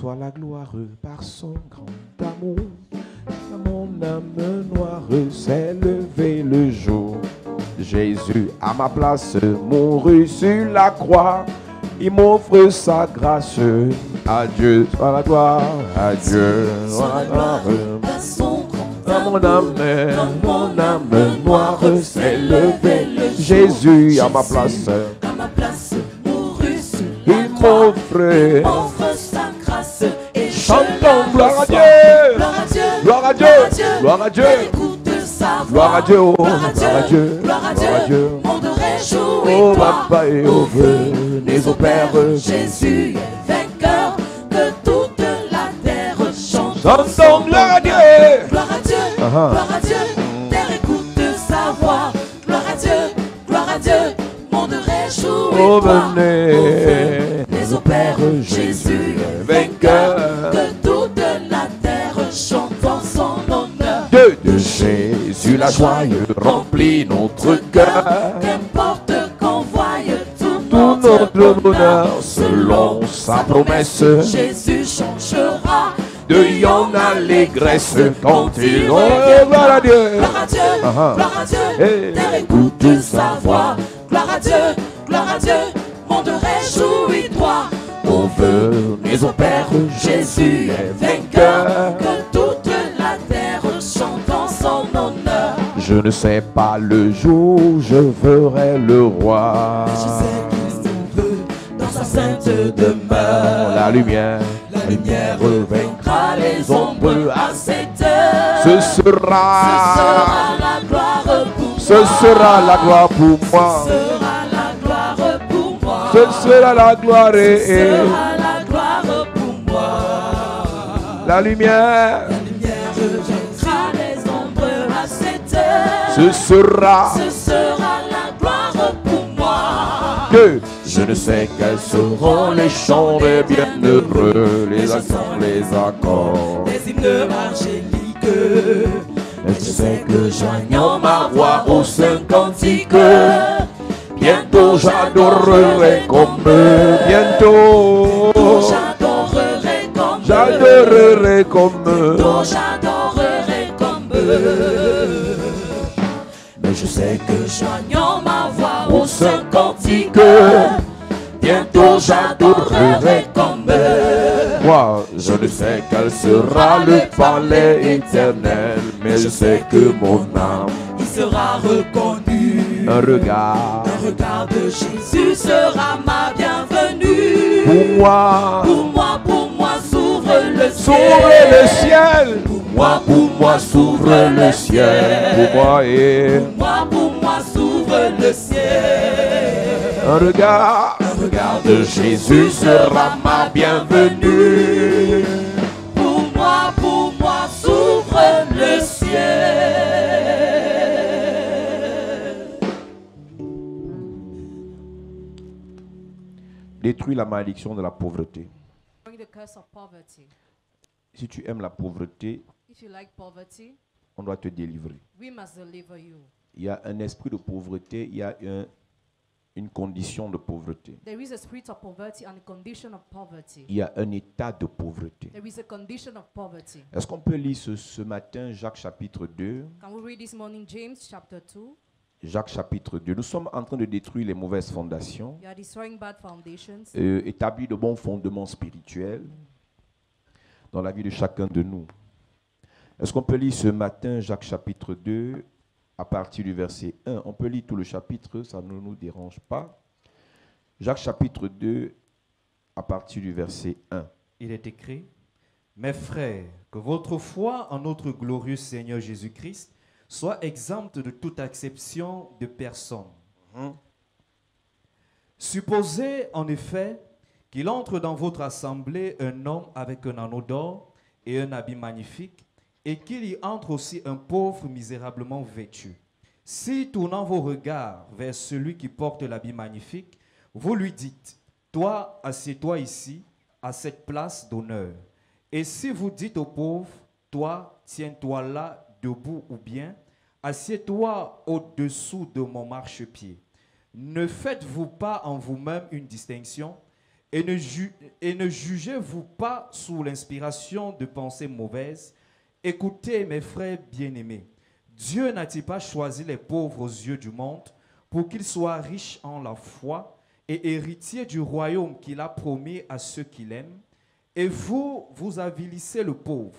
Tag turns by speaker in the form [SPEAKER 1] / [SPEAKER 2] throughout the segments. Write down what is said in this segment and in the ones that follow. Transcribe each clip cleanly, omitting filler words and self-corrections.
[SPEAKER 1] soit la gloire par son grand amour. Mon âme noire s'est levée le jour. Jésus à ma place mourut sur la croix. Il m'offre sa grâce. À Dieu soit la gloire, à Dieu soit la gloire. Mon âme noire s'est levée. Jésus à ma place
[SPEAKER 2] mourut sur
[SPEAKER 1] il m'offre
[SPEAKER 2] sa grâce. Et
[SPEAKER 1] chantons gloire à Dieu, gloire à Dieu, gloire à Dieu, gloire à Dieu, gloire à Dieu, gloire à Dieu.
[SPEAKER 2] Monde réjouit,
[SPEAKER 1] Oh papa et oh venez au Père.
[SPEAKER 2] Jésus est vainqueur, que toute la terre chante.
[SPEAKER 1] Chantons gloire à Dieu,
[SPEAKER 2] gloire à Dieu, gloire à Dieu. Terre écoute sa voix. Gloire à Dieu, monde réjouit.
[SPEAKER 1] oh venez,
[SPEAKER 2] Les au Père, Jésus est vainqueur, que toute la terre chante en son honneur.
[SPEAKER 1] de Jésus la joie remplit notre cœur.
[SPEAKER 2] Qu'importe qu'on voie tout
[SPEAKER 1] Notre bonheur selon sa promesse.
[SPEAKER 2] Jésus changera
[SPEAKER 1] De en allégresse quand il gloire à Dieu.
[SPEAKER 2] Gloire à Dieu, gloire à Dieu.
[SPEAKER 1] Hey.
[SPEAKER 2] Terre écoute sa voix. Gloire à Dieu, monde réjouis-toi.
[SPEAKER 1] Oh venez au Père,
[SPEAKER 2] Jésus est vainqueur, que toute la terre chante en son honneur.
[SPEAKER 1] Je ne sais pas le jour où je verrai le roi.
[SPEAKER 2] Je sais qu'il s'en veut dans sa sainte demeure.
[SPEAKER 1] La lumière
[SPEAKER 2] vaincra les ombres à cette heure.
[SPEAKER 1] ce sera
[SPEAKER 2] la gloire pour
[SPEAKER 1] ce sera la gloire pour moi.
[SPEAKER 2] Ce sera la gloire pour moi.
[SPEAKER 1] Ce sera la gloire
[SPEAKER 2] Ce sera la gloire pour moi.
[SPEAKER 1] la lumière.
[SPEAKER 2] Vaincra les ombres à cette heure.
[SPEAKER 1] Ce sera
[SPEAKER 2] la gloire pour moi.
[SPEAKER 1] que je ne sais quels seront les chants des bienheureux, les accents, les accords.
[SPEAKER 2] Les hymnes angéliques.
[SPEAKER 1] Je sais que
[SPEAKER 2] Joignant ma voix au saint cantique.
[SPEAKER 1] bientôt j'adorerai comme eux. Bientôt
[SPEAKER 2] J'adorerai comme
[SPEAKER 1] j'adorerai comme eux.
[SPEAKER 2] J'adorerai comme eux. Mais je sais que joignant ma voix au saint cantique, bientôt j'adorerai comme eux.
[SPEAKER 1] Moi, je ne sais quel sera le palais éternel, mais je sais que mon âme,
[SPEAKER 2] Il sera reconnu.
[SPEAKER 1] un regard
[SPEAKER 2] Un regard de Jésus sera ma bienvenue.
[SPEAKER 1] pour moi,
[SPEAKER 2] s'ouvre le
[SPEAKER 1] s'ouvre le ciel.
[SPEAKER 2] Pour moi s'ouvre le ciel.
[SPEAKER 1] Pour moi, et
[SPEAKER 2] Pour moi s'ouvre le ciel.
[SPEAKER 1] un regard
[SPEAKER 2] de Jésus sera ma bienvenue. Pour moi s'ouvre le ciel.
[SPEAKER 1] détruit la malédiction de la pauvreté.
[SPEAKER 3] The curse of poverty.
[SPEAKER 1] Si tu aimes la pauvreté,
[SPEAKER 3] If you like poverty,
[SPEAKER 1] on doit te délivrer.
[SPEAKER 3] we must deliver you.
[SPEAKER 1] Il y a un esprit de pauvreté, il y a une condition de pauvreté.
[SPEAKER 3] There is a spirit of poverty and a condition of poverty.
[SPEAKER 1] Il y a un état de pauvreté.
[SPEAKER 3] There is a condition of poverty.
[SPEAKER 1] Est-ce qu'on peut lire ce matin Jacques chapitre 2?
[SPEAKER 3] Can we read this morning James chapter 2?
[SPEAKER 1] Jacques chapitre 2. Nous sommes en train de détruire les mauvaises fondations,
[SPEAKER 3] You are destroying bad foundations.
[SPEAKER 1] établir de bons fondements spirituels dans la vie de chacun de nous. Est-ce qu'on peut lire ce matin Jacques chapitre 2 à partir du verset 1? On peut lire tout le chapitre, ça ne nous dérange pas. Jacques chapitre 2 à partir du verset 1.
[SPEAKER 4] Il est écrit: Mes frères, que votre foi en notre glorieux Seigneur Jésus-Christ soit exempte de toute acception de personne. Supposez en effet qu'il entre dans votre assemblée un homme avec un anneau d'or et un habit magnifique, et qu'il y entre aussi un pauvre misérablement vêtu. Si, tournant vos regards vers celui qui porte l'habit magnifique, vous lui dites: Toi, assieds-toi ici, à cette place d'honneur. Et si vous dites au pauvre: Toi, tiens-toi là, debout, ou bien assieds-toi au-dessous de mon marchepied. Ne faites-vous pas en vous-même une distinction, et ne jugez-vous pas sous l'inspiration de pensées mauvaises. Écoutez, mes frères bien-aimés, Dieu n'a-t-il pas choisi les pauvres aux yeux du monde pour qu'ils soient riches en la foi et héritiers du royaume qu'il a promis à ceux qui l'aiment? Et vous, vous avilissez le pauvre.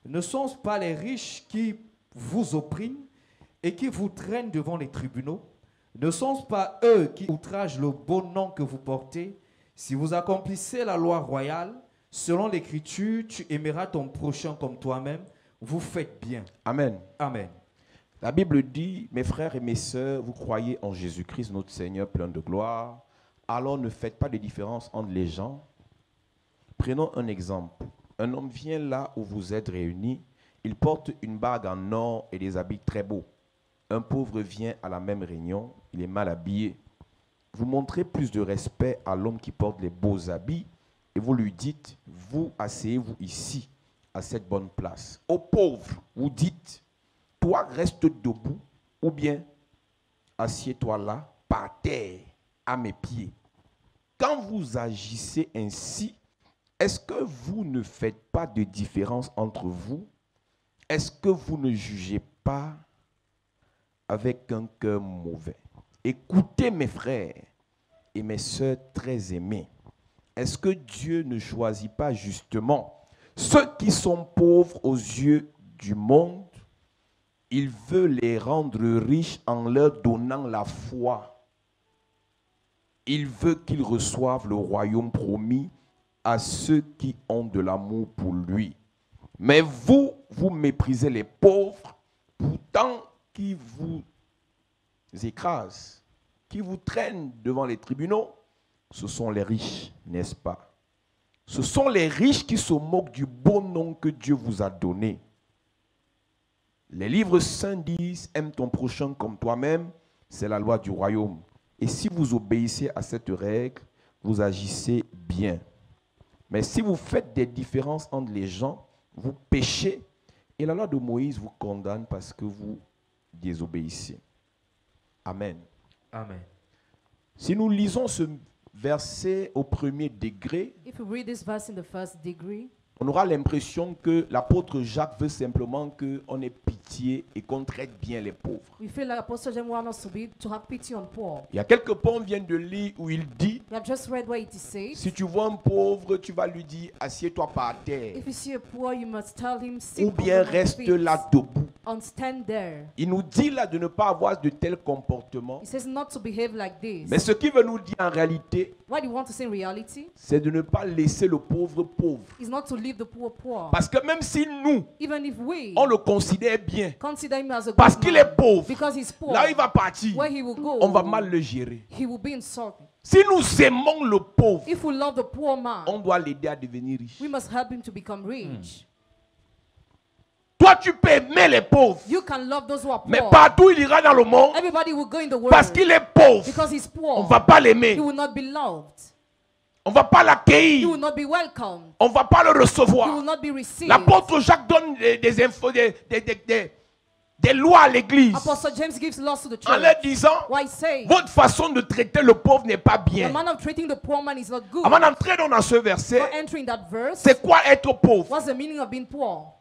[SPEAKER 4] Ne sont-ce pas les riches qui vous oppriment et qui vous traînent devant les tribunaux? Ne sont-ce pas eux qui outragent le beau nom que vous portez? Si vous accomplissez la loi royale, selon l'Écriture, tu aimeras ton prochain comme toi-même. Vous faites bien.
[SPEAKER 1] Amen.
[SPEAKER 4] Amen.
[SPEAKER 1] La Bible dit, mes frères et mes sœurs, vous croyez en Jésus-Christ, notre Seigneur plein de gloire, alors ne faites pas de différence entre les gens. Prenons un exemple. Un homme vient là où vous êtes réunis, il porte une bague en or et des habits très beaux. Un pauvre vient à la même réunion, il est mal habillé. Vous montrez plus de respect à l'homme qui porte les beaux habits et vous lui dites, vous asseyez-vous ici, à cette bonne place. Au pauvre, vous dites, toi reste debout ou bien assieds-toi là, par terre, à mes pieds. Quand vous agissez ainsi, est-ce que vous ne faites pas de différence entre vous? Est-ce que vous ne jugez pas avec un cœur mauvais? Écoutez mes frères et mes sœurs très aimés. Est-ce que Dieu ne choisit pas justement ceux qui sont pauvres aux yeux du monde? Il veut les rendre riches en leur donnant la foi. Il veut qu'ils reçoivent le royaume promis à ceux qui ont de l'amour pour lui. Mais vous, vous méprisez les pauvres, pourtant qui vous écrasent, qui vous traînent devant les tribunaux. Ce sont les riches, n'est-ce pas? Ce sont les riches qui se moquent du beau nom que Dieu vous a donné. Les livres saints disent, aime ton prochain comme toi-même, c'est la loi du royaume. Et si vous obéissez à cette règle, vous agissez bien. Mais si vous faites des différences entre les gens, vous péchez et la loi de Moïse vous condamne parce que vous désobéissez. Amen.
[SPEAKER 4] Amen.
[SPEAKER 1] Si nous lisons ce verset au premier degré,
[SPEAKER 3] If you read this verse in the first degree,
[SPEAKER 1] on aura l'impression que l'apôtre Jacques veut simplement qu'on ait pitié et qu'on traite bien les pauvres.
[SPEAKER 3] we feel like Apostle James wants us to have pity on poor.
[SPEAKER 1] Il y a quelques points on vient de lire où il dit,
[SPEAKER 3] We have just read what it says.
[SPEAKER 1] si tu vois un pauvre, tu vas lui dire, assieds-toi par terre.
[SPEAKER 3] If you see a poor, you must tell him, sit
[SPEAKER 1] Ou bien
[SPEAKER 3] on your
[SPEAKER 1] reste
[SPEAKER 3] feet
[SPEAKER 1] là debout.
[SPEAKER 3] and stand there.
[SPEAKER 1] Il nous dit là de ne pas avoir de tels comportements.
[SPEAKER 3] He says not to behave like this.
[SPEAKER 1] Mais ce qu'il veut nous dire en réalité,
[SPEAKER 3] What he wants to say in reality
[SPEAKER 1] c'est de ne pas laisser le pauvre pauvre.
[SPEAKER 3] is not to leave the poor poor.
[SPEAKER 1] Parce que même si nous,
[SPEAKER 3] Even if we
[SPEAKER 1] on le considère bien,
[SPEAKER 3] consider him as a
[SPEAKER 1] parce
[SPEAKER 3] good
[SPEAKER 1] qu'il
[SPEAKER 3] man,
[SPEAKER 1] est pauvre,
[SPEAKER 3] because he's poor,
[SPEAKER 1] là il va partir,
[SPEAKER 3] where he will go,
[SPEAKER 1] on va mal le gérer.
[SPEAKER 3] he will be insulted.
[SPEAKER 1] Si nous aimons le pauvre,
[SPEAKER 3] If we love the poor man,
[SPEAKER 1] on doit l'aider à devenir riche.
[SPEAKER 3] we must help him to become rich.
[SPEAKER 1] Toi, tu peux aimer les pauvres,
[SPEAKER 3] You can love those who are poor.
[SPEAKER 1] mais partout il ira dans le monde,
[SPEAKER 3] Everybody will go in the world
[SPEAKER 1] parce qu'il est pauvre,
[SPEAKER 3] because he's poor.
[SPEAKER 1] on ne va pas
[SPEAKER 3] He
[SPEAKER 1] l'aimer,
[SPEAKER 3] will not be loved.
[SPEAKER 1] on ne va pas
[SPEAKER 3] He
[SPEAKER 1] l'accueillir,
[SPEAKER 3] will not be welcomed.
[SPEAKER 1] on ne va pas le
[SPEAKER 3] He will
[SPEAKER 1] recevoir.
[SPEAKER 3] not be received.
[SPEAKER 1] L'apôtre Jacques donne des infos, des lois à l'église
[SPEAKER 3] Apostle James gives laws to the
[SPEAKER 1] en leur
[SPEAKER 3] church.
[SPEAKER 1] disant,
[SPEAKER 3] Why say
[SPEAKER 1] votre façon de traiter le pauvre n'est pas
[SPEAKER 3] the
[SPEAKER 1] bien.
[SPEAKER 3] manner of treating the poor man is not good?
[SPEAKER 1] Avant d'entrer dans ce verset,
[SPEAKER 3] For entering that verse,
[SPEAKER 1] c'est quoi être pauvre?
[SPEAKER 3] what's the meaning of being poor?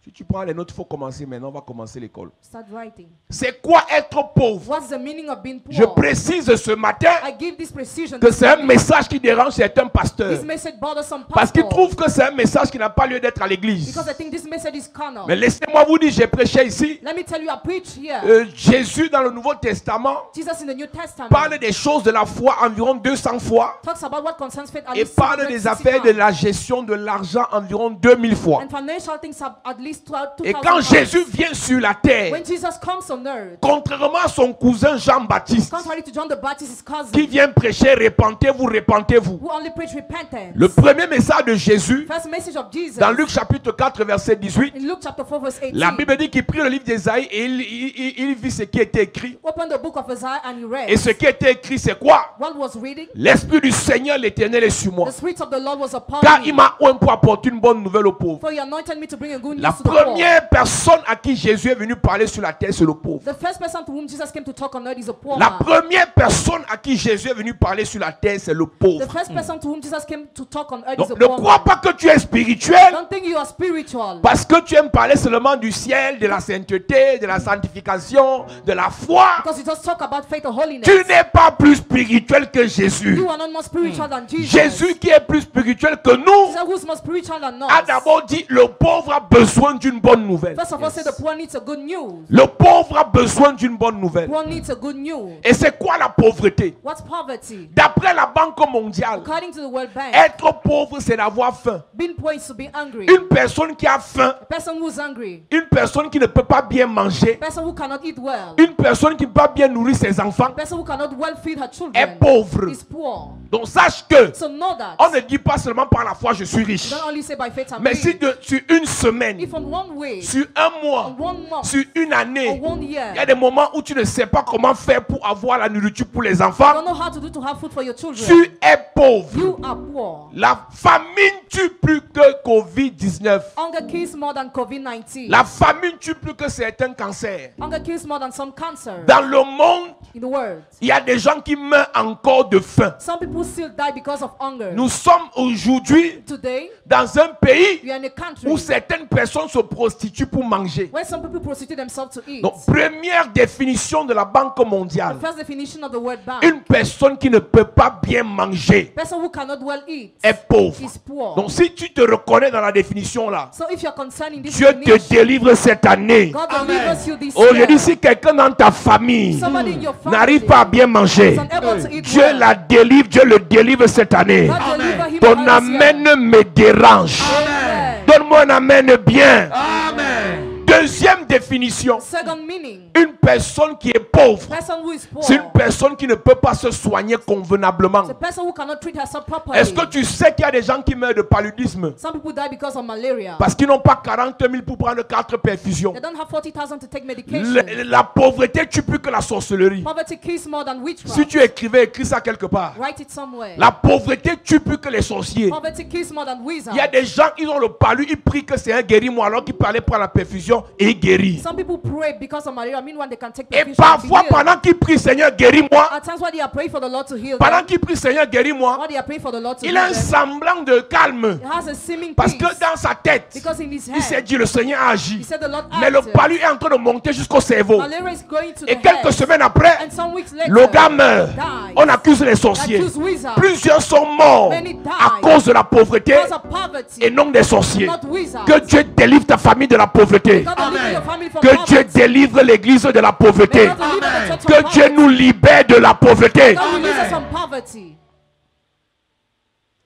[SPEAKER 1] Si tu prends les notes, il faut commencer maintenant, on va commencer l'école.
[SPEAKER 3] Start writing.
[SPEAKER 1] C'est quoi être pauvre?
[SPEAKER 3] What's the meaning of being poor?
[SPEAKER 1] Je précise ce matin
[SPEAKER 3] I give this precision
[SPEAKER 1] que c'est un message qui dérange certains pasteurs.
[SPEAKER 3] This message bothers some
[SPEAKER 1] Parce qu'ils
[SPEAKER 3] pastors
[SPEAKER 1] trouvent que c'est un message qui n'a pas lieu d'être à l'église.
[SPEAKER 3] because I think this message is carnal.
[SPEAKER 1] Mais laissez-moi vous dire, j'ai prêché ici.
[SPEAKER 3] Let me tell you, I preach here.
[SPEAKER 1] Jésus dans le Nouveau Testament
[SPEAKER 3] Jesus in the New Testament
[SPEAKER 1] parle des choses de la foi environ 200 fois
[SPEAKER 3] talks about what concerns faith at
[SPEAKER 1] et
[SPEAKER 3] least
[SPEAKER 1] parle des
[SPEAKER 3] 660
[SPEAKER 1] affaires de
[SPEAKER 3] times.
[SPEAKER 1] la gestion de l'argent environ 2000 fois.
[SPEAKER 3] And financial things are at least 2000
[SPEAKER 1] Et quand Jésus vient sur la terre,
[SPEAKER 3] when Jesus comes on earth,
[SPEAKER 1] contrairement à son cousin Jean-Baptiste,
[SPEAKER 3] contrary to John the Baptist, his cousin,
[SPEAKER 1] qui vient prêcher, repentez-vous, repentez-vous.
[SPEAKER 3] who only preach repentance.
[SPEAKER 1] Le premier message de Jésus,
[SPEAKER 3] First message of Jesus
[SPEAKER 1] dans Luc chapitre 4, verset 18,
[SPEAKER 3] in Luke chapter 4 verse 18.
[SPEAKER 1] la Bible dit qu'il prit le livre d'Ésaïe et il vit ce qui était écrit.
[SPEAKER 3] Open the book of Isaiah and he read.
[SPEAKER 1] Et ce qui était écrit, c'est quoi?
[SPEAKER 3] What was reading?
[SPEAKER 1] L'Esprit du Seigneur l'Éternel est sur moi.
[SPEAKER 3] The Spirit of the Lord was upon
[SPEAKER 1] Car
[SPEAKER 3] me.
[SPEAKER 1] il m'a oint pour apporter une bonne nouvelle aux pauvres.
[SPEAKER 3] For he anointed me to bring a good news to the the poor.
[SPEAKER 1] première personne à qui Jésus est venu parler sur la terre, c'est le pauvre.
[SPEAKER 3] The first person to whom Jesus came to talk on earth is a poor
[SPEAKER 1] La
[SPEAKER 3] man.
[SPEAKER 1] première personne à qui Jésus est venu parler sur la terre, c'est le
[SPEAKER 3] The
[SPEAKER 1] pauvre.
[SPEAKER 3] first person to whom Jesus came to talk on earth
[SPEAKER 1] Donc
[SPEAKER 3] is a
[SPEAKER 1] ne
[SPEAKER 3] poor
[SPEAKER 1] crois
[SPEAKER 3] man.
[SPEAKER 1] pas que tu es spirituel
[SPEAKER 3] Don't think you are spiritual
[SPEAKER 1] parce que tu aimes parler seulement du ciel, de la sainteté, de la sanctification, de la foi.
[SPEAKER 3] because you just talk about faith and holiness.
[SPEAKER 1] Tu n'es pas plus spirituel que Jésus.
[SPEAKER 3] You are not more spiritual than Jesus.
[SPEAKER 1] Jésus qui est plus spiritual que nous
[SPEAKER 3] Jesus who's more spiritual than us.
[SPEAKER 1] a d'abord dit le pauvre a besoin d'une bonne nouvelle.
[SPEAKER 3] First of all, say the poor needs a good news.
[SPEAKER 1] Le pauvre a besoin d'une bonne nouvelle.
[SPEAKER 3] Poor needs a good news.
[SPEAKER 1] Et c'est quoi la pauvreté?
[SPEAKER 3] What's poverty?
[SPEAKER 1] D'après la Banque mondiale,
[SPEAKER 3] According to the World Bank,
[SPEAKER 1] être pauvre c'est d'avoir faim.
[SPEAKER 3] being poor is to be hungry.
[SPEAKER 1] Une personne qui a faim,
[SPEAKER 3] A person who's hungry.
[SPEAKER 1] une personne qui ne peut pas bien manger,
[SPEAKER 3] A person who cannot eat well.
[SPEAKER 1] une personne qui ne peut pas bien nourrir ses enfants
[SPEAKER 3] A person who cannot well feed her
[SPEAKER 1] est
[SPEAKER 3] children
[SPEAKER 1] pauvre.
[SPEAKER 3] is poor.
[SPEAKER 1] Donc sache que
[SPEAKER 3] So know that.
[SPEAKER 1] on ne dit pas seulement par la foi je suis riche.
[SPEAKER 3] Don't only say by faith I'm
[SPEAKER 1] Mais si
[SPEAKER 3] rich.
[SPEAKER 1] sur une semaine,
[SPEAKER 3] If on one way,
[SPEAKER 1] sur un mois,
[SPEAKER 3] on 1 month,
[SPEAKER 1] sur une année,
[SPEAKER 3] or 1
[SPEAKER 1] il y a
[SPEAKER 3] year,
[SPEAKER 1] des moments où tu ne sais pas comment faire pour avoir la nourriture pour les
[SPEAKER 3] you
[SPEAKER 1] enfants.
[SPEAKER 3] don't know how to do to have food for your children.
[SPEAKER 1] Tu es pauvre.
[SPEAKER 3] You are poor.
[SPEAKER 1] La famine tue plus que Covid-19.
[SPEAKER 3] Hunger kills more than COVID-19.
[SPEAKER 1] La famine tue plus que certains cancers.
[SPEAKER 3] Hunger kills more than some cancer
[SPEAKER 1] Dans le monde,
[SPEAKER 3] in the world.
[SPEAKER 1] il y a des gens qui meurent encore de faim.
[SPEAKER 3] Some people still die because of hunger.
[SPEAKER 1] Nous sommes aujourd'hui
[SPEAKER 3] Today,
[SPEAKER 1] dans un pays
[SPEAKER 3] we are in a country
[SPEAKER 1] où certaines personnes se prostituent pour manger.
[SPEAKER 3] where some people prostitute themselves to eat.
[SPEAKER 1] Donc, première définition de la Banque mondiale.
[SPEAKER 3] The first definition of the word bank.
[SPEAKER 1] Une personne qui ne peut pas bien manger
[SPEAKER 3] Person who cannot well eat
[SPEAKER 1] est pauvre.
[SPEAKER 3] is poor.
[SPEAKER 1] Donc, si tu te reconnais dans la définition là,
[SPEAKER 3] So if you're concerned in this
[SPEAKER 1] Dieu te
[SPEAKER 3] definition,
[SPEAKER 1] délivre cette année.
[SPEAKER 3] God delivers you this
[SPEAKER 1] Oh, je
[SPEAKER 3] year.
[SPEAKER 1] dis, si quelqu'un dans ta famille
[SPEAKER 3] Somebody in your family
[SPEAKER 1] n'arrive pas à bien manger,
[SPEAKER 3] is unable to eat
[SPEAKER 1] Dieu
[SPEAKER 3] well,
[SPEAKER 1] la délivre, Dieu le délivre cette année.
[SPEAKER 3] God deliver him
[SPEAKER 1] Ton
[SPEAKER 3] or her this
[SPEAKER 1] amen
[SPEAKER 3] year.
[SPEAKER 1] me dérange.
[SPEAKER 3] Amen.
[SPEAKER 1] Donne-moi un amen bien.
[SPEAKER 4] Amen.
[SPEAKER 1] Deuxième définition,
[SPEAKER 3] Second meaning,
[SPEAKER 1] une personne qui est pauvre,
[SPEAKER 3] person who is poor.
[SPEAKER 1] c'est une personne qui ne peut pas se soigner convenablement.
[SPEAKER 3] The person who cannot treat herself properly.
[SPEAKER 1] Est-ce que tu sais qu'il y a des gens qui meurent de paludisme
[SPEAKER 3] Some people die because of malaria.
[SPEAKER 1] parce qu'ils n'ont pas 40 000 pour prendre 4 perfusions?
[SPEAKER 3] They don't have 40,000 to take medication.
[SPEAKER 1] La pauvreté tue plus que la sorcellerie.
[SPEAKER 3] Poverty kills more than witchcraft.
[SPEAKER 1] Si tu écrivais, écris ça quelque part.
[SPEAKER 3] Write it somewhere.
[SPEAKER 1] La pauvreté tue plus que les sorciers.
[SPEAKER 3] Poverty kills more than wizards.
[SPEAKER 1] Il y a des gens, ils ont le palu, ils prient que c'est un guéris-moi alors qu'ils parlaient prendre la perfusion et ils guérissent.
[SPEAKER 3] Some people pray because of malaria. Meanwhile, they can take
[SPEAKER 1] Et
[SPEAKER 3] perfusion and be
[SPEAKER 1] parfois,
[SPEAKER 3] healed.
[SPEAKER 1] pendant qu'ils prient, Seigneur, guéris-moi,
[SPEAKER 3] At times, while they are praying for the Lord to heal
[SPEAKER 1] pendant
[SPEAKER 3] them,
[SPEAKER 1] qu'ils prient, Seigneur, guéris-moi,
[SPEAKER 3] while they are praying for the Lord to
[SPEAKER 1] il a
[SPEAKER 3] heal
[SPEAKER 1] un
[SPEAKER 3] them,
[SPEAKER 1] semblant de calme.
[SPEAKER 3] he has a seeming
[SPEAKER 1] Parce
[SPEAKER 3] peace.
[SPEAKER 1] que dans sa tête,
[SPEAKER 3] Because in his
[SPEAKER 1] il s'est
[SPEAKER 3] head,
[SPEAKER 1] dit, le Seigneur a
[SPEAKER 3] he
[SPEAKER 1] agi.
[SPEAKER 3] said the Lord
[SPEAKER 1] Mais le
[SPEAKER 3] acted.
[SPEAKER 1] palu est en train de monter jusqu'au cerveau.
[SPEAKER 3] Malaria is going to
[SPEAKER 1] Et
[SPEAKER 3] the
[SPEAKER 1] quelques
[SPEAKER 3] head.
[SPEAKER 1] semaines après,
[SPEAKER 3] And some weeks later,
[SPEAKER 1] le gars meurt.
[SPEAKER 3] dies.
[SPEAKER 1] On accuse les sorciers.
[SPEAKER 3] Accuse wizards.
[SPEAKER 1] Plusieurs sont morts
[SPEAKER 3] Many died
[SPEAKER 1] à cause de la pauvreté
[SPEAKER 3] because of poverty,
[SPEAKER 1] et non des sorciers.
[SPEAKER 3] not wizards.
[SPEAKER 1] Que Dieu délivre ta famille de la pauvreté.
[SPEAKER 3] God deliver your family from
[SPEAKER 1] Que Dieu
[SPEAKER 3] poverty.
[SPEAKER 1] délivre l'église de la
[SPEAKER 3] May
[SPEAKER 1] pauvreté.
[SPEAKER 3] God deliver the church from
[SPEAKER 1] Que Dieu
[SPEAKER 3] poverty.
[SPEAKER 1] nous libère de la pauvreté.
[SPEAKER 3] God release us from poverty.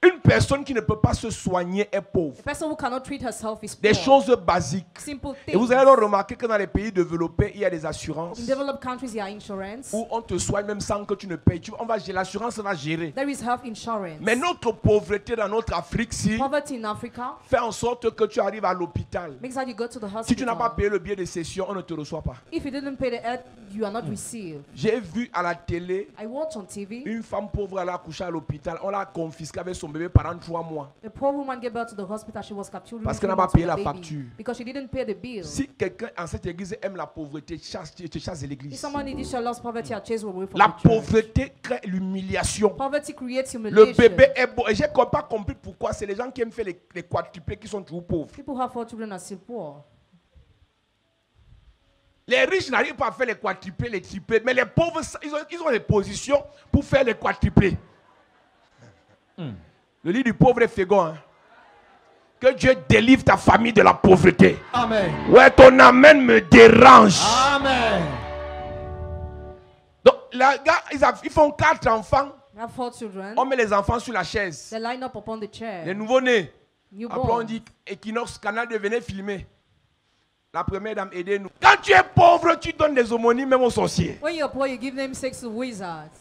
[SPEAKER 1] Une personne qui ne peut pas se soigner est pauvre.
[SPEAKER 3] A person who cannot treat herself is
[SPEAKER 1] Des
[SPEAKER 3] poor.
[SPEAKER 1] choses basiques.
[SPEAKER 3] Simple
[SPEAKER 1] Et vous
[SPEAKER 3] things.
[SPEAKER 1] allez alors remarquer que dans les pays développés, il y a des assurances
[SPEAKER 3] In developed countries, there are insurance.
[SPEAKER 1] où on te soigne même sans que tu ne payes. L'assurance va gérer.
[SPEAKER 3] There is health insurance.
[SPEAKER 1] Mais notre pauvreté dans notre Afrique,
[SPEAKER 3] Poverty in Africa
[SPEAKER 1] fait en sorte que tu arrives à l'hôpital.
[SPEAKER 3] makes that you go to the
[SPEAKER 1] Si tu n'as pas
[SPEAKER 3] hospital.
[SPEAKER 1] payé le billet de session, on ne te reçoit pas.
[SPEAKER 3] If you didn't pay the health, you are not received.
[SPEAKER 1] J'ai vu à la télé
[SPEAKER 3] I watch on TV.
[SPEAKER 1] une femme pauvre, elle a accouché à l'hôpital. On l'a confisquée avec son bébé pendant 3 mois.
[SPEAKER 3] A poor woman gave birth to the hospital. She was captured
[SPEAKER 1] Parce qu'elle
[SPEAKER 3] within
[SPEAKER 1] n'a pas
[SPEAKER 3] 3
[SPEAKER 1] payé
[SPEAKER 3] months
[SPEAKER 1] la
[SPEAKER 3] with the baby
[SPEAKER 1] facture.
[SPEAKER 3] because she didn't pay the bill.
[SPEAKER 1] Si quelqu'un en cette église aime la pauvreté, te chasse de
[SPEAKER 3] If
[SPEAKER 1] l'église.
[SPEAKER 3] someone in this church loves poverty, I'll chase away from
[SPEAKER 1] La
[SPEAKER 3] the church.
[SPEAKER 1] pauvreté crée l'humiliation.
[SPEAKER 3] Poverty creates
[SPEAKER 1] Le
[SPEAKER 3] humiliation.
[SPEAKER 1] bébé est beau. Et j'ai pas compris pourquoi c'est les gens qui aiment faire les quadruplés qui sont toujours pauvres.
[SPEAKER 3] People who have 4 children are still poor.
[SPEAKER 1] Les riches n'arrivent pas à faire les quadruplés, les triplés. Mais les pauvres, ils ont les positions pour faire les quadruplés. Le lit du pauvre est fécond. Hein. Que Dieu délivre ta famille de la pauvreté.
[SPEAKER 4] Amen.
[SPEAKER 1] Ouais, ton amen me dérange.
[SPEAKER 4] Amen.
[SPEAKER 1] Donc, les gars, ils font 4 enfants.
[SPEAKER 3] They have 4 children.
[SPEAKER 1] On met les enfants sur la chaise.
[SPEAKER 3] They line up upon the chair.
[SPEAKER 1] Les nouveau-nés. Après, on
[SPEAKER 3] Newborn.
[SPEAKER 1] dit Equinox Canal venez filmer. La première dame, aidez-nous. Quand tu es pauvre, tu donnes des aumônies même aux sorciers.
[SPEAKER 3] When you're poor, you give namesakes to wizards.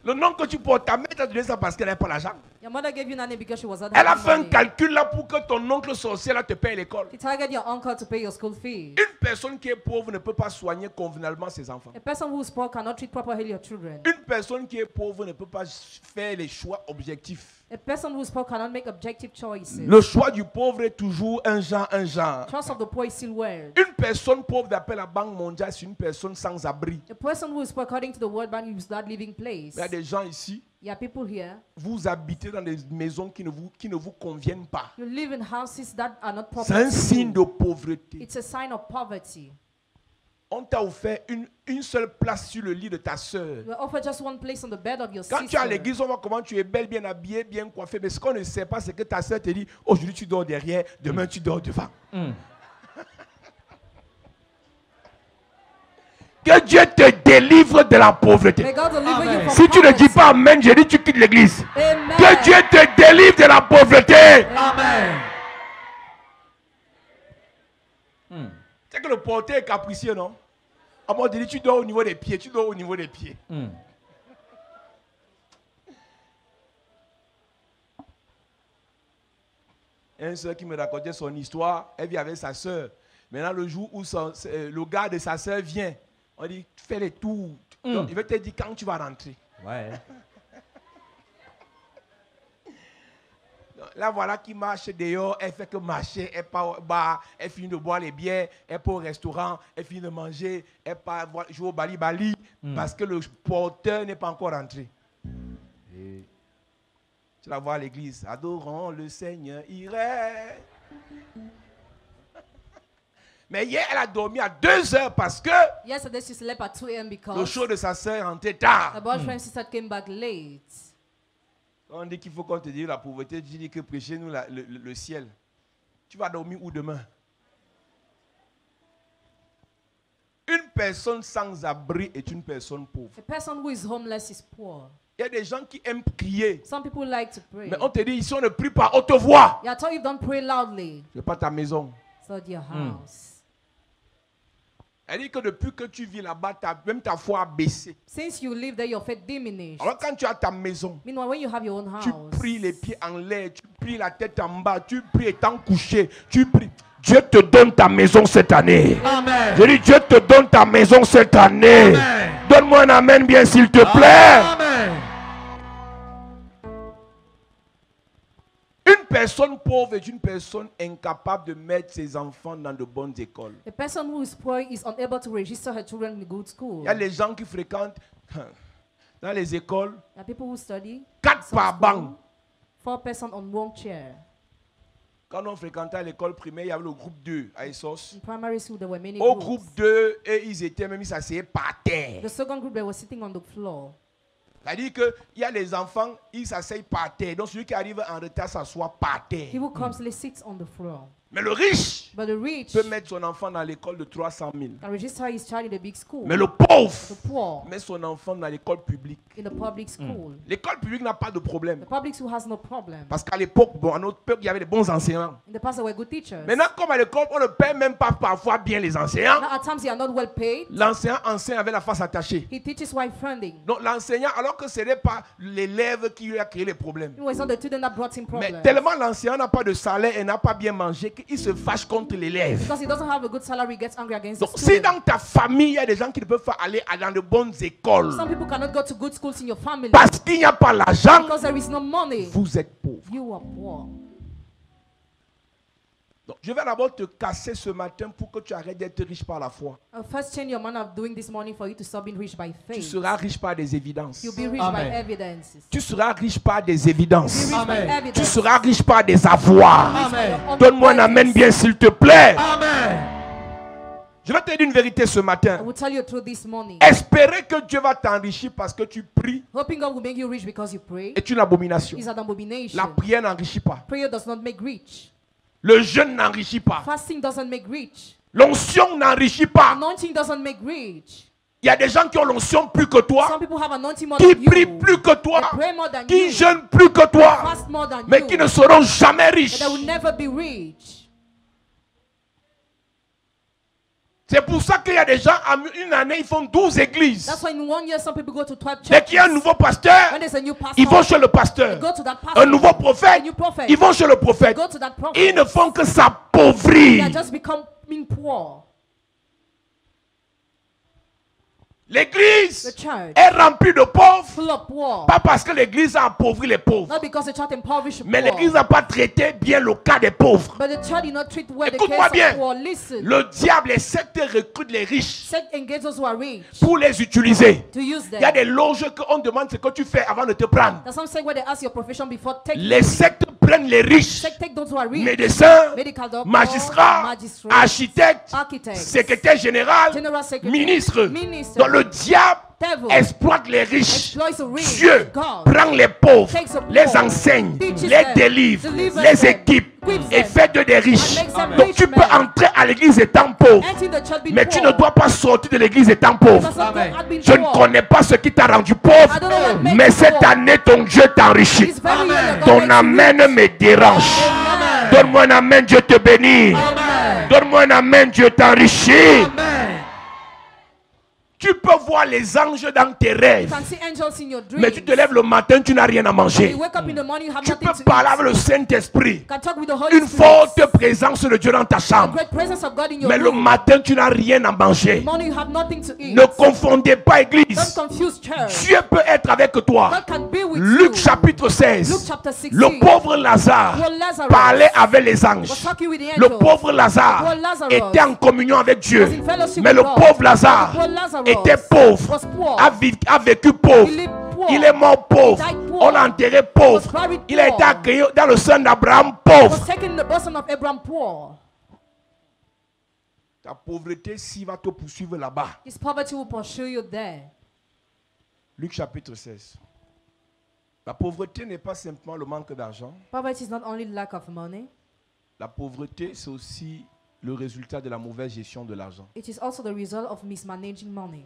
[SPEAKER 1] Le nom que tu portes, ta mère t'a donné ça parce qu'elle n'avait pas l'argent.
[SPEAKER 3] Your mother gave you that name because she was not
[SPEAKER 1] Elle a
[SPEAKER 3] having
[SPEAKER 1] fait un
[SPEAKER 3] money.
[SPEAKER 1] calcul là pour que ton oncle sorcier là te paye l'école.
[SPEAKER 3] She targeted your uncle to pay your school fees.
[SPEAKER 1] Une personne qui est pauvre ne peut pas soigner convenablement ses enfants.
[SPEAKER 3] A person who is poor cannot treat properly your children.
[SPEAKER 1] Une personne qui est pauvre ne peut pas faire les choix objectifs.
[SPEAKER 3] A person who is poor cannot make objective choices.
[SPEAKER 1] Le choix du pauvre est toujours un genre, un genre.
[SPEAKER 3] Choice of the poor is still weird.
[SPEAKER 1] Une personne pauvre d'après la Banque mondiale, c'est une personne sans abri.
[SPEAKER 3] A person who is poor according to the World Bank is not living place.
[SPEAKER 1] Il y a des gens ici,
[SPEAKER 3] There are people here.
[SPEAKER 1] vous habitez dans des maisons qui ne vous conviennent pas.
[SPEAKER 3] You live in houses that are not
[SPEAKER 1] C'est un
[SPEAKER 3] proper.
[SPEAKER 1] signe de pauvreté.
[SPEAKER 3] It's a sign of poverty.
[SPEAKER 1] On t'a offert une seule place sur le lit de ta soeur.
[SPEAKER 3] You are offered just one place on the bed of your
[SPEAKER 1] Quand tu es à
[SPEAKER 3] sister.
[SPEAKER 1] l'église, on voit comment tu es belle, bien habillée, bien coiffée. Mais ce qu'on ne sait pas, c'est que ta soeur te dit, aujourd'hui tu dors derrière, demain tu dors devant. Que Dieu te délivre de la pauvreté.
[SPEAKER 3] May God deliver you from
[SPEAKER 1] Si tu ne dis
[SPEAKER 3] poverty.
[SPEAKER 1] pas Amen, j'ai dit tu quittes l'église.
[SPEAKER 3] Amen.
[SPEAKER 1] Que Dieu te délivre de la pauvreté.
[SPEAKER 4] Amen.
[SPEAKER 1] C'est que le porteur est capricieux, non? À moi, dit, tu dors au niveau des pieds, tu dors au niveau des pieds. Il y a une soeur qui me racontait son histoire, elle vit avec sa soeur. Maintenant, le jour où le gars de sa soeur vient, on dit, fais les tours. Donc, il veut te dire quand tu vas rentrer.
[SPEAKER 4] Ouais.
[SPEAKER 1] Donc, là, voilà qui marche dehors, elle fait que marcher, elle part au bar, elle finit de boire les bières, elle part au restaurant, elle finit de manger, elle part jouer au bali-bali, parce que le porteur n'est pas encore rentré. Et tu la vois à l'église, adorons le Seigneur, irait. Mais hier, elle a dormi à 2 heures parce que
[SPEAKER 3] Yesterday she slept at 2 a.m.
[SPEAKER 1] le
[SPEAKER 3] because
[SPEAKER 1] show de sa soeur rentrait tard.
[SPEAKER 3] her boyfriend sister came back late.
[SPEAKER 1] On dit qu'il faut qu'on te dise la pauvreté, tu dis que prêchez nous le ciel. Tu vas dormir où demain? Une personne sans abri est une personne pauvre.
[SPEAKER 3] A person who is homeless is poor.
[SPEAKER 1] Il y a des gens qui aiment prier.
[SPEAKER 3] Some people like to pray.
[SPEAKER 1] Mais on te dit ici, on ne prie pas à haute voix.
[SPEAKER 3] Yeah, I told you don't pray loudly.
[SPEAKER 1] Ce n'est pas ta maison.
[SPEAKER 3] It's not your house.
[SPEAKER 1] Elle dit que depuis que tu vis là-bas, même ta foi a baissé.
[SPEAKER 3] Since you live there, your faith diminished.
[SPEAKER 1] Alors quand tu as ta maison,
[SPEAKER 3] Meanwhile, when you have your own house,
[SPEAKER 1] tu pries les pieds en l'air, tu pries la tête en bas, tu pries étant couché, tu pries. Dieu te donne ta maison cette année.
[SPEAKER 4] Amen.
[SPEAKER 1] Je dis, Dieu te donne ta maison cette année.
[SPEAKER 4] Amen.
[SPEAKER 1] Donne-moi un amen bien s'il te plaît.
[SPEAKER 4] Amen.
[SPEAKER 1] Une personne pauvre est une personne incapable de mettre ses enfants dans de bonnes écoles.
[SPEAKER 3] a person who is poor is unable to register her children in a good school.
[SPEAKER 1] Il y a les gens qui fréquentent dans les écoles
[SPEAKER 3] There are people who study
[SPEAKER 1] 4
[SPEAKER 3] some
[SPEAKER 1] par
[SPEAKER 3] school,
[SPEAKER 1] banc.
[SPEAKER 3] 4 persons on one chair.
[SPEAKER 1] Quand on fréquentait l'école primaire, il y avait le groupe 2 à Essos.
[SPEAKER 3] In primary school, there were many
[SPEAKER 1] Au
[SPEAKER 3] groups.
[SPEAKER 1] groupe 2, et ils étaient même, ils s'asseyaient par terre.
[SPEAKER 3] The second group, they were sitting on the floor.
[SPEAKER 1] C'est-à-dire qu'il y a les enfants, ils s'asseyent par terre. Donc celui qui arrive en retard s'assoit par terre.
[SPEAKER 3] He who comes late sits on the floor.
[SPEAKER 1] Mais le riche
[SPEAKER 3] But the rich
[SPEAKER 1] peut mettre son enfant dans l'école de 300 000.
[SPEAKER 3] can register his child in a big school.
[SPEAKER 1] Mais le pauvre
[SPEAKER 3] The poor
[SPEAKER 1] met son enfant dans l'école publique.
[SPEAKER 3] in the public school.
[SPEAKER 1] L'école publique n'a pas de problème.
[SPEAKER 3] The public school has no problem.
[SPEAKER 1] Parce qu'à l'époque, bon, à notre peuple, il y avait des bons enseignants.
[SPEAKER 3] In the past, there were good teachers.
[SPEAKER 1] Maintenant, comme à l'école, on ne paie même pas parfois bien les enseignants.
[SPEAKER 3] Now, at times, they are not well paid.
[SPEAKER 1] L'enseignant enseigne avec la face attachée.
[SPEAKER 3] He teaches while funding.
[SPEAKER 1] Donc l'enseignant, alors que ce n'est pas l'élève qui lui a créé les problèmes.
[SPEAKER 3] It was not the student that brought him
[SPEAKER 1] Mais
[SPEAKER 3] problems.
[SPEAKER 1] tellement l'enseignant n'a pas de salaire et n'a pas bien mangé qu'il se fâche contre l'élève.
[SPEAKER 3] Because he doesn't have a good salary, he gets angry against the
[SPEAKER 1] Donc si
[SPEAKER 3] student.
[SPEAKER 1] dans ta famille, il y a des gens qui ne peuvent pas aller dans de bonnes écoles
[SPEAKER 3] Some people cannot go to good schools in your family
[SPEAKER 1] parce qu'il n'y a pas l'argent,
[SPEAKER 3] because there is no money.
[SPEAKER 1] vous êtes pauvre.
[SPEAKER 3] You are poor.
[SPEAKER 1] Donc, je vais d'abord te casser ce matin pour que tu arrêtes d'être riche par la foi.
[SPEAKER 3] I'll first change your manner of doing this morning for you to stop being rich by
[SPEAKER 1] Tu
[SPEAKER 3] faith.
[SPEAKER 1] seras riche par des évidences.
[SPEAKER 3] You'll be rich
[SPEAKER 4] Amen.
[SPEAKER 3] by evidences.
[SPEAKER 1] Tu seras riche par des évidences.
[SPEAKER 3] Be rich by
[SPEAKER 4] Amen.
[SPEAKER 3] evidence.
[SPEAKER 1] Tu seras riche par des avoirs.
[SPEAKER 4] Amen.
[SPEAKER 1] Donne-moi un amen bien s'il te plaît.
[SPEAKER 4] Amen.
[SPEAKER 1] Je vais te dire une vérité ce
[SPEAKER 3] I
[SPEAKER 1] matin.
[SPEAKER 3] will tell you the truth this morning.
[SPEAKER 1] Espérer que Dieu va t'enrichir parce que tu pries
[SPEAKER 3] Hoping God will make you rich because you pray
[SPEAKER 1] est une abomination.
[SPEAKER 3] is an abomination.
[SPEAKER 1] La prière n'enrichit pas.
[SPEAKER 3] Prayer does not make rich.
[SPEAKER 1] Le jeûne n'enrichit pas.
[SPEAKER 3] Fasting doesn't make rich.
[SPEAKER 1] L'onction n'enrichit pas.
[SPEAKER 3] Anointing doesn't make rich.
[SPEAKER 1] Il y a des gens qui ont l'onction plus que
[SPEAKER 3] Some
[SPEAKER 1] toi,
[SPEAKER 3] people have anointing more
[SPEAKER 1] qui
[SPEAKER 3] than you.
[SPEAKER 1] prient plus que toi,
[SPEAKER 3] They pray more than
[SPEAKER 1] qui
[SPEAKER 3] you.
[SPEAKER 1] jeûnent plus que toi,
[SPEAKER 3] Fast more than
[SPEAKER 1] mais
[SPEAKER 3] you.
[SPEAKER 1] qui ne seront jamais
[SPEAKER 3] But
[SPEAKER 1] riches.
[SPEAKER 3] they will never be rich.
[SPEAKER 1] C'est pour ça qu'il y a des gens, en une année, ils font 12 églises.
[SPEAKER 3] That's why in 1 year some people go to 12
[SPEAKER 1] Dès qu'il y a un
[SPEAKER 3] churches.
[SPEAKER 1] nouveau pasteur,
[SPEAKER 3] When there's a new pastor,
[SPEAKER 1] ils vont chez le
[SPEAKER 3] they
[SPEAKER 1] pasteur.
[SPEAKER 3] go to that pastor.
[SPEAKER 1] Un nouveau prophète,
[SPEAKER 3] A new prophet.
[SPEAKER 1] ils vont chez le prophète.
[SPEAKER 3] Go to that prophet.
[SPEAKER 1] Ils ne font que
[SPEAKER 3] They
[SPEAKER 1] s'appauvrir.
[SPEAKER 3] are just becoming poor.
[SPEAKER 1] L'église
[SPEAKER 3] The church
[SPEAKER 1] est remplie de pauvres,
[SPEAKER 3] full of poor.
[SPEAKER 1] pas parce que l'église a appauvri les pauvres,
[SPEAKER 3] Not because the church impoverished the
[SPEAKER 1] mais
[SPEAKER 3] poor.
[SPEAKER 1] l'église n'a pas traité bien le cas des pauvres.
[SPEAKER 3] But the church did not treat well the
[SPEAKER 1] Écoute-moi
[SPEAKER 3] case
[SPEAKER 1] bien.
[SPEAKER 3] of poor. Listen.
[SPEAKER 1] Le diable essaie de recruter les riches
[SPEAKER 3] Satan engage those who are rich
[SPEAKER 1] pour les utiliser.
[SPEAKER 3] to use
[SPEAKER 1] Il y a
[SPEAKER 3] them.
[SPEAKER 1] des loges qu'on demande ce que tu fais avant de te prendre.
[SPEAKER 3] There's some say where they ask your profession before taking.
[SPEAKER 1] Les sectes prennent les riches,
[SPEAKER 3] Take those who are rich.
[SPEAKER 1] médecins,
[SPEAKER 3] Medical doctor,
[SPEAKER 1] magistrats,
[SPEAKER 3] magistrates,
[SPEAKER 1] architectes,
[SPEAKER 3] architects,
[SPEAKER 1] secrétaires généraux,
[SPEAKER 3] general secretary,
[SPEAKER 1] ministres.
[SPEAKER 3] minister.
[SPEAKER 1] Donc le diable
[SPEAKER 3] Devil
[SPEAKER 1] exploite les riches.
[SPEAKER 3] exploits the rich.
[SPEAKER 1] Dieu
[SPEAKER 3] God
[SPEAKER 1] prend les pauvres,
[SPEAKER 3] takes the
[SPEAKER 1] les
[SPEAKER 3] poor,
[SPEAKER 1] enseigne,
[SPEAKER 3] teaches
[SPEAKER 1] les
[SPEAKER 3] them,
[SPEAKER 1] délivre,
[SPEAKER 3] delivers
[SPEAKER 1] les
[SPEAKER 3] them,
[SPEAKER 1] équipe
[SPEAKER 3] equips
[SPEAKER 1] et
[SPEAKER 3] them,
[SPEAKER 1] fait d'eux des riches.
[SPEAKER 3] and makes them
[SPEAKER 1] Donc
[SPEAKER 3] rich
[SPEAKER 1] tu peux
[SPEAKER 3] men.
[SPEAKER 1] entrer à l'église étant pauvre,
[SPEAKER 3] Enter the church being
[SPEAKER 1] mais tu
[SPEAKER 3] poor.
[SPEAKER 1] ne dois pas sortir de l'église étant pauvre.
[SPEAKER 3] Because of
[SPEAKER 4] Amen.
[SPEAKER 3] God being
[SPEAKER 1] Je ne
[SPEAKER 3] poor.
[SPEAKER 1] connais pas ce qui t'a rendu pauvre,
[SPEAKER 3] I don't know what made
[SPEAKER 1] mais
[SPEAKER 3] you
[SPEAKER 1] cette
[SPEAKER 3] poor.
[SPEAKER 1] année ton Dieu t'enrichit.
[SPEAKER 3] It's very well that God
[SPEAKER 1] Ton
[SPEAKER 3] makes you
[SPEAKER 1] amen
[SPEAKER 3] rich.
[SPEAKER 1] me dérange.
[SPEAKER 3] Amen.
[SPEAKER 1] Donne-moi un amen, Dieu te bénit.
[SPEAKER 3] Amen.
[SPEAKER 1] Donne-moi un amen, Dieu t'enrichit.
[SPEAKER 4] Amen.
[SPEAKER 1] Tu peux voir les anges dans tes
[SPEAKER 3] You
[SPEAKER 1] rêves,
[SPEAKER 3] can see angels in your dreams.
[SPEAKER 1] mais tu te lèves le matin, tu n'as rien à
[SPEAKER 3] When
[SPEAKER 1] manger.
[SPEAKER 3] you wake up in the morning, you have
[SPEAKER 1] Tu
[SPEAKER 3] nothing
[SPEAKER 1] peux
[SPEAKER 3] to
[SPEAKER 1] parler
[SPEAKER 3] eat.
[SPEAKER 1] avec le Saint-Esprit.
[SPEAKER 3] You can talk with the Holy
[SPEAKER 1] Une
[SPEAKER 3] Spirit.
[SPEAKER 1] forte présence de Dieu dans ta
[SPEAKER 3] The
[SPEAKER 1] chambre.
[SPEAKER 3] great presence of God in your
[SPEAKER 1] Mais le
[SPEAKER 3] room.
[SPEAKER 1] matin, tu n'as rien à
[SPEAKER 3] In
[SPEAKER 1] manger.
[SPEAKER 3] the morning, you have nothing to eat.
[SPEAKER 1] Ne confondez pas
[SPEAKER 3] Don't
[SPEAKER 1] église.
[SPEAKER 3] confuse church.
[SPEAKER 1] Dieu peut être avec toi.
[SPEAKER 3] God can be with
[SPEAKER 1] Luc
[SPEAKER 3] you.
[SPEAKER 1] chapitre
[SPEAKER 3] Luke
[SPEAKER 1] 16.
[SPEAKER 3] chapter 16.
[SPEAKER 1] Le pauvre Lazare
[SPEAKER 3] Poor Lazarus
[SPEAKER 1] parlait avec les anges.
[SPEAKER 3] was talking with the
[SPEAKER 1] Le
[SPEAKER 3] angels.
[SPEAKER 1] pauvre Lazare
[SPEAKER 3] Poor Lazarus
[SPEAKER 1] était en communion avec Dieu.
[SPEAKER 3] was in fellowship
[SPEAKER 1] Mais
[SPEAKER 3] with
[SPEAKER 1] le
[SPEAKER 3] God.
[SPEAKER 1] pauvre Lazare
[SPEAKER 3] Poor Lazarus
[SPEAKER 1] était pauvre,
[SPEAKER 3] was poor.
[SPEAKER 1] a vécu pauvre.
[SPEAKER 3] He lived poor.
[SPEAKER 1] Il est mort pauvre.
[SPEAKER 3] He died poor.
[SPEAKER 1] On l'a enterré pauvre.
[SPEAKER 3] He was buried
[SPEAKER 1] Il a
[SPEAKER 3] poor.
[SPEAKER 1] été accueilli dans le sein d'Abraham
[SPEAKER 3] was
[SPEAKER 1] pauvre.
[SPEAKER 3] taken in the bosom of Abraham poor.
[SPEAKER 1] Ta pauvreté, s'il va te poursuivre là-bas.
[SPEAKER 3] His poverty will pursue you there.
[SPEAKER 1] Luc chapitre 16. La pauvreté n'est pas simplement le manque d'argent.
[SPEAKER 3] Poverty is not only lack of money.
[SPEAKER 1] La pauvreté, c'est aussi le résultat de la mauvaise gestion de l'argent.
[SPEAKER 3] It is also the result of mismanaging money.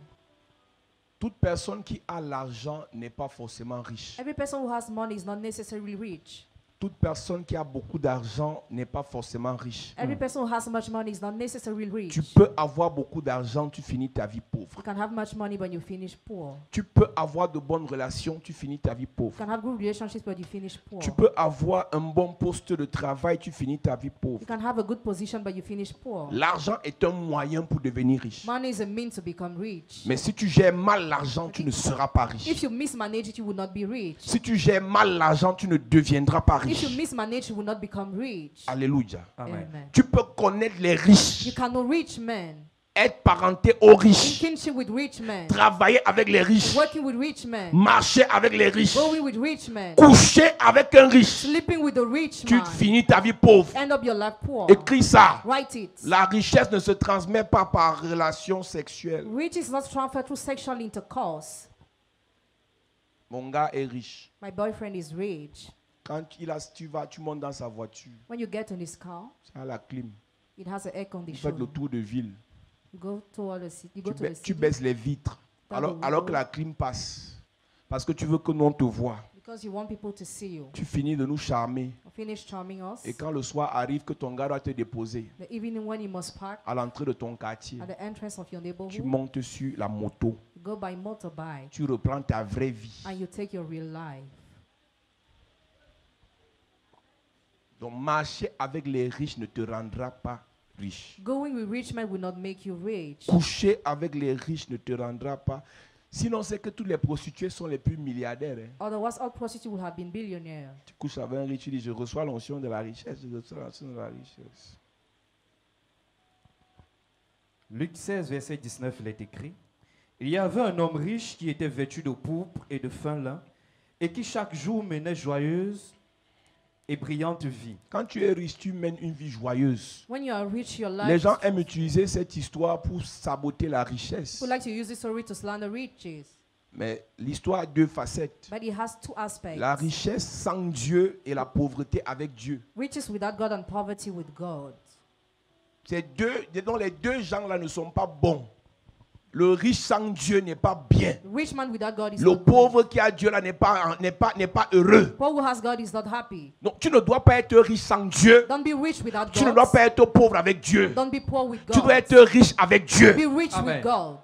[SPEAKER 1] Toute personne qui a l'argent n'est pas forcément riche.
[SPEAKER 3] Every person who has money is not necessarily rich.
[SPEAKER 1] Toute personne qui a beaucoup d'argent n'est pas forcément riche.
[SPEAKER 3] Every person who has much money is not necessarily rich.
[SPEAKER 1] Tu peux avoir beaucoup d'argent, tu finis ta vie pauvre.
[SPEAKER 3] You can have much money but you finish poor.
[SPEAKER 1] Tu peux avoir de bonnes relations, tu finis ta vie
[SPEAKER 3] You
[SPEAKER 1] pauvre.
[SPEAKER 3] can have good relationships but you finish poor.
[SPEAKER 1] Tu peux avoir un bon poste de travail, tu finis ta vie pauvre.
[SPEAKER 3] You can have a good position but you finish poor.
[SPEAKER 1] L'argent est un moyen pour devenir riche.
[SPEAKER 3] Money is a means to become rich.
[SPEAKER 1] Mais si tu gères mal l'argent, tu ne seras pas
[SPEAKER 3] If
[SPEAKER 1] riche.
[SPEAKER 3] you mismanage it, you will not be rich.
[SPEAKER 1] Si tu gères mal l'argent, tu ne deviendras pas
[SPEAKER 3] If you
[SPEAKER 1] riche.
[SPEAKER 3] mismanage, you will not become rich.
[SPEAKER 1] Alléluia.
[SPEAKER 4] Amen.
[SPEAKER 3] Amen.
[SPEAKER 1] Tu peux connaître les
[SPEAKER 3] You
[SPEAKER 1] riches,
[SPEAKER 3] can know rich men,
[SPEAKER 1] être parenté aux
[SPEAKER 3] in
[SPEAKER 1] riches,
[SPEAKER 3] kinship with rich men,
[SPEAKER 1] travailler avec les riches,
[SPEAKER 3] working with rich men,
[SPEAKER 1] marcher avec les riches,
[SPEAKER 3] going with rich men,
[SPEAKER 1] coucher avec un riche.
[SPEAKER 3] sleeping with a rich
[SPEAKER 1] Tu
[SPEAKER 3] man.
[SPEAKER 1] finis ta vie pauvre.
[SPEAKER 3] End up your life poor.
[SPEAKER 1] Écris ça.
[SPEAKER 3] Write it.
[SPEAKER 1] La richesse ne se transmet pas par relation sexuelle.
[SPEAKER 3] Rich is not transferred through sexual intercourse.
[SPEAKER 1] Mon gars est riche.
[SPEAKER 3] My boyfriend is rich.
[SPEAKER 1] Quand tu montes dans sa voiture,
[SPEAKER 3] When you get in his car,
[SPEAKER 1] ça a la clim.
[SPEAKER 3] it has an air
[SPEAKER 1] Vous faites
[SPEAKER 3] conditioner.
[SPEAKER 1] le tour de ville.
[SPEAKER 3] You go to the city. You go to the
[SPEAKER 1] Tu
[SPEAKER 3] city
[SPEAKER 1] baisses les vitres. Alors que la clim passe. Parce que tu veux que l'on te voit.
[SPEAKER 3] because you want people to see you.
[SPEAKER 1] Tu finis de nous charmer.
[SPEAKER 3] You finish charming us.
[SPEAKER 1] Et quand le soir arrive que ton gars doit te déposer
[SPEAKER 3] The evening when you must park
[SPEAKER 1] à l'entrée de ton quartier,
[SPEAKER 3] at the entrance of your
[SPEAKER 1] tu
[SPEAKER 3] neighborhood,
[SPEAKER 1] montes sur la moto.
[SPEAKER 3] you go by motorbike
[SPEAKER 1] Tu reprends ta vraie vie.
[SPEAKER 3] and you take your real life.
[SPEAKER 1] Donc marcher avec les riches ne te rendra pas riche.
[SPEAKER 3] Going with rich men will not make you rich.
[SPEAKER 1] Coucher avec les riches ne te rendra pas. Sinon, c'est que tous les prostituées sont les plus milliardaires. Hein.
[SPEAKER 3] Otherwise, all prostitutes would have been billionaires.
[SPEAKER 1] Tu couches avec un riche, tu dis, je reçois l'onction de la richesse, je reçois l'onction de la richesse.
[SPEAKER 4] Luc 16, verset 19, il est écrit: Il y avait un homme riche qui était vêtu de pourpre et de fin lin, et qui chaque jour menait joyeuse et brillante vie.
[SPEAKER 1] Quand tu es riche, tu mènes une vie joyeuse.
[SPEAKER 3] When you are rich, your life.
[SPEAKER 1] Les gens aiment utiliser cette histoire pour saboter la richesse.
[SPEAKER 3] People like to use this story to slander riches,
[SPEAKER 1] Mais l'histoire a deux facettes.
[SPEAKER 3] but it has two aspects.
[SPEAKER 1] La richesse sans Dieu et la pauvreté avec Dieu.
[SPEAKER 3] Riches without God and poverty with God.
[SPEAKER 1] Ces deux, donc les deux gens-là ne sont pas bons. Le riche sans Dieu n'est pas bien.
[SPEAKER 3] The rich man without God is
[SPEAKER 1] Le
[SPEAKER 3] not good.
[SPEAKER 1] pauvre qui a Dieu là n'est pas heureux.
[SPEAKER 3] Paul who has God is not happy.
[SPEAKER 1] Donc tu ne dois pas être riche sans Dieu.
[SPEAKER 3] Don't be rich without
[SPEAKER 1] Tu ne
[SPEAKER 3] God.
[SPEAKER 1] dois pas être pauvre avec Dieu.
[SPEAKER 3] Don't be poor with
[SPEAKER 1] Tu dois
[SPEAKER 3] God.
[SPEAKER 1] être riche avec Dieu.
[SPEAKER 3] Be rich
[SPEAKER 4] Amen.
[SPEAKER 3] with God.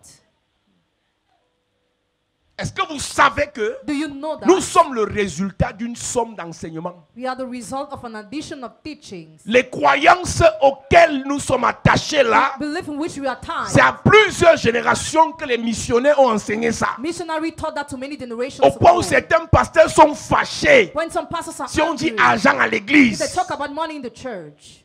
[SPEAKER 1] Est-ce que vous savez que
[SPEAKER 3] Do you know that
[SPEAKER 1] nous sommes le résultat d'une somme d'enseignements?
[SPEAKER 3] we are the result of an addition of teachings?
[SPEAKER 1] Les croyances auxquelles nous sommes attachés là,
[SPEAKER 3] Belief in which we are
[SPEAKER 1] c'est
[SPEAKER 3] tied.
[SPEAKER 1] à plusieurs générations que les missionnaires ont enseigné ça.
[SPEAKER 3] Missionary taught that to many generations
[SPEAKER 1] Au point où
[SPEAKER 3] ago.
[SPEAKER 1] certains pasteurs sont fâchés
[SPEAKER 3] When some pastors are
[SPEAKER 1] si on dit
[SPEAKER 3] angry,
[SPEAKER 1] argent à
[SPEAKER 3] if they
[SPEAKER 1] l'église.
[SPEAKER 3] talk about money in the church,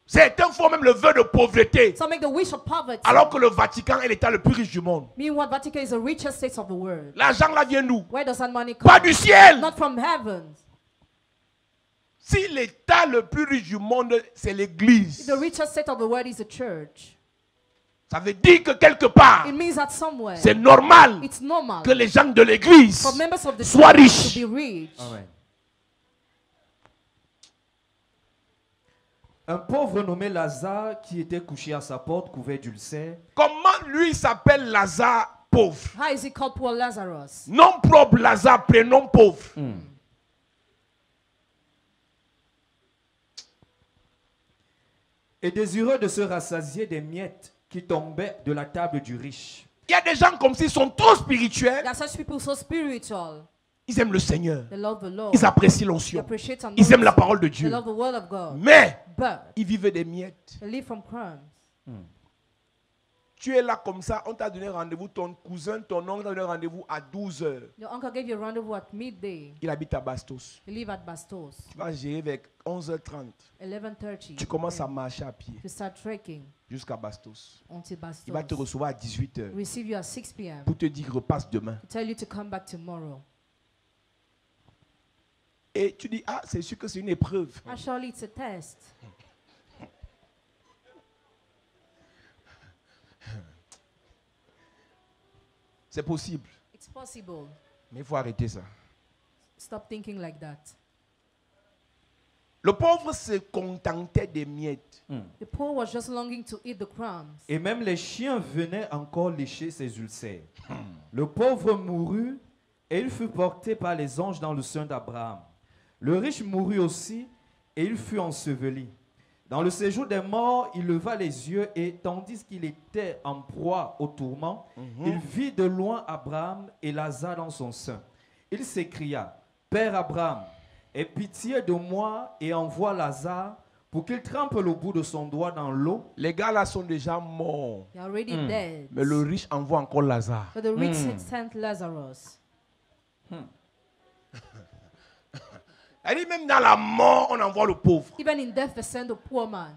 [SPEAKER 1] Certains font même le vœu de pauvreté.
[SPEAKER 3] some make the wish of poverty.
[SPEAKER 1] Alors que le Vatican est l'État le plus riche du monde.
[SPEAKER 3] Meanwhile, Vatican is the richest state of the world.
[SPEAKER 1] L'argent là vient d'où?
[SPEAKER 3] Where does that money come?
[SPEAKER 1] Pas du ciel.
[SPEAKER 3] Not from heaven.
[SPEAKER 1] Si l'État le plus riche du monde, c'est l'église,
[SPEAKER 3] The richest state of the world is the church.
[SPEAKER 1] ça veut dire que quelque part,
[SPEAKER 3] It means that somewhere
[SPEAKER 1] c'est normal
[SPEAKER 3] it's normal
[SPEAKER 1] que les gens de l'église
[SPEAKER 3] for members of the
[SPEAKER 1] soient
[SPEAKER 3] church
[SPEAKER 1] riches.
[SPEAKER 3] to be rich.
[SPEAKER 4] Amen. Un pauvre nommé Lazare qui était couché à sa porte couvert d'ulcères.
[SPEAKER 1] Comment lui s'appelle Lazare pauvre?
[SPEAKER 3] How is he called poor Lazarus?
[SPEAKER 1] Nom propre Lazare, prénom pauvre.
[SPEAKER 4] Et désireux de se rassasier des miettes qui tombaient de la table du riche.
[SPEAKER 1] Il y a des gens comme s'ils sont trop spirituels.
[SPEAKER 3] There are such people so spiritual.
[SPEAKER 1] Ils aiment le Seigneur.
[SPEAKER 3] They love the Lord.
[SPEAKER 1] Ils apprécient
[SPEAKER 3] They
[SPEAKER 1] l'onction.
[SPEAKER 3] appreciate
[SPEAKER 1] Ils aiment la
[SPEAKER 3] anointing.
[SPEAKER 1] parole de
[SPEAKER 3] They
[SPEAKER 1] Dieu.
[SPEAKER 3] love the word of God.
[SPEAKER 1] Mais
[SPEAKER 3] But
[SPEAKER 1] ils vivent des miettes.
[SPEAKER 3] they live from crumbs.
[SPEAKER 1] Tu es là comme ça, on t'a donné rendez-vous, ton cousin, ton oncle t'a donné rendez-vous à 12 h.
[SPEAKER 3] Your uncle gave you a rendezvous at midday.
[SPEAKER 1] Il habite à Bastos.
[SPEAKER 3] You live at Bastos.
[SPEAKER 1] Tu vas gérer avec 11h30.
[SPEAKER 3] 11:30.
[SPEAKER 1] Tu commences à marcher à pied
[SPEAKER 3] You start trekking
[SPEAKER 1] jusqu'à Bastos.
[SPEAKER 3] until Bastos.
[SPEAKER 1] Il va te recevoir à 18 h
[SPEAKER 3] Receive you at 6 p.m.
[SPEAKER 1] pour te dire repasse demain.
[SPEAKER 3] To tell you to come back tomorrow.
[SPEAKER 1] Et tu dis, ah, c'est sûr que c'est une épreuve.
[SPEAKER 3] Actually, it's a test.
[SPEAKER 1] C'est possible.
[SPEAKER 3] It's possible.
[SPEAKER 1] Mais il faut arrêter ça.
[SPEAKER 3] Stop thinking like that.
[SPEAKER 1] Le pauvre se contentait des miettes.
[SPEAKER 3] The poor was just longing to eat the crumbs.
[SPEAKER 4] Et même les chiens venaient encore lécher ses ulcères. Le pauvre mourut et il fut porté par les anges dans le sein d'Abraham. Le riche mourut aussi et il fut enseveli. Dans le séjour des morts, il leva les yeux et tandis qu'il était en proie au tourment, il vit de loin Abraham et Lazare dans son sein. Il s'écria, « Père Abraham, aie pitié de moi et envoie Lazare pour qu'il trempe le bout de son doigt dans l'eau. »
[SPEAKER 1] Les gars là sont déjà morts.
[SPEAKER 3] They are already dead.
[SPEAKER 1] Mais le riche envoie encore Lazare.
[SPEAKER 3] But the rich sent Lazarus.
[SPEAKER 1] Elle dit même dans la mort, on envoie le pauvre.
[SPEAKER 3] Even in death, they send the poor man.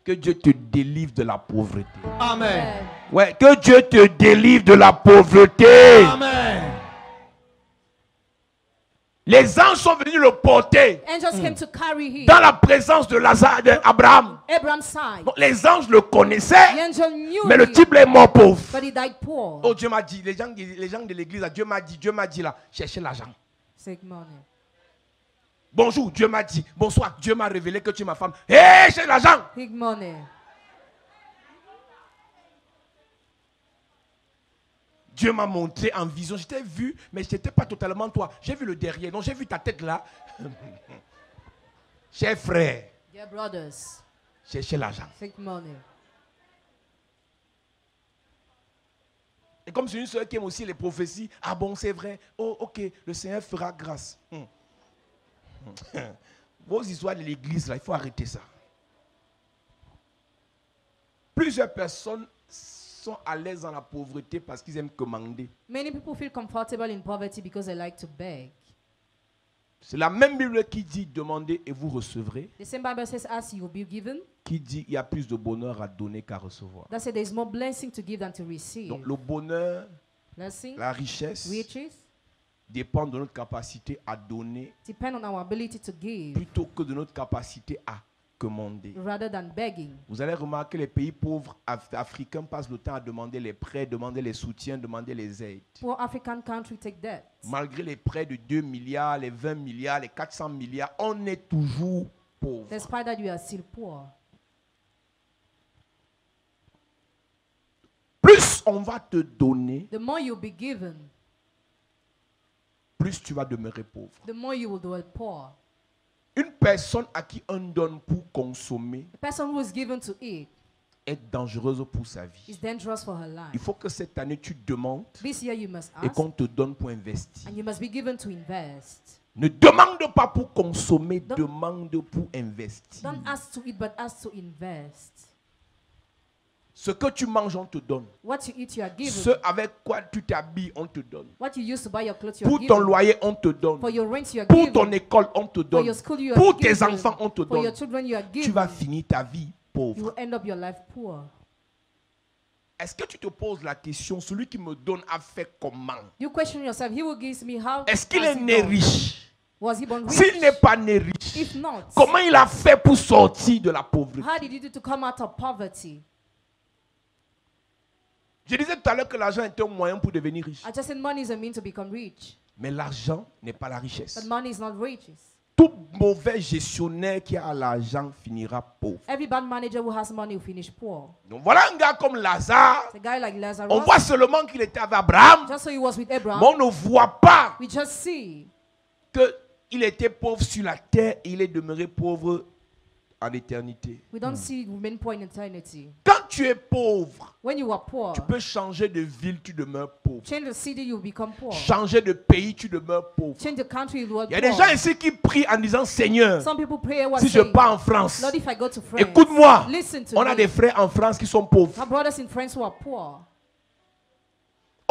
[SPEAKER 1] Que Dieu te délivre de la pauvreté.
[SPEAKER 3] Amen.
[SPEAKER 1] Ouais, que Dieu te délivre de la pauvreté.
[SPEAKER 4] Amen.
[SPEAKER 1] Les anges sont venus le porter
[SPEAKER 3] Angels came to carry him.
[SPEAKER 1] dans la présence de Lazare, d'Abraham.
[SPEAKER 3] Abraham's side.
[SPEAKER 1] Donc, les anges le
[SPEAKER 3] The
[SPEAKER 1] connaissaient,
[SPEAKER 3] angel knew
[SPEAKER 1] mais le
[SPEAKER 3] him,
[SPEAKER 1] type est mort pauvre.
[SPEAKER 3] but he died poor.
[SPEAKER 1] Oh, Dieu m'a dit, les gens de l'église, là, Dieu m'a dit là, cherchez l'argent.
[SPEAKER 3] Take money.
[SPEAKER 1] Bonjour, Dieu m'a dit. Bonsoir, Dieu m'a révélé que tu es ma femme. Hé, cherche l'argent.
[SPEAKER 3] Big money.
[SPEAKER 1] Dieu m'a montré en vision. Je t'ai vu, mais ce n'était pas totalement toi. J'ai vu le derrière. Non, j'ai vu ta tête là. Chers frères,
[SPEAKER 3] Dear brothers,
[SPEAKER 1] cherchez l'argent.
[SPEAKER 3] take money.
[SPEAKER 1] Et comme c'est une soeur qui aime aussi les prophéties, ah bon, c'est vrai. Oh, ok, le Seigneur fera grâce. Vos histoires de l'église, là, il faut arrêter ça. Plusieurs personnes sont à l'aise dans la pauvreté parce qu'ils aiment commander.
[SPEAKER 3] Many people feel comfortable in poverty because they like to beg.
[SPEAKER 1] C'est la même Bible qui dit demandez et vous recevrez.
[SPEAKER 3] The same Bible says, ask, you will be given.
[SPEAKER 1] Qui dit il y a plus de bonheur à donner qu'à recevoir.
[SPEAKER 3] That said, there is more blessing to give than to receive.
[SPEAKER 1] Donc le bonheur,
[SPEAKER 3] Blessing,
[SPEAKER 1] la richesse
[SPEAKER 3] riches,
[SPEAKER 1] dépend de notre capacité à donner
[SPEAKER 3] depend on our ability to give
[SPEAKER 1] plutôt que de notre capacité à commander.
[SPEAKER 3] rather than begging.
[SPEAKER 1] Vous allez remarquer les pays pauvres africains passent le temps à demander les prêts, demander les soutiens, demander les aides.
[SPEAKER 3] Poor African countries take debt.
[SPEAKER 1] Malgré les prêts de 2 milliards, les 20 milliards, les 400 milliards, on est toujours pauvre.
[SPEAKER 3] Despite that, you are still poor.
[SPEAKER 1] plus on va te donner,
[SPEAKER 3] the more you'll be given,
[SPEAKER 1] plus tu vas demeurer pauvre.
[SPEAKER 3] the more you will dwell poor.
[SPEAKER 1] Une personne à qui on donne pour consommer
[SPEAKER 3] The person who is given to eat
[SPEAKER 1] est dangereuse pour sa vie.
[SPEAKER 3] is dangerous for her
[SPEAKER 1] Il
[SPEAKER 3] life.
[SPEAKER 1] faut que cette année tu demandes
[SPEAKER 3] This year you must
[SPEAKER 1] et
[SPEAKER 3] ask,
[SPEAKER 1] qu'on te donne pour investir.
[SPEAKER 3] and you must be given to invest.
[SPEAKER 1] Ne demande pas pour consommer,
[SPEAKER 3] Don't-
[SPEAKER 1] demande pour investir.
[SPEAKER 3] Don't ask to eat, but ask to invest.
[SPEAKER 1] Ce que tu manges, on te donne.
[SPEAKER 3] What you eat, you are given.
[SPEAKER 1] Ce avec quoi tu t'habilles, on te donne.
[SPEAKER 3] What you use to buy your clothes, you are
[SPEAKER 1] Pour ton
[SPEAKER 3] given.
[SPEAKER 1] loyer, on te donne.
[SPEAKER 3] For your rent, you are
[SPEAKER 1] Pour
[SPEAKER 3] given.
[SPEAKER 1] ton école, on te
[SPEAKER 3] For
[SPEAKER 1] donne.
[SPEAKER 3] your school, you are
[SPEAKER 1] Pour tes
[SPEAKER 3] given.
[SPEAKER 1] enfants, on te
[SPEAKER 3] For your
[SPEAKER 1] donne.
[SPEAKER 3] children, you are given.
[SPEAKER 1] Tu vas finir ta vie
[SPEAKER 3] You
[SPEAKER 1] pauvre.
[SPEAKER 3] will end up your life poor.
[SPEAKER 1] Est-ce que tu te poses la question, celui qui me donne a fait comment?
[SPEAKER 3] You question yourself, he who gives me how
[SPEAKER 1] Est-ce qu'il
[SPEAKER 3] has
[SPEAKER 1] est
[SPEAKER 3] he
[SPEAKER 1] né
[SPEAKER 3] done?
[SPEAKER 1] riche?
[SPEAKER 3] Was he born rich?
[SPEAKER 1] S'il n'est pas né riche,
[SPEAKER 3] If not,
[SPEAKER 1] comment il a fait pour sortir de la pauvreté?
[SPEAKER 3] how did he do to come out of poverty?
[SPEAKER 1] Je disais tout à l'heure que l'argent est un moyen pour devenir riche.
[SPEAKER 3] I just said money is a means to become rich,
[SPEAKER 1] Mais l'argent n'est pas la richesse.
[SPEAKER 3] but money is not riches.
[SPEAKER 1] Tout mauvais gestionnaire qui a l'argent finira pauvre.
[SPEAKER 3] Every bad manager who has money will finish poor.
[SPEAKER 1] Donc voilà un gars comme Lazare.
[SPEAKER 3] A guy like Lazarus,
[SPEAKER 1] On voit seulement qu'il était avec Abraham,
[SPEAKER 3] just so he was with Abraham,
[SPEAKER 1] mais on ne voit pas
[SPEAKER 3] we just see
[SPEAKER 1] qu'il était pauvre sur la terre et il est demeuré pauvre en éternité.
[SPEAKER 3] we don't see remain poor in eternity.
[SPEAKER 1] Quand tu es pauvre,
[SPEAKER 3] When you are poor,
[SPEAKER 1] tu peux changer de ville, tu demeures pauvre.
[SPEAKER 3] change the city, you become poor.
[SPEAKER 1] Changer de pays, tu demeures pauvre.
[SPEAKER 3] Change the country, you are
[SPEAKER 1] Il y a des
[SPEAKER 3] poor.
[SPEAKER 1] gens ici qui prient en disant Seigneur,
[SPEAKER 3] Some people pray what
[SPEAKER 1] si je
[SPEAKER 3] saying,
[SPEAKER 1] pars en France,
[SPEAKER 3] Lord, if I go to France,
[SPEAKER 1] écoute-moi,
[SPEAKER 3] listen to
[SPEAKER 1] on a
[SPEAKER 3] me.
[SPEAKER 1] des frères en France qui sont pauvres.
[SPEAKER 3] Our brothers in France who are poor.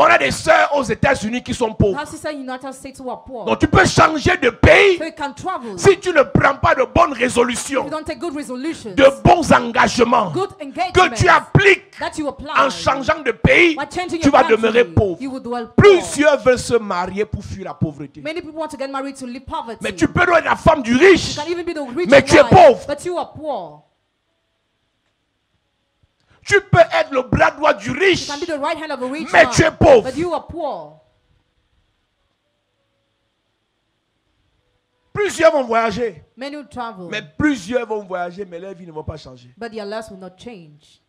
[SPEAKER 1] On a des sœurs aux États-Unis qui sont pauvres.
[SPEAKER 3] Our sisters in the United States who are poor.
[SPEAKER 1] Donc tu peux changer de pays
[SPEAKER 3] So you can travel.
[SPEAKER 1] si tu ne prends pas de bonnes
[SPEAKER 3] If
[SPEAKER 1] résolutions,
[SPEAKER 3] you don't take good resolutions,
[SPEAKER 1] de bons engagements
[SPEAKER 3] good
[SPEAKER 1] que
[SPEAKER 3] engagement
[SPEAKER 1] tu appliques
[SPEAKER 3] that you apply,
[SPEAKER 1] en changeant de pays,
[SPEAKER 3] by changing
[SPEAKER 1] tu
[SPEAKER 3] your
[SPEAKER 1] vas
[SPEAKER 3] country,
[SPEAKER 1] demeurer pauvre.
[SPEAKER 3] you will dwell poor.
[SPEAKER 1] Plusieurs veulent se marier pour fuir la pauvreté.
[SPEAKER 3] Many people want to get married to live poverty.
[SPEAKER 1] Mais tu peux être la femme du riche.
[SPEAKER 3] You can even be the rich
[SPEAKER 1] Mais tu es
[SPEAKER 3] wife,
[SPEAKER 1] pauvre.
[SPEAKER 3] but you are poor.
[SPEAKER 1] Tu peux être le bras droit du
[SPEAKER 3] You
[SPEAKER 1] riche.
[SPEAKER 3] can be the right hand of a rich
[SPEAKER 1] Mais
[SPEAKER 3] man,
[SPEAKER 1] tu es pauvre.
[SPEAKER 3] but you are poor.
[SPEAKER 1] Plusieurs vont voyager.
[SPEAKER 3] Many will travel,
[SPEAKER 1] Mais plusieurs vont voyager, mais leur vie ne va pas changer.
[SPEAKER 3] but their lives will not change.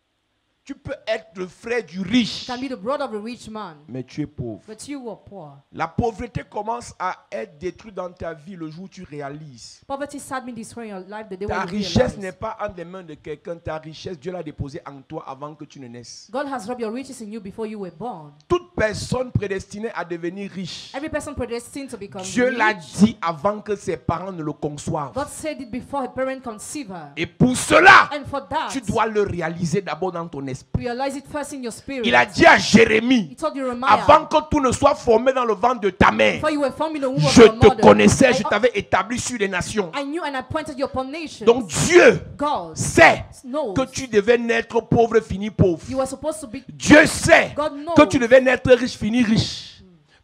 [SPEAKER 1] Tu peux être le frère du riche,
[SPEAKER 3] You can be the brother of a rich man,
[SPEAKER 1] mais tu es pauvre.
[SPEAKER 3] but you are poor.
[SPEAKER 1] La pauvreté commence à être détruite dans ta vie le jour où tu réalises.
[SPEAKER 3] Poverty starts being destroying your life the day
[SPEAKER 1] Ta
[SPEAKER 3] when you
[SPEAKER 1] richesse
[SPEAKER 3] realize.
[SPEAKER 1] n'est pas entre les mains de quelqu'un. Ta richesse, Dieu l'a déposée en toi avant que tu ne naisses.
[SPEAKER 3] God has rubbed your riches in you before you were born.
[SPEAKER 1] Toute personne prédestinée à devenir riche,
[SPEAKER 3] Every person predestined to become
[SPEAKER 1] Dieu l'a
[SPEAKER 3] rich.
[SPEAKER 1] dit avant que ses parents ne le conçoivent.
[SPEAKER 3] God said it before her parent conceived her.
[SPEAKER 1] Et pour cela,
[SPEAKER 3] And for that,
[SPEAKER 1] tu dois le réaliser d'abord dans ton esprit.
[SPEAKER 3] realize it first in your spirit.
[SPEAKER 1] Il a dit à Jérémie,
[SPEAKER 3] He told Jeremiah,
[SPEAKER 1] avant que tout ne soit formé dans le ventre de ta mère,
[SPEAKER 3] before you were formed in the womb of
[SPEAKER 1] je
[SPEAKER 3] your
[SPEAKER 1] te
[SPEAKER 3] mother,
[SPEAKER 1] connaissais, je t'avais établi sur les nations.
[SPEAKER 3] I knew and I pointed you upon nations.
[SPEAKER 1] Donc Dieu
[SPEAKER 3] God
[SPEAKER 1] sait
[SPEAKER 3] knows
[SPEAKER 1] que tu devais naître pauvre, finir pauvre.
[SPEAKER 3] you were supposed to be.
[SPEAKER 1] Dieu sait
[SPEAKER 3] God knows.
[SPEAKER 1] que tu devais naître riche, finir riche.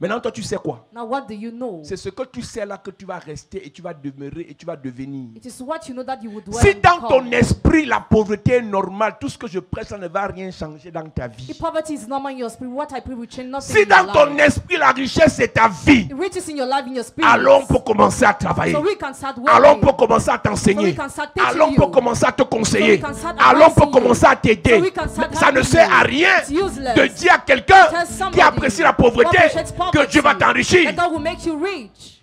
[SPEAKER 1] Maintenant, toi, tu sais quoi?
[SPEAKER 3] Now what do you know?
[SPEAKER 1] C'est ce que tu sais là que tu vas rester et tu vas demeurer et tu vas devenir.
[SPEAKER 3] It is what you know that you would dwell
[SPEAKER 1] Si
[SPEAKER 3] and
[SPEAKER 1] dans
[SPEAKER 3] become.
[SPEAKER 1] ton esprit la pauvreté est normale, tout ce que je prêche, ça ne va rien changer dans ta vie.
[SPEAKER 3] If poverty is normal in your spirit, what I pray will change nothing
[SPEAKER 1] Si
[SPEAKER 3] in your
[SPEAKER 1] dans ton
[SPEAKER 3] life.
[SPEAKER 1] esprit la richesse est ta vie,
[SPEAKER 3] It reaches in your life, in your spirit.
[SPEAKER 1] allons pour commencer à travailler.
[SPEAKER 3] So we can start
[SPEAKER 1] Allons
[SPEAKER 3] working.
[SPEAKER 1] pour commencer à
[SPEAKER 3] So
[SPEAKER 1] t'enseigner.
[SPEAKER 3] we can start teaching
[SPEAKER 1] Allons pour
[SPEAKER 3] you.
[SPEAKER 1] commencer à te conseiller.
[SPEAKER 3] So we can start
[SPEAKER 1] Allons pour
[SPEAKER 3] advising you.
[SPEAKER 1] commencer à t'aider.
[SPEAKER 3] So we can start
[SPEAKER 1] Ça ne
[SPEAKER 3] helping
[SPEAKER 1] sert à
[SPEAKER 3] you.
[SPEAKER 1] rien
[SPEAKER 3] It's useless.
[SPEAKER 1] de dire à quelqu'un
[SPEAKER 3] Tell somebody
[SPEAKER 1] qui apprécie la pauvreté
[SPEAKER 3] who appreciates poverty,
[SPEAKER 1] que Dieu va t'enrichir.
[SPEAKER 3] that God will make you rich.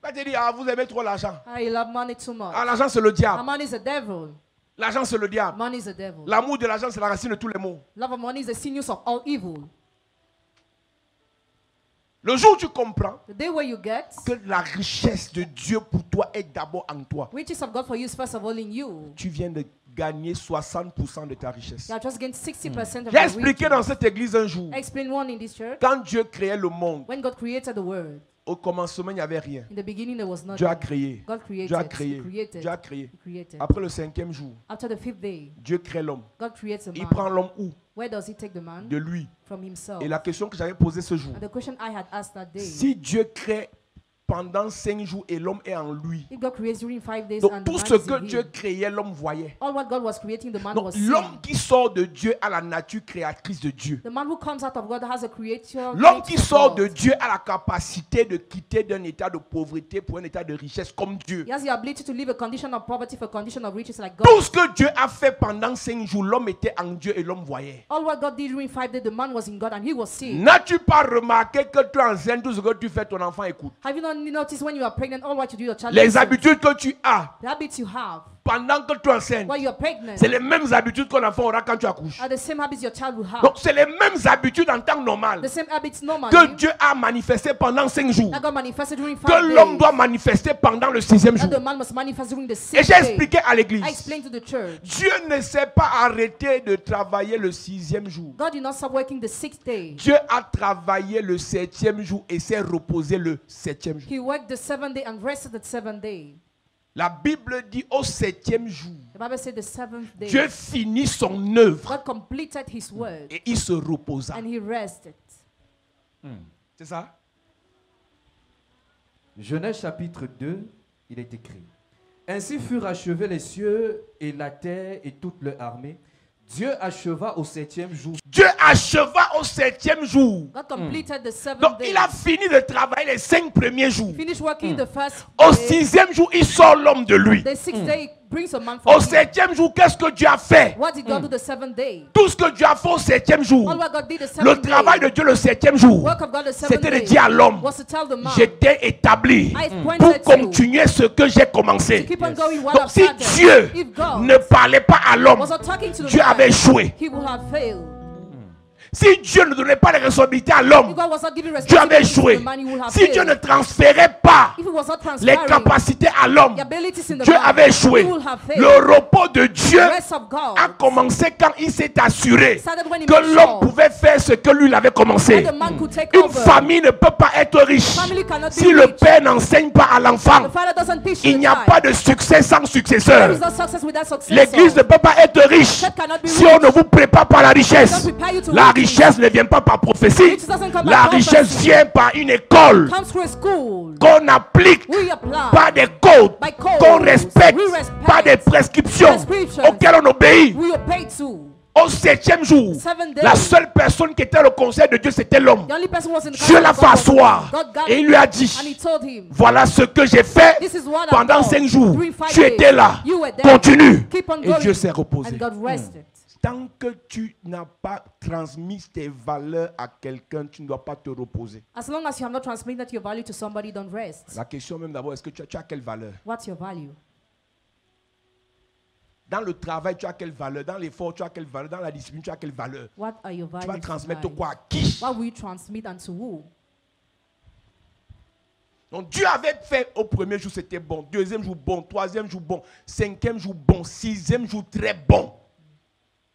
[SPEAKER 1] Va te dire, ah, vous aimez trop l'argent.
[SPEAKER 3] I love money too much.
[SPEAKER 1] Ah, l'argent c'est le
[SPEAKER 3] And
[SPEAKER 1] diable.
[SPEAKER 3] money is a devil.
[SPEAKER 1] L'argent c'est le diable.
[SPEAKER 3] Money is a devil.
[SPEAKER 1] L'amour de l'argent c'est la racine de tous les maux.
[SPEAKER 3] Love of money is the sinews of all evil.
[SPEAKER 1] Le jour où tu comprends
[SPEAKER 3] The day where you get
[SPEAKER 1] que la richesse de Dieu pour toi est d'abord en toi,
[SPEAKER 3] riches of God for you is first of all in you.
[SPEAKER 1] tu viens de gagner 60% de ta richesse.
[SPEAKER 3] You have just gained 60% of
[SPEAKER 1] J'ai
[SPEAKER 3] your
[SPEAKER 1] expliqué
[SPEAKER 3] riches.
[SPEAKER 1] dans cette église un jour,
[SPEAKER 3] I explained one in this church.
[SPEAKER 1] quand Dieu créait le monde,
[SPEAKER 3] When God created the world,
[SPEAKER 1] au commencement il n'y avait rien.
[SPEAKER 3] in the beginning there was nothing.
[SPEAKER 1] Dieu a créé.
[SPEAKER 3] God created.
[SPEAKER 1] Dieu a
[SPEAKER 3] He
[SPEAKER 1] créé.
[SPEAKER 3] created.
[SPEAKER 1] Dieu a créé.
[SPEAKER 3] He created.
[SPEAKER 1] Après le 5e jour,
[SPEAKER 3] After the 5th day,
[SPEAKER 1] Dieu crée l'homme.
[SPEAKER 3] God creates a
[SPEAKER 1] Il prend
[SPEAKER 3] man.
[SPEAKER 1] l'homme où?
[SPEAKER 3] Where does he take the man?
[SPEAKER 1] De lui.
[SPEAKER 3] From himself.
[SPEAKER 1] Et la question que j'avais posée ce jour,
[SPEAKER 3] And the question I had asked that day,
[SPEAKER 1] si Dieu crée pendant 5 jours et l'homme est en lui.
[SPEAKER 3] If God creates during 5 days
[SPEAKER 1] Donc
[SPEAKER 3] and the
[SPEAKER 1] tout
[SPEAKER 3] man
[SPEAKER 1] ce
[SPEAKER 3] is
[SPEAKER 1] que
[SPEAKER 3] in
[SPEAKER 1] Dieu
[SPEAKER 3] him,
[SPEAKER 1] créait, l'homme voyait.
[SPEAKER 3] all what God was creating, the man
[SPEAKER 1] Donc
[SPEAKER 3] was seeing.
[SPEAKER 1] l'homme qui sort de Dieu a la nature créatrice de Dieu.
[SPEAKER 3] The man who comes out of God has a creator.
[SPEAKER 1] L'homme qui
[SPEAKER 3] nature
[SPEAKER 1] sort
[SPEAKER 3] of
[SPEAKER 1] de
[SPEAKER 3] God.
[SPEAKER 1] Dieu a la capacité de quitter d'un état de pauvreté pour un état de richesse comme Dieu.
[SPEAKER 3] He has the ability to leave a condition of poverty for a condition of riches like God.
[SPEAKER 1] Tout ce que Dieu a fait pendant 5 jours, l'homme était en Dieu et l'homme voyait.
[SPEAKER 3] All what God did during 5 days, the man was in God and he was seeing.
[SPEAKER 1] N'as-tu pas remarqué que tu es enceinte, tout ce que tu fais, ton enfant écoute?
[SPEAKER 3] Have you not noticed when you are pregnant, all what you do, your child
[SPEAKER 1] Les
[SPEAKER 3] listens?
[SPEAKER 1] habitudes que tu as
[SPEAKER 3] The habits you have
[SPEAKER 1] pendant que tu es enceinte,
[SPEAKER 3] while you are pregnant
[SPEAKER 1] c'est les mêmes habitudes qu'un enfant aura quand tu accouches.
[SPEAKER 3] are the same habits your child will have.
[SPEAKER 1] Donc c'est les mêmes habitudes en temps normal
[SPEAKER 3] The same habits normally
[SPEAKER 1] que Dieu a manifesté pendant 5 jours,
[SPEAKER 3] that God manifested during 5
[SPEAKER 1] que l'homme
[SPEAKER 3] days.
[SPEAKER 1] doit manifester pendant le 6e
[SPEAKER 3] That
[SPEAKER 1] jour.
[SPEAKER 3] the man must manifest during the
[SPEAKER 1] Et
[SPEAKER 3] 6th
[SPEAKER 1] j'ai
[SPEAKER 3] day.
[SPEAKER 1] expliqué à
[SPEAKER 3] I
[SPEAKER 1] l'église,
[SPEAKER 3] explained to the church.
[SPEAKER 1] Dieu ne s'est pas arrêté de travailler le 6e jour.
[SPEAKER 3] God did not stop working the 6th day.
[SPEAKER 1] Dieu a travaillé le 7e jour et s'est reposé le 7e jour.
[SPEAKER 3] He worked the 7th day and rested the 7th day.
[SPEAKER 1] La Bible dit au 7e jour,
[SPEAKER 3] The Bible said the 7th day,
[SPEAKER 1] Dieu finit son œuvre
[SPEAKER 3] God completed his work
[SPEAKER 1] et il se reposa.
[SPEAKER 3] and he rested.
[SPEAKER 1] C'est ça?
[SPEAKER 4] Genèse chapitre 2, il est écrit. Ainsi furent achevés les cieux et la terre et toute leur armée. Dieu acheva au 7e jour.
[SPEAKER 1] Dieu acheva au 7e jour.
[SPEAKER 3] God completed the 7th
[SPEAKER 1] Donc
[SPEAKER 3] day.
[SPEAKER 1] il a fini de travailler les 5 premiers jours.
[SPEAKER 3] Finished working the first
[SPEAKER 1] Au
[SPEAKER 3] day.
[SPEAKER 1] 6e jour, il sort l'homme de lui.
[SPEAKER 3] The 6th day brings a man
[SPEAKER 1] Au
[SPEAKER 3] from him.
[SPEAKER 1] 7e jour, qu'est-ce que Dieu a fait?
[SPEAKER 3] What did God do the 7th day?
[SPEAKER 1] Tout ce que Dieu a fait au 7e jour.
[SPEAKER 3] All what God did the 7th
[SPEAKER 1] Le travail de
[SPEAKER 3] day.
[SPEAKER 1] Dieu le 7e jour,
[SPEAKER 3] Work of God the 7th
[SPEAKER 1] c'était de
[SPEAKER 3] day
[SPEAKER 1] dire à l'homme,
[SPEAKER 3] was to tell the man
[SPEAKER 1] j'étais établi
[SPEAKER 3] I
[SPEAKER 1] pour
[SPEAKER 3] appointed you
[SPEAKER 1] continuer ce que j'ai
[SPEAKER 3] to
[SPEAKER 1] commencé.
[SPEAKER 3] keep on going what
[SPEAKER 1] Donc
[SPEAKER 3] I've
[SPEAKER 1] si
[SPEAKER 3] started.
[SPEAKER 1] Dieu
[SPEAKER 3] If God
[SPEAKER 1] ne parlait pas à l'homme,
[SPEAKER 3] was not talking to the
[SPEAKER 1] Dieu
[SPEAKER 3] man,
[SPEAKER 1] avait échoué.
[SPEAKER 3] he would have failed.
[SPEAKER 1] Si Dieu ne donnait pas les responsabilités à
[SPEAKER 3] If
[SPEAKER 1] l'homme,
[SPEAKER 3] God was not giving
[SPEAKER 1] Dieu avait
[SPEAKER 3] responsibility to
[SPEAKER 1] échoué.
[SPEAKER 3] the man, he would have
[SPEAKER 1] Si Dieu ne
[SPEAKER 3] failed.
[SPEAKER 1] transférait pas
[SPEAKER 3] If he was not
[SPEAKER 1] les
[SPEAKER 3] transferring
[SPEAKER 1] capacités à l'homme,
[SPEAKER 3] the abilities in the
[SPEAKER 1] Dieu
[SPEAKER 3] man,
[SPEAKER 1] avait échoué.
[SPEAKER 3] he would have failed.
[SPEAKER 1] Le repos de Dieu
[SPEAKER 3] The rest of God
[SPEAKER 1] a commencé quand il s'est assuré
[SPEAKER 3] started when he
[SPEAKER 1] que
[SPEAKER 3] made
[SPEAKER 1] l'homme
[SPEAKER 3] sure
[SPEAKER 1] pouvait faire ce que lui il avait commencé.
[SPEAKER 3] that the man could take
[SPEAKER 1] Une
[SPEAKER 3] over.
[SPEAKER 1] famille ne peut pas être riche
[SPEAKER 3] Family cannot be
[SPEAKER 1] si le
[SPEAKER 3] rich.
[SPEAKER 1] père n'enseigne pas à l'enfant.
[SPEAKER 3] The father doesn't teach
[SPEAKER 1] Il
[SPEAKER 3] the
[SPEAKER 1] n'y a
[SPEAKER 3] child.
[SPEAKER 1] pas de succès sans
[SPEAKER 3] There
[SPEAKER 1] successeur.
[SPEAKER 3] is no success without successor.
[SPEAKER 1] L'église ne peut pas être riche
[SPEAKER 3] Church cannot be
[SPEAKER 1] si
[SPEAKER 3] rich.
[SPEAKER 1] on ne vous prépare pas la richesse.
[SPEAKER 3] Don't prepare you to
[SPEAKER 1] La
[SPEAKER 3] riches.
[SPEAKER 1] richesse ne vient pas par prophétie.
[SPEAKER 3] Riches doesn't come by
[SPEAKER 1] La
[SPEAKER 3] prophecy.
[SPEAKER 1] richesse vient par une école
[SPEAKER 3] Comes through a school.
[SPEAKER 1] qu'on applique,
[SPEAKER 3] We apply.
[SPEAKER 1] pas des codes
[SPEAKER 3] By codes.
[SPEAKER 1] qu'on respecte,
[SPEAKER 3] We respect.
[SPEAKER 1] pas des prescriptions
[SPEAKER 3] Prescriptions.
[SPEAKER 1] auxquelles on obéit.
[SPEAKER 3] We obey to.
[SPEAKER 1] Au 7e jour,
[SPEAKER 3] 7th day.
[SPEAKER 1] la seule personne qui était au conseil de Dieu, c'était l'homme.
[SPEAKER 3] The only person who was in the
[SPEAKER 1] Dieu
[SPEAKER 3] council
[SPEAKER 1] l'a
[SPEAKER 3] of
[SPEAKER 1] fait
[SPEAKER 3] God was
[SPEAKER 1] asseoir
[SPEAKER 3] God got
[SPEAKER 1] et il
[SPEAKER 3] him.
[SPEAKER 1] lui a dit,
[SPEAKER 3] And he told him,
[SPEAKER 1] voilà ce que j'ai fait
[SPEAKER 3] this is what I've
[SPEAKER 1] pendant
[SPEAKER 3] done
[SPEAKER 1] 5 jours.
[SPEAKER 3] during 5
[SPEAKER 1] Tu
[SPEAKER 3] days.
[SPEAKER 1] étais là.
[SPEAKER 3] You were there.
[SPEAKER 1] Continue.
[SPEAKER 3] Keep on
[SPEAKER 1] Et
[SPEAKER 3] going.
[SPEAKER 1] Dieu s'est reposé.
[SPEAKER 3] And God rested.
[SPEAKER 1] Tant que tu n'as pas transmis tes valeurs à quelqu'un, tu ne dois pas te reposer.
[SPEAKER 3] As long as you have not transmitted your value to somebody, don't rest.
[SPEAKER 1] La question même d'abord, est-ce que tu as quelle valeur?
[SPEAKER 3] What's your value?
[SPEAKER 1] Dans le travail, tu as quelle valeur? Dans l'effort, tu as quelle valeur? Dans la discipline, tu as quelle valeur?
[SPEAKER 3] What are your
[SPEAKER 1] Tu vas
[SPEAKER 3] values? in
[SPEAKER 1] transmettre
[SPEAKER 3] life?
[SPEAKER 1] quoi à qui?
[SPEAKER 3] What will you transmit and to who?
[SPEAKER 1] Donc Dieu avait fait au premier jour, c'était bon. Deuxième jour, bon. Troisième jour, bon. Cinquième jour, bon. Sixième jour, très bon.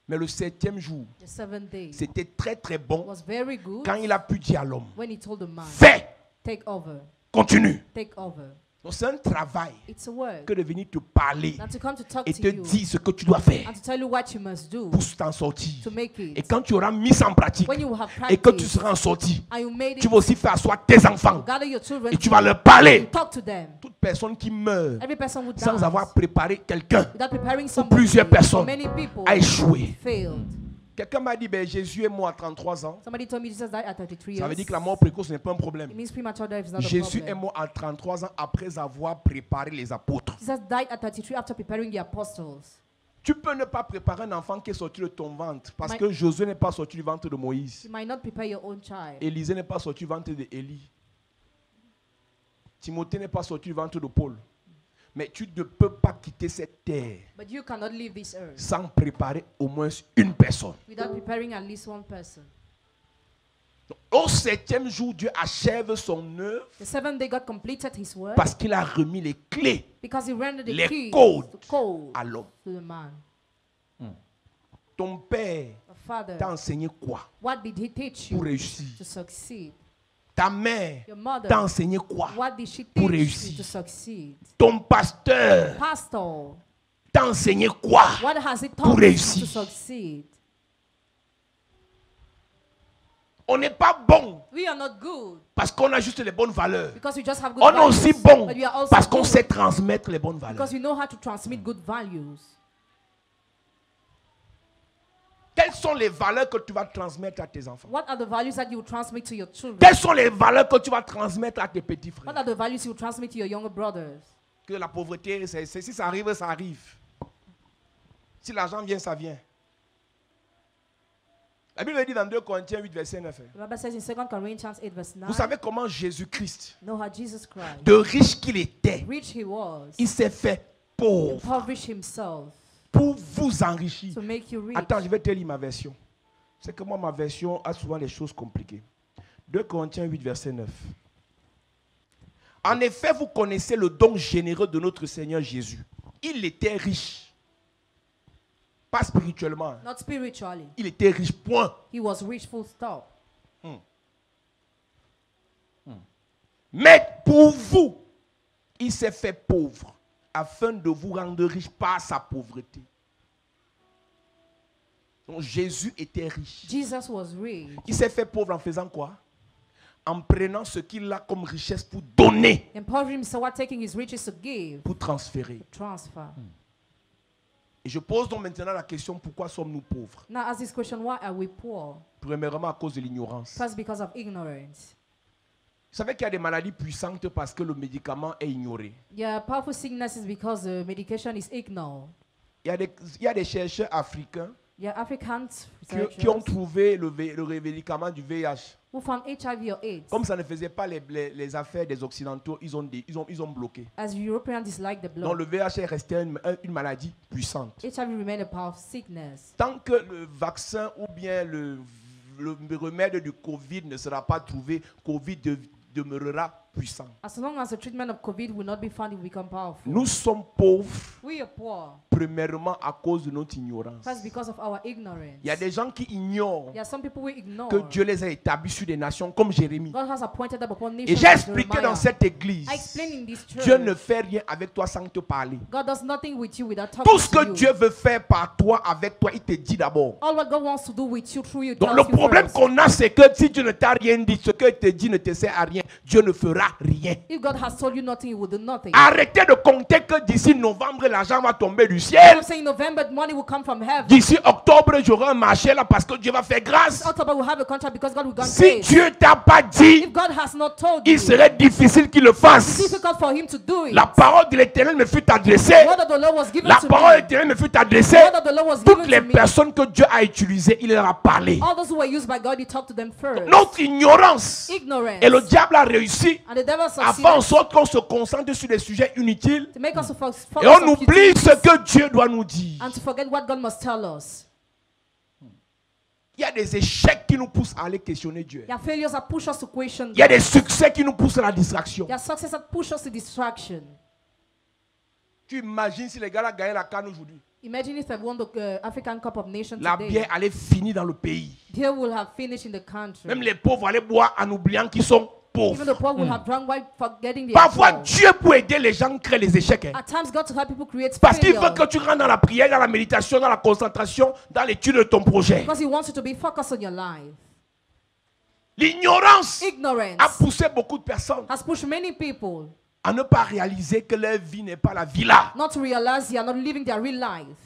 [SPEAKER 1] Mais le 7e jour,
[SPEAKER 3] The 7th day
[SPEAKER 1] c'était très très bon
[SPEAKER 3] was very good
[SPEAKER 1] quand il a pu dire à l'homme,
[SPEAKER 3] when he told the man,
[SPEAKER 1] fais,
[SPEAKER 3] take over,
[SPEAKER 1] continue.
[SPEAKER 3] take over.
[SPEAKER 1] Donc c'est un travail
[SPEAKER 3] It's a work.
[SPEAKER 1] que de venir te parler
[SPEAKER 3] Now to come to talk
[SPEAKER 1] et
[SPEAKER 3] to
[SPEAKER 1] te
[SPEAKER 3] you
[SPEAKER 1] dire ce que tu dois faire
[SPEAKER 3] and to tell you what you must do
[SPEAKER 1] pour t'en sortir.
[SPEAKER 3] to make
[SPEAKER 1] Et
[SPEAKER 3] it.
[SPEAKER 1] quand tu auras mis ça en pratique
[SPEAKER 3] When you have
[SPEAKER 1] et que tu
[SPEAKER 3] practiced
[SPEAKER 1] seras en sortie,
[SPEAKER 3] and you made
[SPEAKER 1] tu
[SPEAKER 3] it,
[SPEAKER 1] vas aussi faire asseoir tes enfants
[SPEAKER 3] gather your children
[SPEAKER 1] et tu vas leur parler.
[SPEAKER 3] talk to them.
[SPEAKER 1] Toute personne qui meurt
[SPEAKER 3] Every person who
[SPEAKER 1] sans
[SPEAKER 3] dies
[SPEAKER 1] avoir préparé quelqu'un
[SPEAKER 3] without preparing somebody,
[SPEAKER 1] plusieurs personnes
[SPEAKER 3] many people
[SPEAKER 1] a échoué.
[SPEAKER 3] failed.
[SPEAKER 1] Quelqu'un m'a dit, ben, Jésus est mort à 33 ans.
[SPEAKER 3] Somebody told me Jesus died at 33 years.
[SPEAKER 1] Ça veut dire que la mort précoce n'est pas un problème.
[SPEAKER 3] It means premature death is not a
[SPEAKER 1] Jésus est
[SPEAKER 3] problem.
[SPEAKER 1] mort à 33 ans après avoir préparé les apôtres.
[SPEAKER 3] Jesus died at 33 after preparing the apostles.
[SPEAKER 1] Tu peux ne pas préparer un enfant qui est sorti de ton ventre parce
[SPEAKER 3] My-
[SPEAKER 1] que Josué n'est pas sorti du ventre de Moïse.
[SPEAKER 3] You might not prepare your own child.
[SPEAKER 1] Élisée n'est pas sorti du ventre d'Élie. Timothée n'est pas sorti du ventre de Paul. Mais tu ne peux pas quitter cette terre
[SPEAKER 3] But you cannot leave this earth
[SPEAKER 1] sans préparer au moins une personne.
[SPEAKER 3] without preparing at least one person.
[SPEAKER 1] Donc, au 7e jour, Dieu achève son œuvre
[SPEAKER 3] The 7th day God completed his work
[SPEAKER 1] parce qu'il a remis les clés
[SPEAKER 3] because he rendered the
[SPEAKER 1] les
[SPEAKER 3] keys
[SPEAKER 1] codes
[SPEAKER 3] to code
[SPEAKER 1] à l'homme.
[SPEAKER 3] to the man.
[SPEAKER 1] Ton père
[SPEAKER 3] The father,
[SPEAKER 1] t'a enseigné quoi
[SPEAKER 3] what did he teach you
[SPEAKER 1] pour réussir?
[SPEAKER 3] to succeed?
[SPEAKER 1] Ta mère
[SPEAKER 3] Your mother,
[SPEAKER 1] t'a enseigné quoi
[SPEAKER 3] what did she
[SPEAKER 1] pour
[SPEAKER 3] teach
[SPEAKER 1] réussir?
[SPEAKER 3] you to succeed?
[SPEAKER 1] Ton pasteur
[SPEAKER 3] Pastor,
[SPEAKER 1] t'a enseigné quoi
[SPEAKER 3] what has he
[SPEAKER 1] pour
[SPEAKER 3] taught you
[SPEAKER 1] réussir?
[SPEAKER 3] to succeed?
[SPEAKER 1] On n'est pas bon
[SPEAKER 3] We are not good
[SPEAKER 1] parce qu'on a juste les bonnes valeurs.
[SPEAKER 3] because we just have good
[SPEAKER 1] On est
[SPEAKER 3] values.
[SPEAKER 1] aussi bon
[SPEAKER 3] But we are also
[SPEAKER 1] parce qu'on
[SPEAKER 3] good
[SPEAKER 1] sait transmettre les bonnes valeurs.
[SPEAKER 3] because we know how to transmit good values.
[SPEAKER 1] Quelles sont les valeurs que tu vas transmettre à tes enfants?
[SPEAKER 3] What are the values that you will transmit to your children?
[SPEAKER 1] Quelles sont les valeurs que tu vas transmettre à tes petits
[SPEAKER 3] What
[SPEAKER 1] frères?
[SPEAKER 3] are the values you will transmit to your younger brothers?
[SPEAKER 1] Que la pauvreté, si ça arrive, ça arrive. Si l'argent vient, ça vient. La Bible dit dans 2 Corinthiens 8, verset 9.
[SPEAKER 3] The Bible says in 2 Corinthians 8 verse 9,
[SPEAKER 1] Vous savez comment Jésus-Christ,
[SPEAKER 3] know how Jesus Christ,
[SPEAKER 1] de riche qu'il était,
[SPEAKER 3] rich he was,
[SPEAKER 1] il s'est fait pauvre
[SPEAKER 3] impoverished himself
[SPEAKER 1] pour vous enrichir.
[SPEAKER 3] to make you rich.
[SPEAKER 1] Attends, je vais te lire ma version. C'est que moi, ma version a souvent les choses compliquées. 2 Corinthiens 8, verset 9. En effet, vous connaissez le don généreux de notre Seigneur Jésus. Il était riche. Pas spirituellement.
[SPEAKER 3] Not spiritually.
[SPEAKER 1] Il était riche, point.
[SPEAKER 3] He was rich, full stop.
[SPEAKER 1] Mais pour vous, il s'est fait pauvre afin de vous rendre riche par sa pauvreté. Donc Jésus était riche.
[SPEAKER 3] Jesus was rich.
[SPEAKER 1] Il s'est fait pauvre en faisant quoi? En prenant ce qu'il a comme richesse pour donner,
[SPEAKER 3] Empowering himself while taking his riches to give,
[SPEAKER 1] pour transférer.
[SPEAKER 3] transfer.
[SPEAKER 1] Et je pose donc maintenant la question, pourquoi sommes-nous pauvres?
[SPEAKER 3] Now ask this question, why are we poor?
[SPEAKER 1] Premièrement, à cause de l'ignorance.
[SPEAKER 3] First, because of ignorance.
[SPEAKER 1] Vous savez qu'il y a des maladies puissantes parce que le médicament est ignoré.
[SPEAKER 3] Yeah, powerful sickness is because the medication is ignored.
[SPEAKER 1] Il y a des chercheurs africains
[SPEAKER 3] Yeah, Africans
[SPEAKER 1] qui ont
[SPEAKER 3] researchers
[SPEAKER 1] trouvé le médicament du VIH.
[SPEAKER 3] who found HIV or AIDS.
[SPEAKER 1] Comme ça ne faisait pas les affaires des Occidentaux, ils ont bloqué.
[SPEAKER 3] As Europeans dislike the
[SPEAKER 1] Donc
[SPEAKER 3] blood,
[SPEAKER 1] le VIH est resté une maladie puissante.
[SPEAKER 3] HIV remained a powerful sickness.
[SPEAKER 1] Tant que le vaccin ou bien le remède du Covid ne sera pas trouvé, Covid demeurera puissant.
[SPEAKER 3] As long as the treatment of COVID will not be found, it will become powerful.
[SPEAKER 1] Nous sommes pauvres,
[SPEAKER 3] We are poor.
[SPEAKER 1] premièrement à cause de notre ignorance.
[SPEAKER 3] First, because of our ignorance.
[SPEAKER 1] Il y a des gens qui ignorent
[SPEAKER 3] There are some people who ignore.
[SPEAKER 1] que Dieu les a établis sur des nations comme Jérémie.
[SPEAKER 3] God has appointed them upon
[SPEAKER 1] Et
[SPEAKER 3] nations.
[SPEAKER 1] j'ai
[SPEAKER 3] like
[SPEAKER 1] expliqué
[SPEAKER 3] Jeremiah.
[SPEAKER 1] dans cette église,
[SPEAKER 3] I explained in this church.
[SPEAKER 1] Dieu ne fait rien avec toi sans te parler.
[SPEAKER 3] God does nothing with you without talking
[SPEAKER 1] Tout ce
[SPEAKER 3] to
[SPEAKER 1] que
[SPEAKER 3] you.
[SPEAKER 1] Dieu veut faire par toi, avec toi, il te dit d'abord.
[SPEAKER 3] All what God wants to do with you, through you,
[SPEAKER 1] Donc
[SPEAKER 3] tells
[SPEAKER 1] le
[SPEAKER 3] you
[SPEAKER 1] problème
[SPEAKER 3] first.
[SPEAKER 1] qu'on a, c'est que si Dieu ne t'a rien dit, ce qu'il te dit ne te sert à rien, Dieu ne fera rien.
[SPEAKER 3] If God has told you nothing, He will do nothing.
[SPEAKER 1] Arrêtez de compter que d'ici novembre, l'argent va tomber du ciel.
[SPEAKER 3] I'm saying November, money will come from heaven.
[SPEAKER 1] D'ici octobre, j'aurai un marché là parce que Dieu va faire grâce.
[SPEAKER 3] October will have a contract because God will grant
[SPEAKER 1] Si
[SPEAKER 3] grace.
[SPEAKER 1] Dieu t'a pas dit,
[SPEAKER 3] If God has not told
[SPEAKER 1] il
[SPEAKER 3] you,
[SPEAKER 1] serait difficile qu'il le
[SPEAKER 3] it's
[SPEAKER 1] fasse.
[SPEAKER 3] difficult for Him to do it.
[SPEAKER 1] La parole de l'Éternel me fut adressée.
[SPEAKER 3] The word of the Lord was given
[SPEAKER 1] La
[SPEAKER 3] to
[SPEAKER 1] parole de
[SPEAKER 3] me.
[SPEAKER 1] l'Éternel me fut
[SPEAKER 3] The
[SPEAKER 1] adressée.
[SPEAKER 3] word of the Lord was
[SPEAKER 1] Toutes
[SPEAKER 3] given
[SPEAKER 1] les
[SPEAKER 3] to me.
[SPEAKER 1] personnes que Dieu a utilisées, il leur a parlé.
[SPEAKER 3] All those who were used by God, He talked to them first.
[SPEAKER 1] Notre ignorance.
[SPEAKER 3] Ignorance.
[SPEAKER 1] Et le diable a réussi
[SPEAKER 3] And the devil
[SPEAKER 1] à faire en
[SPEAKER 3] succeeded
[SPEAKER 1] sorte qu'on se concentre sur des sujets inutiles.
[SPEAKER 3] to make us focus
[SPEAKER 1] Et on
[SPEAKER 3] on
[SPEAKER 1] oublie
[SPEAKER 3] futilities
[SPEAKER 1] ce que Dieu doit nous dire.
[SPEAKER 3] and to forget what God must tell us.
[SPEAKER 1] Il y a des échecs qui nous poussent à aller questionner Dieu.
[SPEAKER 3] There are failures that push us to question
[SPEAKER 1] Il y a
[SPEAKER 3] God.
[SPEAKER 1] des succès qui nous poussent à la distraction.
[SPEAKER 3] There are success that push us to distraction.
[SPEAKER 1] Tu imagines si les gars là gagnaient la canne aujourd'hui.
[SPEAKER 3] Imagine if they won the African Cup of Nations
[SPEAKER 1] La
[SPEAKER 3] today.
[SPEAKER 1] bière allait finir dans le pays.
[SPEAKER 3] Beer will have finished in the country.
[SPEAKER 1] Même les pauvres allaient boire en oubliant qu'ils sont
[SPEAKER 3] Even
[SPEAKER 1] pauvres.
[SPEAKER 3] the poor will have drunk while forgetting their
[SPEAKER 1] Parfois,
[SPEAKER 3] poor.
[SPEAKER 1] Dieu pour aider les gens crée les échecs. Hein.
[SPEAKER 3] At times, God to help people create
[SPEAKER 1] Parce qu'il
[SPEAKER 3] failure.
[SPEAKER 1] veut que tu rentres dans la prière, dans la méditation, dans la concentration, dans l'étude de ton projet.
[SPEAKER 3] Because He wants you to be focused on your life.
[SPEAKER 1] L'ignorance a
[SPEAKER 3] Ignorance
[SPEAKER 1] poussé beaucoup de personnes
[SPEAKER 3] has pushed many people
[SPEAKER 1] à ne pas réaliser que leur vie n'est pas la vie là.
[SPEAKER 3] not to realize they are not living their real life.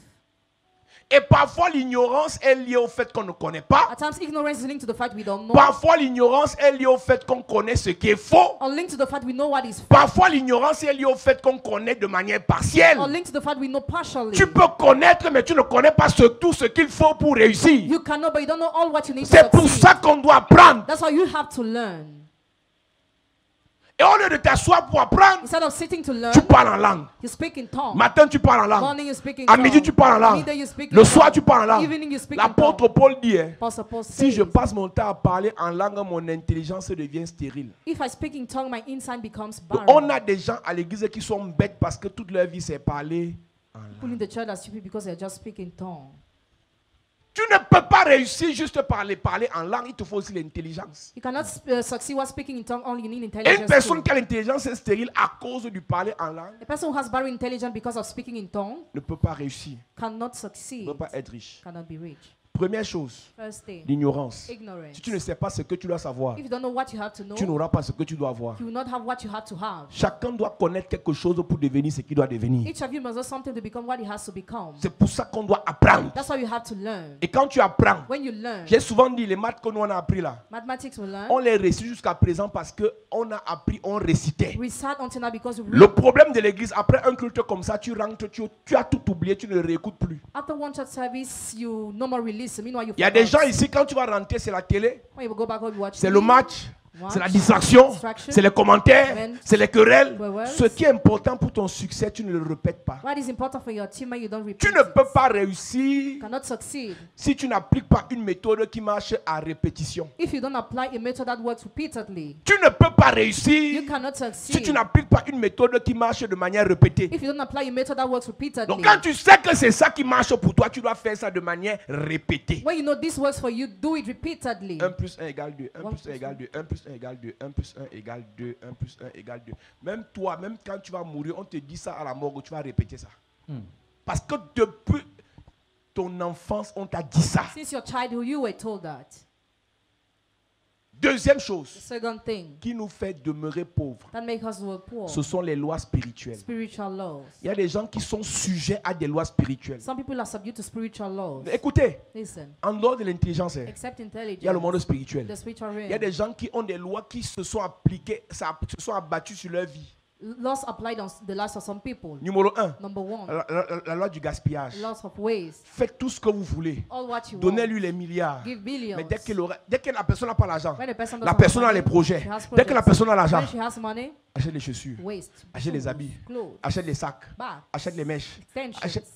[SPEAKER 1] Et parfois, l'ignorance est liée au fait qu'on ne connaît pas.
[SPEAKER 3] At times, ignorance is linked to the fact we don't know,
[SPEAKER 1] Parfois, l'ignorance est liée au fait qu'on connaît ce qui est faux.
[SPEAKER 3] or linked to the fact we know what is fake,
[SPEAKER 1] Parfois, l'ignorance est liée au fait qu'on connaît de manière partielle.
[SPEAKER 3] or linked to the fact we know partially.
[SPEAKER 1] Tu peux connaître, mais tu ne connais pas tout ce qu'il faut pour réussir.
[SPEAKER 3] You can know, but you don't know all what you need to
[SPEAKER 1] C'est pour
[SPEAKER 3] succeed.
[SPEAKER 1] ça qu'on doit apprendre.
[SPEAKER 3] That's why you have to learn.
[SPEAKER 1] Et au lieu de t'asseoir pour apprendre,
[SPEAKER 3] Instead of sitting to learn,
[SPEAKER 1] tu parles en langue.
[SPEAKER 3] you speak in tongue.
[SPEAKER 1] Matin, tu parles en langue.
[SPEAKER 3] Morning you speak in
[SPEAKER 1] À
[SPEAKER 3] tongue.
[SPEAKER 1] midi, tu parles en langue.
[SPEAKER 3] Midday you speak in
[SPEAKER 1] Le soir,
[SPEAKER 3] tongue.
[SPEAKER 1] tu parles en langue.
[SPEAKER 3] Evening you speak in
[SPEAKER 1] L'apôtre
[SPEAKER 3] tongue.
[SPEAKER 1] Paul dit, hein,
[SPEAKER 3] Apostle Paul
[SPEAKER 1] si je
[SPEAKER 3] says,
[SPEAKER 1] passe mon temps à parler en langue, mon intelligence devient stérile.
[SPEAKER 3] if I speak in tongue, my inside becomes
[SPEAKER 1] Donc,
[SPEAKER 3] barren.
[SPEAKER 1] on a des gens à l'église qui sont bêtes parce que toute leur vie, c'est parler en langue.
[SPEAKER 3] People in the church are stupid because they just speak in tongue.
[SPEAKER 1] Tu ne peux pas réussir juste parler en langue, il te faut aussi l'intelligence.
[SPEAKER 3] You cannot succeed while speaking in tongue only. You need
[SPEAKER 1] Et une
[SPEAKER 3] intelligence
[SPEAKER 1] personne
[SPEAKER 3] too.
[SPEAKER 1] qui a l'intelligence est stérile à cause du parler en langue
[SPEAKER 3] A person who has barren intelligence because of speaking in tongue
[SPEAKER 1] ne peut pas réussir,
[SPEAKER 3] cannot
[SPEAKER 1] ne
[SPEAKER 3] succeed,
[SPEAKER 1] peut pas être riche.
[SPEAKER 3] cannot be rich.
[SPEAKER 1] Première chose,
[SPEAKER 3] First thing,
[SPEAKER 1] l'ignorance.
[SPEAKER 3] ignorance.
[SPEAKER 1] Si tu ne sais pas ce que tu dois savoir,
[SPEAKER 3] If you don't know what you have to know,
[SPEAKER 1] tu n'auras pas ce que tu dois avoir.
[SPEAKER 3] you will not have what you have to have.
[SPEAKER 1] Chacun doit connaître quelque chose pour devenir ce qu'il doit devenir.
[SPEAKER 3] Each of you must know something to become what he has to become.
[SPEAKER 1] C'est pour ça qu'on doit apprendre.
[SPEAKER 3] That's why you have to learn.
[SPEAKER 1] Et quand tu apprends,
[SPEAKER 3] When you learn,
[SPEAKER 1] j'ai souvent dit, les maths que nous on a appris là,
[SPEAKER 3] mathematics will learn.
[SPEAKER 1] on les récite jusqu'à présent parce qu'on a appris, on récitait.
[SPEAKER 3] We sat until now because we
[SPEAKER 1] Le problème de l'église, après un culte comme ça, tu rentres, tu as tout oublié, tu ne réécoutes plus.
[SPEAKER 3] after one church service, you no more release. Meanwhile, you
[SPEAKER 1] Il y a des
[SPEAKER 3] forgot.
[SPEAKER 1] gens ici, quand tu vas rentrer, c'est la télé,
[SPEAKER 3] When you go back home, you watch
[SPEAKER 1] c'est
[SPEAKER 3] TV,
[SPEAKER 1] le match,
[SPEAKER 3] watch,
[SPEAKER 1] c'est la distraction,
[SPEAKER 3] distraction.
[SPEAKER 1] c'est les commentaires,
[SPEAKER 3] When-
[SPEAKER 1] c'est les querelles.
[SPEAKER 3] Well.
[SPEAKER 1] Ce qui est important pour ton succès, tu ne le répètes pas.
[SPEAKER 3] What is important for your team, you don't repeat
[SPEAKER 1] Tu ne
[SPEAKER 3] it.
[SPEAKER 1] peux pas réussir
[SPEAKER 3] You cannot succeed
[SPEAKER 1] si tu n'appliques pas une méthode qui marche à répétition.
[SPEAKER 3] if you don't apply a method that works repeatedly.
[SPEAKER 1] Tu ne peux pas
[SPEAKER 3] You
[SPEAKER 1] réussir
[SPEAKER 3] cannot
[SPEAKER 1] si
[SPEAKER 3] succeed
[SPEAKER 1] tu n'appliques pas une méthode qui marche de manière répétée.
[SPEAKER 3] if you don't apply a method that works repeatedly.
[SPEAKER 1] Donc quand tu sais que c'est ça qui marche pour toi, tu dois faire ça de manière répétée.
[SPEAKER 3] When you know this works for you, do it repeatedly.
[SPEAKER 1] 1 plus 1 égale 2, 1
[SPEAKER 3] One
[SPEAKER 1] plus 1
[SPEAKER 3] plus
[SPEAKER 1] égale 2, 1 plus 1 égale 2, 1 plus 1 égale 2, 1 plus 1 égale 2. Même toi, même quand tu vas mourir, on te dit ça à la morgue, tu vas répéter ça. Parce que depuis ton enfance, on t'a dit ça.
[SPEAKER 3] Since your childhood, you were told that.
[SPEAKER 1] Deuxième
[SPEAKER 3] The
[SPEAKER 1] chose
[SPEAKER 3] second thing
[SPEAKER 1] qui nous fait demeurer pauvres,
[SPEAKER 3] that makes us work poor,
[SPEAKER 1] ce sont les lois spirituelles.
[SPEAKER 3] spiritual laws.
[SPEAKER 1] Il y a des gens qui sont sujets à des lois spirituelles.
[SPEAKER 3] Some people are subject to spiritual laws.
[SPEAKER 1] Écoutez,
[SPEAKER 3] Listen,
[SPEAKER 1] en dehors de l'intelligence,
[SPEAKER 3] except
[SPEAKER 1] il y a le
[SPEAKER 3] intelligence,
[SPEAKER 1] monde spirituel.
[SPEAKER 3] the spiritual
[SPEAKER 1] Il y a des
[SPEAKER 3] realm.
[SPEAKER 1] gens qui ont des lois qui se sont appliquées, se sont abattues sur leur vie.
[SPEAKER 3] Laws applied on the lives of some people.
[SPEAKER 1] Numéro 1,
[SPEAKER 3] Number one,
[SPEAKER 1] la loi du gaspillage.
[SPEAKER 3] laws of waste.
[SPEAKER 1] Faites tout ce que vous voulez.
[SPEAKER 3] All what you want.
[SPEAKER 1] Donnez-lui les milliards.
[SPEAKER 3] Give billions.
[SPEAKER 1] Mais dès que la personne n'a pas l'argent,
[SPEAKER 3] When a person
[SPEAKER 1] la
[SPEAKER 3] doesn't
[SPEAKER 1] personne
[SPEAKER 3] have
[SPEAKER 1] a les
[SPEAKER 3] money,
[SPEAKER 1] projets.
[SPEAKER 3] she has
[SPEAKER 1] Dès que la
[SPEAKER 3] projects.
[SPEAKER 1] personne a l'argent,
[SPEAKER 3] When she has money,
[SPEAKER 1] achète les chaussures,
[SPEAKER 3] waste.
[SPEAKER 1] achète les
[SPEAKER 3] Shoes,
[SPEAKER 1] habits,
[SPEAKER 3] clothes,
[SPEAKER 1] achète les sacs,
[SPEAKER 3] bags,
[SPEAKER 1] achète les mèches.
[SPEAKER 3] extensions.
[SPEAKER 1] Achète.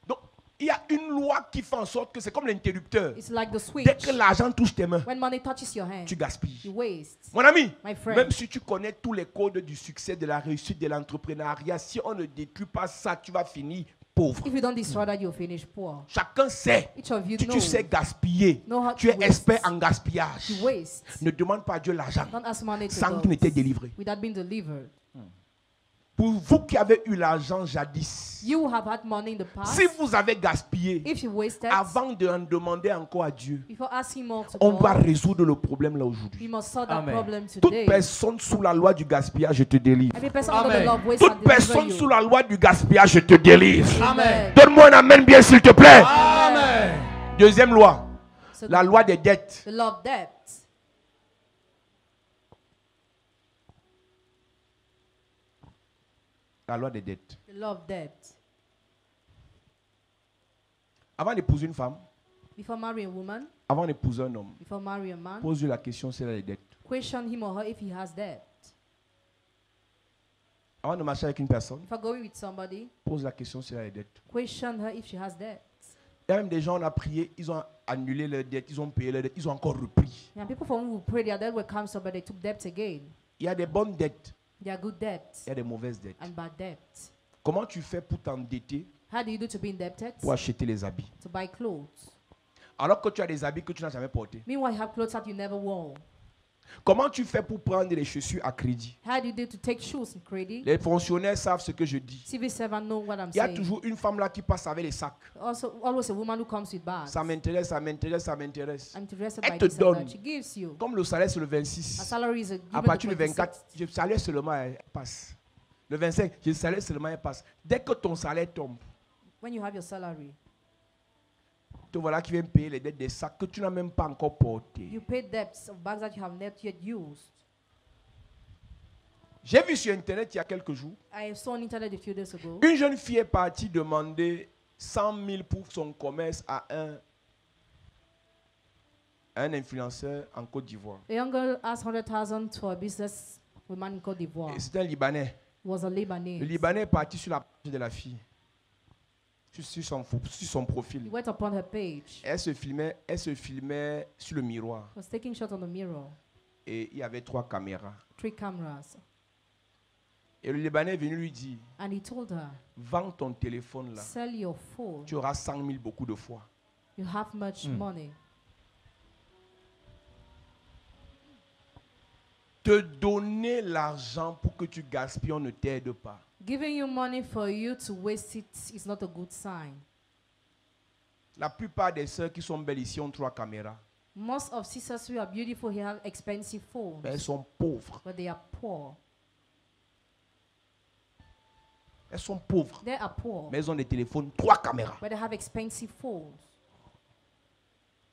[SPEAKER 1] Donc, il y a une loi qui fait en sorte que c'est comme l'interrupteur.
[SPEAKER 3] It's like the switch.
[SPEAKER 1] Dès que l'argent touche tes mains,
[SPEAKER 3] When money touches your hand,
[SPEAKER 1] tu gaspilles.
[SPEAKER 3] you waste.
[SPEAKER 1] Mon ami,
[SPEAKER 3] My friend.
[SPEAKER 1] même si tu connais tous les codes du succès, de la réussite, de l'entrepreneuriat, si on ne détruit pas ça, tu vas finir pauvre.
[SPEAKER 3] If you don't destroy that, you'll finish poor.
[SPEAKER 1] Chacun sait.
[SPEAKER 3] Each of you
[SPEAKER 1] Si tu
[SPEAKER 3] knows.
[SPEAKER 1] sais gaspiller,
[SPEAKER 3] Know how
[SPEAKER 1] tu
[SPEAKER 3] to
[SPEAKER 1] es
[SPEAKER 3] waste.
[SPEAKER 1] expert en gaspillage.
[SPEAKER 3] You waste.
[SPEAKER 1] Ne demande pas à Dieu l'argent
[SPEAKER 3] Don't ask money to
[SPEAKER 1] sans
[SPEAKER 3] God
[SPEAKER 1] qu'il n'était délivré.
[SPEAKER 3] without being delivered.
[SPEAKER 1] Pour vous qui avez eu l'argent jadis,
[SPEAKER 3] You have had money in the past.
[SPEAKER 1] si vous avez gaspillé,
[SPEAKER 3] If you wasted,
[SPEAKER 1] avant de en demander encore à Dieu,
[SPEAKER 3] before asking more to
[SPEAKER 1] on doit
[SPEAKER 3] God,
[SPEAKER 1] résoudre le problème là
[SPEAKER 3] you
[SPEAKER 1] aujourd'hui.
[SPEAKER 3] must solve that
[SPEAKER 4] Amen.
[SPEAKER 3] problem
[SPEAKER 1] Toute
[SPEAKER 3] today.
[SPEAKER 1] personne sous la loi du gaspillage, je te délivre.
[SPEAKER 3] Every person under the
[SPEAKER 4] Amen.
[SPEAKER 3] law of waste
[SPEAKER 1] Toute
[SPEAKER 3] shall deliver
[SPEAKER 1] personne
[SPEAKER 3] you.
[SPEAKER 1] sous la loi du gaspillage, je te délivre.
[SPEAKER 3] Amen.
[SPEAKER 1] Donne-moi un amen bien s'il te plaît.
[SPEAKER 4] Amen.
[SPEAKER 1] Deuxième loi,
[SPEAKER 3] So
[SPEAKER 1] la loi des dettes.
[SPEAKER 3] the law of debt.
[SPEAKER 1] La loi des dettes.
[SPEAKER 3] The law of debt.
[SPEAKER 1] Avant d'épouser une femme,
[SPEAKER 3] Before marrying a woman,
[SPEAKER 1] avant d'épouser un homme,
[SPEAKER 3] before marrying a man,
[SPEAKER 1] pose-lui la question c'est les dettes.
[SPEAKER 3] question him or her if he has debt.
[SPEAKER 1] Avant de marcher avec une personne,
[SPEAKER 3] If I'm going with somebody,
[SPEAKER 1] pose la question c'est les dettes.
[SPEAKER 3] question her if she has debt.
[SPEAKER 1] Il y a même des gens, on a prié, ils ont annulé leurs dettes, ils ont payé leurs dettes, ils ont encore repris.
[SPEAKER 3] And people for whom we pray their debt will cancel, but they took debt again.
[SPEAKER 1] Il y a des bonnes dettes,
[SPEAKER 3] They are good debts
[SPEAKER 1] il y a des mauvaises dettes.
[SPEAKER 3] and bad debts.
[SPEAKER 1] Comment tu fais pour t'endetter
[SPEAKER 3] How do you do to be indebted?
[SPEAKER 1] pour acheter les habits?
[SPEAKER 3] To buy clothes.
[SPEAKER 1] Alors que tu as des habits que tu n'as jamais portés.
[SPEAKER 3] Meanwhile, you have clothes that you never wore.
[SPEAKER 1] Comment tu fais pour prendre les chaussures à crédit?
[SPEAKER 3] How do you do to take shoes in credit?
[SPEAKER 1] Les fonctionnaires savent ce que je dis.
[SPEAKER 3] Civil servants know what I'm
[SPEAKER 1] Il y a
[SPEAKER 3] saying.
[SPEAKER 1] toujours une femme là qui passe avec les sacs.
[SPEAKER 3] Also, always a woman who comes with bags.
[SPEAKER 1] Ça m'intéresse, ça m'intéresse, ça m'intéresse.
[SPEAKER 3] I'm interested
[SPEAKER 1] Elle
[SPEAKER 3] by
[SPEAKER 1] te
[SPEAKER 3] this and
[SPEAKER 1] donne.
[SPEAKER 3] that. She gives you.
[SPEAKER 1] Comme le salaire c'est le
[SPEAKER 3] A
[SPEAKER 1] 26.
[SPEAKER 3] salary is
[SPEAKER 1] À
[SPEAKER 3] given
[SPEAKER 1] partir
[SPEAKER 3] the
[SPEAKER 1] du 24,
[SPEAKER 3] 26th.
[SPEAKER 1] le salaire seulement elle passe. Le 25, le salaire seulement elle passe. Dès que ton salaire tombe,
[SPEAKER 3] When you have your salary,
[SPEAKER 1] te voilà qui vient payer les dettes des sacs que tu n'as même pas encore portés.
[SPEAKER 3] you pay debts of bags that you have not yet used.
[SPEAKER 1] J'ai vu sur internet il y a quelques jours,
[SPEAKER 3] I saw on internet a few days ago.
[SPEAKER 1] une jeune fille est partie demander 100 000 pour son commerce à un influenceur en Côte d'Ivoire.
[SPEAKER 3] A young girl asked 100,000 for a business woman in Cote d'Ivoire.
[SPEAKER 1] Et c'est un Libanais.
[SPEAKER 3] He was a Lebanese.
[SPEAKER 1] Le Libanais est parti sur la page de la fille, sur son
[SPEAKER 3] He
[SPEAKER 1] profil.
[SPEAKER 3] went upon her page.
[SPEAKER 1] Elle se filmait sur le miroir.
[SPEAKER 3] Was taking shot on the mirror.
[SPEAKER 1] Et il y avait 3 caméras.
[SPEAKER 3] 3 cameras.
[SPEAKER 1] Et le Libanais est venu lui dire,
[SPEAKER 3] And he told her,
[SPEAKER 1] vends ton téléphone là.
[SPEAKER 3] sell your phone.
[SPEAKER 1] Tu auras 100 000 beaucoup de fois.
[SPEAKER 3] You have much money.
[SPEAKER 1] Te donner l'argent pour que tu gaspilles, on ne t'aide pas.
[SPEAKER 3] Giving you money for you to waste it is not a good sign.
[SPEAKER 1] La plupart des sœurs qui sont belles ici ont 3 caméras.
[SPEAKER 3] Most of sisters who are beautiful here have expensive phones,
[SPEAKER 1] Mais elles sont pauvres.
[SPEAKER 3] but they are poor.
[SPEAKER 1] Elles sont pauvres.
[SPEAKER 3] They are poor,
[SPEAKER 1] Mais elles ont des téléphones 3 caméras.
[SPEAKER 3] but they have expensive phones.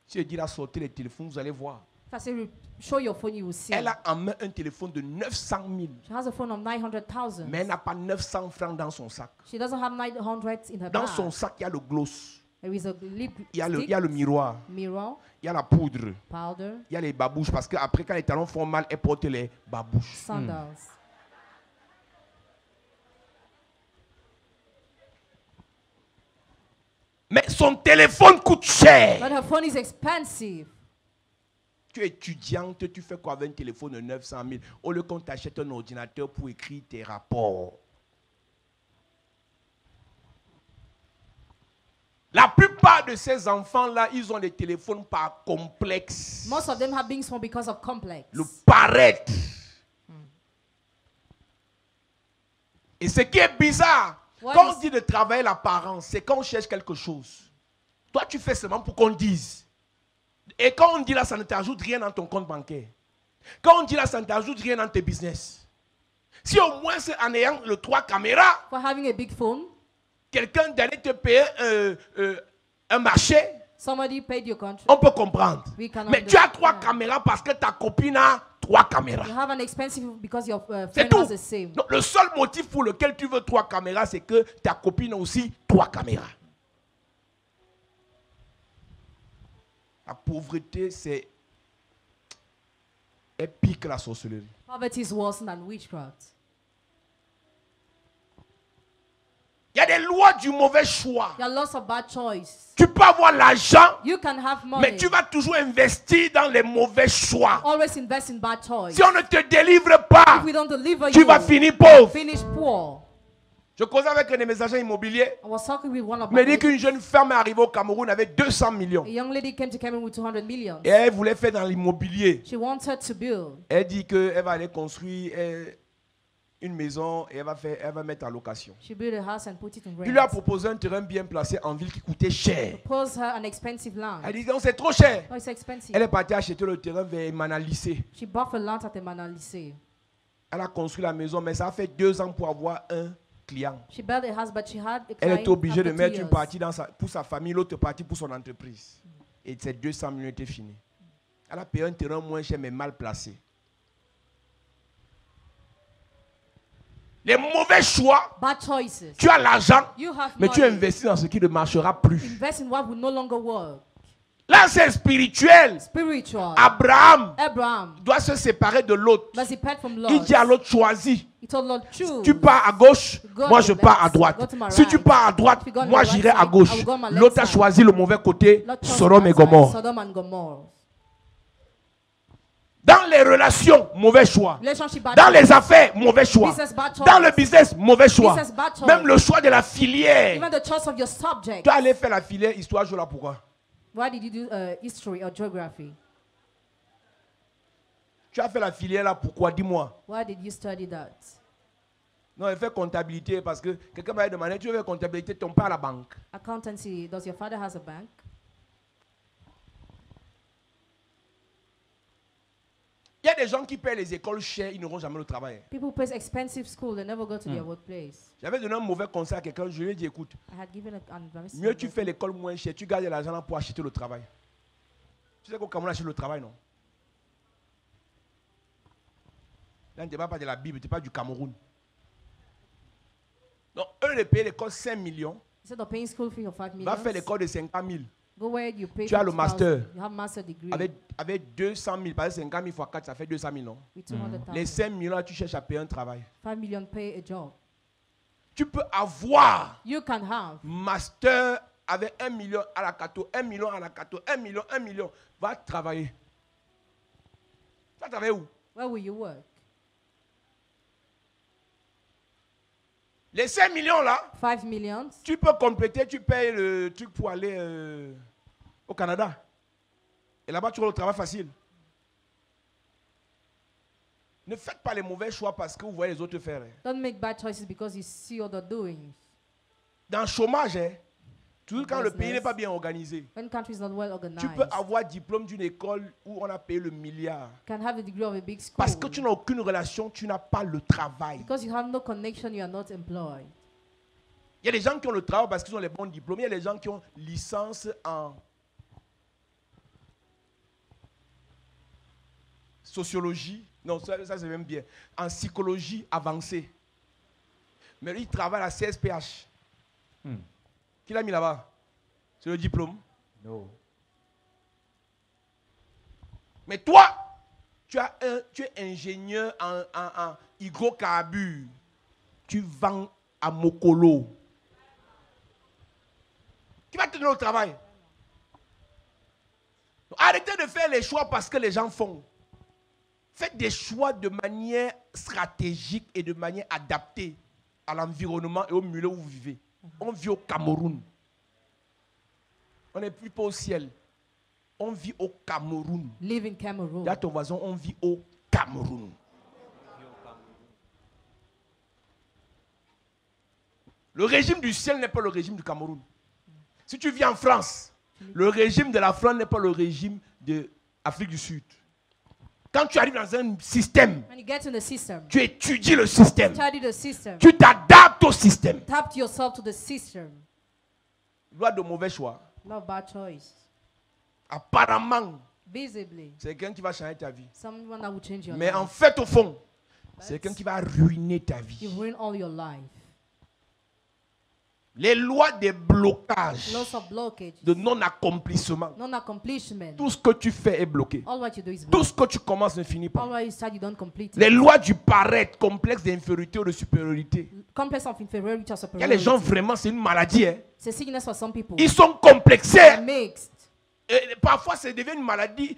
[SPEAKER 1] Si je dis là, sortez les téléphones, vous allez voir.
[SPEAKER 3] If I say show your phone, you will see.
[SPEAKER 1] Elle a en main un téléphone de 900 000.
[SPEAKER 3] She has a phone of 900,000.
[SPEAKER 1] Mais elle n'a pas 900 francs dans son sac.
[SPEAKER 3] She doesn't have 900 in her
[SPEAKER 1] Dans
[SPEAKER 3] bag.
[SPEAKER 1] son sac, il y a le gloss.
[SPEAKER 3] There is a lip
[SPEAKER 1] Il y a
[SPEAKER 3] stick,
[SPEAKER 1] le miroir.
[SPEAKER 3] mirror,
[SPEAKER 1] Il y a la poudre.
[SPEAKER 3] powder,
[SPEAKER 1] Il y a les babouches. Parce qu'après, quand les talons font mal, elle porte les babouches.
[SPEAKER 3] sandals.
[SPEAKER 1] Mais son téléphone coûte cher.
[SPEAKER 3] But her phone is expensive.
[SPEAKER 1] Tu es étudiante, tu fais quoi avec un téléphone de 900 000 au lieu qu'on t'achète un ordinateur pour écrire tes rapports. La plupart de ces enfants-là, ils ont des téléphones par complexe.
[SPEAKER 3] Most of them have been small because of complex.
[SPEAKER 1] Le paraître. Et ce qui est bizarre,
[SPEAKER 3] What
[SPEAKER 1] quand
[SPEAKER 3] is-
[SPEAKER 1] on dit de travailler l'apparence, c'est quand on cherche quelque chose. Toi, tu fais seulement pour qu'on dise. Et quand on dit là, ça ne t'ajoute rien dans ton compte bancaire. Quand on dit là, ça ne t'ajoute rien dans tes business. Si au moins c'est en ayant le 3 caméras,
[SPEAKER 3] For having a big phone,
[SPEAKER 1] quelqu'un d'aller te payer un marché,
[SPEAKER 3] somebody paid your contract.
[SPEAKER 1] on peut comprendre.
[SPEAKER 3] We can
[SPEAKER 1] Mais tu as 3
[SPEAKER 3] understand.
[SPEAKER 1] caméras parce que ta copine a 3 caméras.
[SPEAKER 3] You have an expensive because your
[SPEAKER 1] C'est
[SPEAKER 3] friend
[SPEAKER 1] tout.
[SPEAKER 3] has the same.
[SPEAKER 1] Donc, le seul motif pour lequel tu veux 3 caméras, c'est que ta copine a aussi 3 caméras. La pauvreté, c'est pire que la sorcellerie.
[SPEAKER 3] Poverty is worse than witchcraft.
[SPEAKER 1] Il y a des lois du mauvais choix.
[SPEAKER 3] There are lots of bad choice.
[SPEAKER 1] Tu peux avoir l'argent,
[SPEAKER 3] You can have money.
[SPEAKER 1] mais tu vas toujours investir dans les mauvais choix.
[SPEAKER 3] Always invest in bad choice.
[SPEAKER 1] Si on ne te délivre pas,
[SPEAKER 3] If we don't deliver
[SPEAKER 1] tu
[SPEAKER 3] you,
[SPEAKER 1] vas finir pauvre.
[SPEAKER 3] finish poor.
[SPEAKER 1] Je causais avec un de mes agents immobiliers.
[SPEAKER 3] I was talking with one of
[SPEAKER 1] Il me dit
[SPEAKER 3] my
[SPEAKER 1] qu'une jeune femme est arrivée au Cameroun avec 200 millions.
[SPEAKER 3] a young lady came to Cameroon with 200 million.
[SPEAKER 1] Et elle voulait faire dans l'immobilier.
[SPEAKER 3] She wanted to build.
[SPEAKER 1] Elle dit qu'elle va aller construire une maison et elle va mettre en location.
[SPEAKER 3] She built a house and put it in
[SPEAKER 1] Il lui a
[SPEAKER 3] rent.
[SPEAKER 1] proposé un terrain bien placé en ville qui coûtait cher.
[SPEAKER 3] Propose her an expensive land.
[SPEAKER 1] Elle dit non, c'est trop cher.
[SPEAKER 3] Oh, it's expensive.
[SPEAKER 1] Elle est partie acheter le terrain vers Manalissé.
[SPEAKER 3] She bought a land at Emmanuel Lycée.
[SPEAKER 1] Elle a construit la maison, mais ça a fait 2 ans pour avoir un client.
[SPEAKER 3] She built a house, but she had a
[SPEAKER 1] Elle
[SPEAKER 3] client
[SPEAKER 1] était obligée
[SPEAKER 3] after
[SPEAKER 1] de
[SPEAKER 3] 2
[SPEAKER 1] mettre une
[SPEAKER 3] years.
[SPEAKER 1] partie pour sa famille, l'autre partie pour son entreprise. Et ces 200 millions étaient finis. Elle a payé un terrain moins cher, mais mal placé. Les mauvais choix,
[SPEAKER 3] Bad choices.
[SPEAKER 1] tu as l'argent,
[SPEAKER 3] You have
[SPEAKER 1] mais tu
[SPEAKER 3] money.
[SPEAKER 1] investis dans ce qui ne marchera plus.
[SPEAKER 3] Invest in what will no longer work.
[SPEAKER 1] Là, c'est spirituel.
[SPEAKER 3] Spiritual.
[SPEAKER 1] Abraham
[SPEAKER 3] Abraham
[SPEAKER 1] doit se séparer de l'autre.
[SPEAKER 3] must depart from
[SPEAKER 1] Il
[SPEAKER 3] Lord.
[SPEAKER 1] dit à l'autre, choisis.
[SPEAKER 3] He told Lord, choose.
[SPEAKER 1] Tu pars à gauche,
[SPEAKER 3] Go
[SPEAKER 1] moi
[SPEAKER 3] to
[SPEAKER 1] je
[SPEAKER 3] the
[SPEAKER 1] pars à
[SPEAKER 3] left,
[SPEAKER 1] droite.
[SPEAKER 3] go to my
[SPEAKER 1] Si tu
[SPEAKER 3] right.
[SPEAKER 1] pars à droite,
[SPEAKER 3] If you go on
[SPEAKER 1] moi
[SPEAKER 3] the right
[SPEAKER 1] j'irai à
[SPEAKER 3] side,
[SPEAKER 1] gauche.
[SPEAKER 3] I will go on my left
[SPEAKER 1] L'autre a
[SPEAKER 3] side.
[SPEAKER 1] choisi le mauvais côté,
[SPEAKER 3] Lord chose
[SPEAKER 1] Sodome
[SPEAKER 3] that
[SPEAKER 1] et
[SPEAKER 3] side,
[SPEAKER 1] Gomorrhe.
[SPEAKER 3] Sodom and Gomorrah.
[SPEAKER 1] Dans les relations, mauvais choix.
[SPEAKER 3] Relationship bad
[SPEAKER 1] Dans
[SPEAKER 3] choice.
[SPEAKER 1] les affaires, mauvais choix.
[SPEAKER 3] Business bad choice.
[SPEAKER 1] Dans le business, mauvais choix.
[SPEAKER 3] Business bad choice.
[SPEAKER 1] Même le choix de la filière.
[SPEAKER 3] Even the choice of your subject.
[SPEAKER 1] Tu es allé faire la filière, histoire, je là pourquoi?
[SPEAKER 3] Why did you do history or geography?
[SPEAKER 1] Tu as fait la filière là, pourquoi? Dis-moi.
[SPEAKER 3] Why did you study that?
[SPEAKER 1] Non, elle fait comptabilité parce que quelqu'un m'a demandé, tu veux faire comptabilité, ton père à la banque.
[SPEAKER 3] Accountancy. Does your father has a bank?
[SPEAKER 1] Il y a des gens qui paient les écoles chères, ils n'auront jamais le travail.
[SPEAKER 3] People who pay expensive school, they never go to their workplace.
[SPEAKER 1] J'avais donné un mauvais conseil à quelqu'un, je lui ai dit, écoute,
[SPEAKER 3] I had given an advice.
[SPEAKER 1] mieux tu fais l'école moins chère, tu gardes l'argent là pour acheter le travail. Tu sais qu'au Cameroun, on achète le travail, non? Là, tu ne parles pas de la Bible, tu parles du Cameroun. Donc, eux, ils payent l'école 5 millions,
[SPEAKER 3] Instead of paying school fee of 5 million,
[SPEAKER 1] va faire l'école de 50 000.
[SPEAKER 3] go where you pay.
[SPEAKER 1] Tu as le
[SPEAKER 3] 50,000.
[SPEAKER 1] master.
[SPEAKER 3] You have master degree
[SPEAKER 1] Avec 200 000, parce que 50 000 fois 4, ça fait 200 000, non?
[SPEAKER 3] with 200,000.
[SPEAKER 1] Les 5 millions, là, tu cherches à payer un travail.
[SPEAKER 3] 5 million pay a job.
[SPEAKER 1] Tu peux avoir
[SPEAKER 3] You can have
[SPEAKER 1] master avec 1 million à la cato, 1 million à la cato, 1 million. Va travailler. Tu vas travailler où?
[SPEAKER 3] where will you work?
[SPEAKER 1] Les 5 millions là,
[SPEAKER 3] 5 millions.
[SPEAKER 1] tu peux compléter, tu payes le truc pour aller au Canada. Et là-bas, tu auras le travail facile. Ne faites pas les mauvais choix parce que vous voyez les autres faire.
[SPEAKER 3] Don't make bad choices because you see other doing.
[SPEAKER 1] Dans le chômage, Toujours quand le pays n'est pas bien organisé.
[SPEAKER 3] When country is not well
[SPEAKER 1] Tu
[SPEAKER 3] organized,
[SPEAKER 1] peux avoir diplôme d'une école où on a payé le milliard.
[SPEAKER 3] can have the degree of a big school.
[SPEAKER 1] Parce que tu n'as aucune relation, tu n'as pas le travail.
[SPEAKER 3] Because you have no connection, you are not employed.
[SPEAKER 1] Il y a des gens qui ont le travail parce qu'ils ont les bons diplômes. Il y a des gens qui ont licence en sociologie. Non, ça c'est même bien. En psychologie avancée. Mais lui, il travaille à la CSPH. Qui l'a mis là-bas? C'est le diplôme.
[SPEAKER 4] No.
[SPEAKER 1] Mais toi, tu es ingénieur en hydrocarbures. Tu vends à Mokolo. Qui va te donner au travail? Arrêtez de faire les choix parce que les gens font. Faites des choix de manière stratégique et de manière adaptée à l'environnement et au milieu où vous vivez. On vit au Cameroun. On n'est plus pas au ciel. On vit au Cameroun.
[SPEAKER 3] Live in Cameroon.
[SPEAKER 1] Dis à ton voisin, on vit au Cameroun. Le régime du ciel n'est pas le régime du Cameroun. Si tu vis en France, le régime de la France n'est pas le régime de l'Afrique du Sud. Quand tu arrives dans un système,
[SPEAKER 3] When you get in the system,
[SPEAKER 1] tu étudies le système.
[SPEAKER 3] study the system,
[SPEAKER 1] Tu t'adaptes au système.
[SPEAKER 3] adapt yourself to the system.
[SPEAKER 1] Loi de mauvais choix.
[SPEAKER 3] Not bad choice.
[SPEAKER 1] Apparemment,
[SPEAKER 3] Visibly,
[SPEAKER 1] c'est quelqu'un qui va changer ta vie.
[SPEAKER 3] someone that will change your
[SPEAKER 1] Mais
[SPEAKER 3] life.
[SPEAKER 1] en fait, au fond, c'est quelqu'un qui va ruiner ta
[SPEAKER 3] You
[SPEAKER 1] vie.
[SPEAKER 3] ruin all your life.
[SPEAKER 1] Les lois des blocages,
[SPEAKER 3] Loss of blockage,
[SPEAKER 1] de non-accomplissement.
[SPEAKER 3] non-accomplishment.
[SPEAKER 1] Tout ce que tu fais est bloqué.
[SPEAKER 3] All what you do is
[SPEAKER 1] Tout
[SPEAKER 3] blocked.
[SPEAKER 1] ce que tu commences ne finit
[SPEAKER 3] All
[SPEAKER 1] pas.
[SPEAKER 3] what you start, you don't complete
[SPEAKER 1] Les
[SPEAKER 3] it.
[SPEAKER 1] lois du paraître, complexe d'infériorité ou de supériorité.
[SPEAKER 3] Complex of inferiority or
[SPEAKER 1] Il y a les gens
[SPEAKER 3] superiority.
[SPEAKER 1] vraiment, c'est une maladie. Hein.
[SPEAKER 3] It's a sickness for some people.
[SPEAKER 1] Ils sont complexés.
[SPEAKER 3] They're mixed.
[SPEAKER 1] Et parfois, ça devient une maladie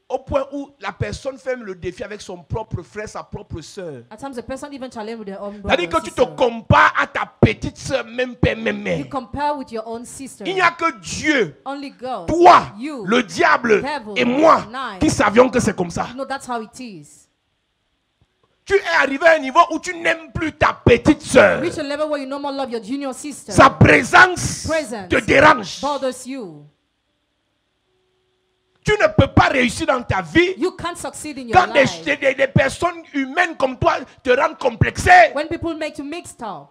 [SPEAKER 1] au point où la personne fait le défi avec son propre frère, sa propre soeur.
[SPEAKER 3] At times, a person even challenge with their own brother
[SPEAKER 1] C'est-à-dire
[SPEAKER 3] or
[SPEAKER 1] que tu te
[SPEAKER 3] sister.
[SPEAKER 1] compares à ta petite soeur, même père, même mère.
[SPEAKER 3] You compare with your own sister.
[SPEAKER 1] Il n'y a que Dieu,
[SPEAKER 3] Only God,
[SPEAKER 1] toi,
[SPEAKER 3] you,
[SPEAKER 1] le diable
[SPEAKER 3] devil,
[SPEAKER 1] et moi
[SPEAKER 3] night.
[SPEAKER 1] qui savions que c'est comme ça.
[SPEAKER 3] You know that's how it is.
[SPEAKER 1] Tu es arrivé à un niveau où tu n'aimes plus ta petite soeur.
[SPEAKER 3] Reach a level where you no more love your junior sister.
[SPEAKER 1] Sa présence
[SPEAKER 3] Presence
[SPEAKER 1] te dérange.
[SPEAKER 3] bothers you.
[SPEAKER 1] Tu ne peux pas réussir dans ta vie
[SPEAKER 3] You can't succeed in your
[SPEAKER 1] quand
[SPEAKER 3] life.
[SPEAKER 1] des personnes humaines comme toi te rendent complexé.
[SPEAKER 3] When people make you mixed up,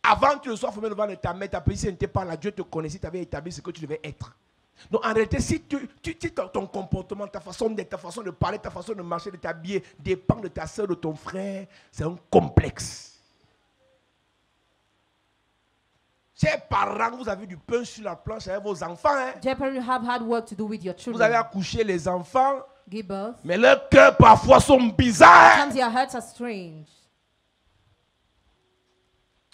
[SPEAKER 1] Avant que tu ne sois formé devant ta mère, ta petite n'était pas là. Dieu te connaissait, tu avais établi ce que tu devais être. Donc en réalité, si ton comportement, ta façon d'être, ta façon de parler, ta façon de marcher, de t'habiller dépend de ta soeur, de ton frère, c'est un complexe. Chers parents, vous avez du pain sur la planche avec vos enfants. Hein?
[SPEAKER 3] dear parents, you have hard work to do with your
[SPEAKER 1] Vous avez
[SPEAKER 3] children.
[SPEAKER 1] accouché les enfants,
[SPEAKER 3] Give birth.
[SPEAKER 1] mais leurs cœurs parfois sont bizarres.
[SPEAKER 3] Sometimes your hearts are strange.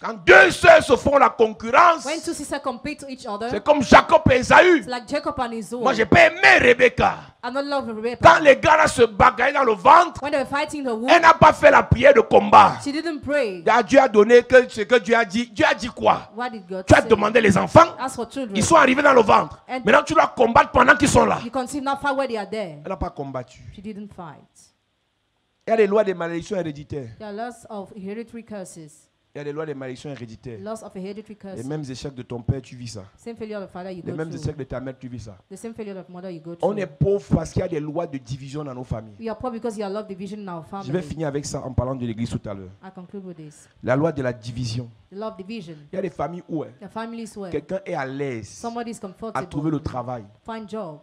[SPEAKER 1] Quand deux sœurs se font la concurrence,
[SPEAKER 3] When two sisters compete to each other,
[SPEAKER 1] c'est comme Jacob et Esaü.
[SPEAKER 3] it's like Jacob and his own.
[SPEAKER 1] Moi, j'ai pas aimé Rebecca.
[SPEAKER 3] I'm not loving
[SPEAKER 1] Quand
[SPEAKER 3] Rebecca.
[SPEAKER 1] les gars là se bagaillaient dans le ventre,
[SPEAKER 3] When they were fighting the womb,
[SPEAKER 1] elle n'a pas fait la prière de combat.
[SPEAKER 3] she didn't pray.
[SPEAKER 1] Dieu a donné que ce que Dieu a dit. Dieu a dit quoi?
[SPEAKER 3] What did God
[SPEAKER 1] Tu as
[SPEAKER 3] say?
[SPEAKER 1] demandé les enfants.
[SPEAKER 3] As for children,
[SPEAKER 1] Ils sont arrivés dans le ventre.
[SPEAKER 3] And-
[SPEAKER 1] Maintenant, tu dois combattre pendant qu'ils sont là.
[SPEAKER 3] you conceive not far where they are there.
[SPEAKER 1] Elle n'a pas combattu.
[SPEAKER 3] She didn't fight.
[SPEAKER 1] Il y a des lois de malédiction héréditaires.
[SPEAKER 3] There are lots of hereditary curses.
[SPEAKER 1] Il y a des lois de malédiction héréditaires.
[SPEAKER 3] Lots of hereditary
[SPEAKER 1] Les
[SPEAKER 3] curses.
[SPEAKER 1] mêmes échecs de ton père, tu vis ça.
[SPEAKER 3] Same failure of father you
[SPEAKER 1] Les
[SPEAKER 3] go
[SPEAKER 1] mêmes
[SPEAKER 3] through.
[SPEAKER 1] échecs de ta mère, tu vis ça.
[SPEAKER 3] The same failure of mother you go
[SPEAKER 1] On
[SPEAKER 3] through.
[SPEAKER 1] est pauvre parce qu'il y a des lois de division dans nos familles.
[SPEAKER 3] We are poor because you are love division in our
[SPEAKER 1] Je vais
[SPEAKER 3] family.
[SPEAKER 1] finir avec ça en parlant de l'église tout à l'heure.
[SPEAKER 3] I conclude with this.
[SPEAKER 1] La loi de la division.
[SPEAKER 3] The love division.
[SPEAKER 1] Il y a des familles où
[SPEAKER 3] The families where
[SPEAKER 1] quelqu'un est à l'aise
[SPEAKER 3] somebody is
[SPEAKER 1] à
[SPEAKER 3] comfortable,
[SPEAKER 1] trouver le travail
[SPEAKER 3] find job,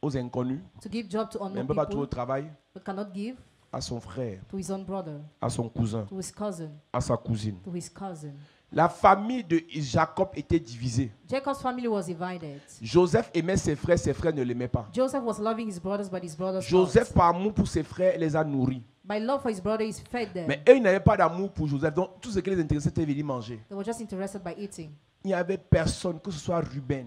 [SPEAKER 1] aux inconnus,
[SPEAKER 3] to give job to
[SPEAKER 1] mais
[SPEAKER 3] unknown
[SPEAKER 1] ne peut pas trouver
[SPEAKER 3] people,
[SPEAKER 1] le travail
[SPEAKER 3] but cannot give
[SPEAKER 1] à son frère,
[SPEAKER 3] to his own brother,
[SPEAKER 1] à son cousin,
[SPEAKER 3] to his cousin,
[SPEAKER 1] à sa cousine.
[SPEAKER 3] to his cousin.
[SPEAKER 1] La famille de Jacob était divisée.
[SPEAKER 3] Jacob's family was divided.
[SPEAKER 1] Joseph aimait ses frères ne l'aimaient pas.
[SPEAKER 3] Joseph was loving his brothers, but his brothers
[SPEAKER 1] Joseph,
[SPEAKER 3] not.
[SPEAKER 1] par amour pour ses frères, les a nourris.
[SPEAKER 3] By love for his brother, he fed them.
[SPEAKER 1] Mais eux, ils n'avaient pas d'amour pour Joseph. Donc, tout ce qui les intéressait, c'était venir manger.
[SPEAKER 3] They were just interested by eating.
[SPEAKER 1] Il n'y avait personne, que ce soit Ruben,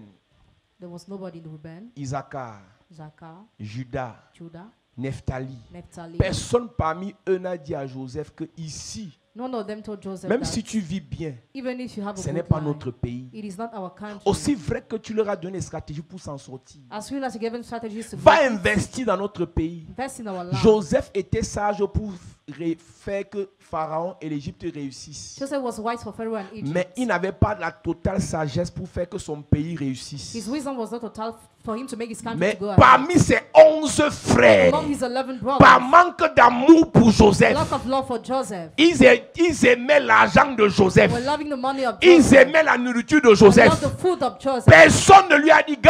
[SPEAKER 3] There was nobody in Reuben,
[SPEAKER 1] Isaacar,
[SPEAKER 3] Zachar,
[SPEAKER 1] Judas,
[SPEAKER 3] Judah,
[SPEAKER 1] Nephtali.
[SPEAKER 3] Naphtali.
[SPEAKER 1] Personne parmi eux n'a dit à Joseph que ici,
[SPEAKER 3] None of them told Joseph
[SPEAKER 1] même
[SPEAKER 3] that
[SPEAKER 1] si tu vis bien,
[SPEAKER 3] even if you have a
[SPEAKER 1] ce n'est
[SPEAKER 3] good
[SPEAKER 1] pas
[SPEAKER 3] life,
[SPEAKER 1] notre pays.
[SPEAKER 3] it is not our country.
[SPEAKER 1] Aussi vrai que tu leur as donné des stratégies pour s'en sortir.
[SPEAKER 3] As well as you gave them strategies to
[SPEAKER 1] Va
[SPEAKER 3] make it,
[SPEAKER 1] investir dans notre pays.
[SPEAKER 3] invest in our life.
[SPEAKER 1] Joseph était sage pour faire que Pharaon et l'Égypte réussissent.
[SPEAKER 3] Joseph was wise for Pharaoh and Egypt.
[SPEAKER 1] Mais il n'avait pas la totale sagesse pour faire que son pays réussisse.
[SPEAKER 3] His wisdom was not total for him to make his country
[SPEAKER 1] Mais
[SPEAKER 3] to go ahead.
[SPEAKER 1] parmi ses 11 frères,
[SPEAKER 3] Among his 11 brothers,
[SPEAKER 1] par manque d'amour pour Joseph,
[SPEAKER 3] lack of love for Joseph,
[SPEAKER 1] ils aimaient l'argent de Joseph.
[SPEAKER 3] were loving the money of
[SPEAKER 1] Ils
[SPEAKER 3] Joseph,
[SPEAKER 1] aimaient la nourriture de
[SPEAKER 3] and
[SPEAKER 1] Joseph.
[SPEAKER 3] loved the food of Joseph.
[SPEAKER 1] Personne ne lui a dit,
[SPEAKER 3] None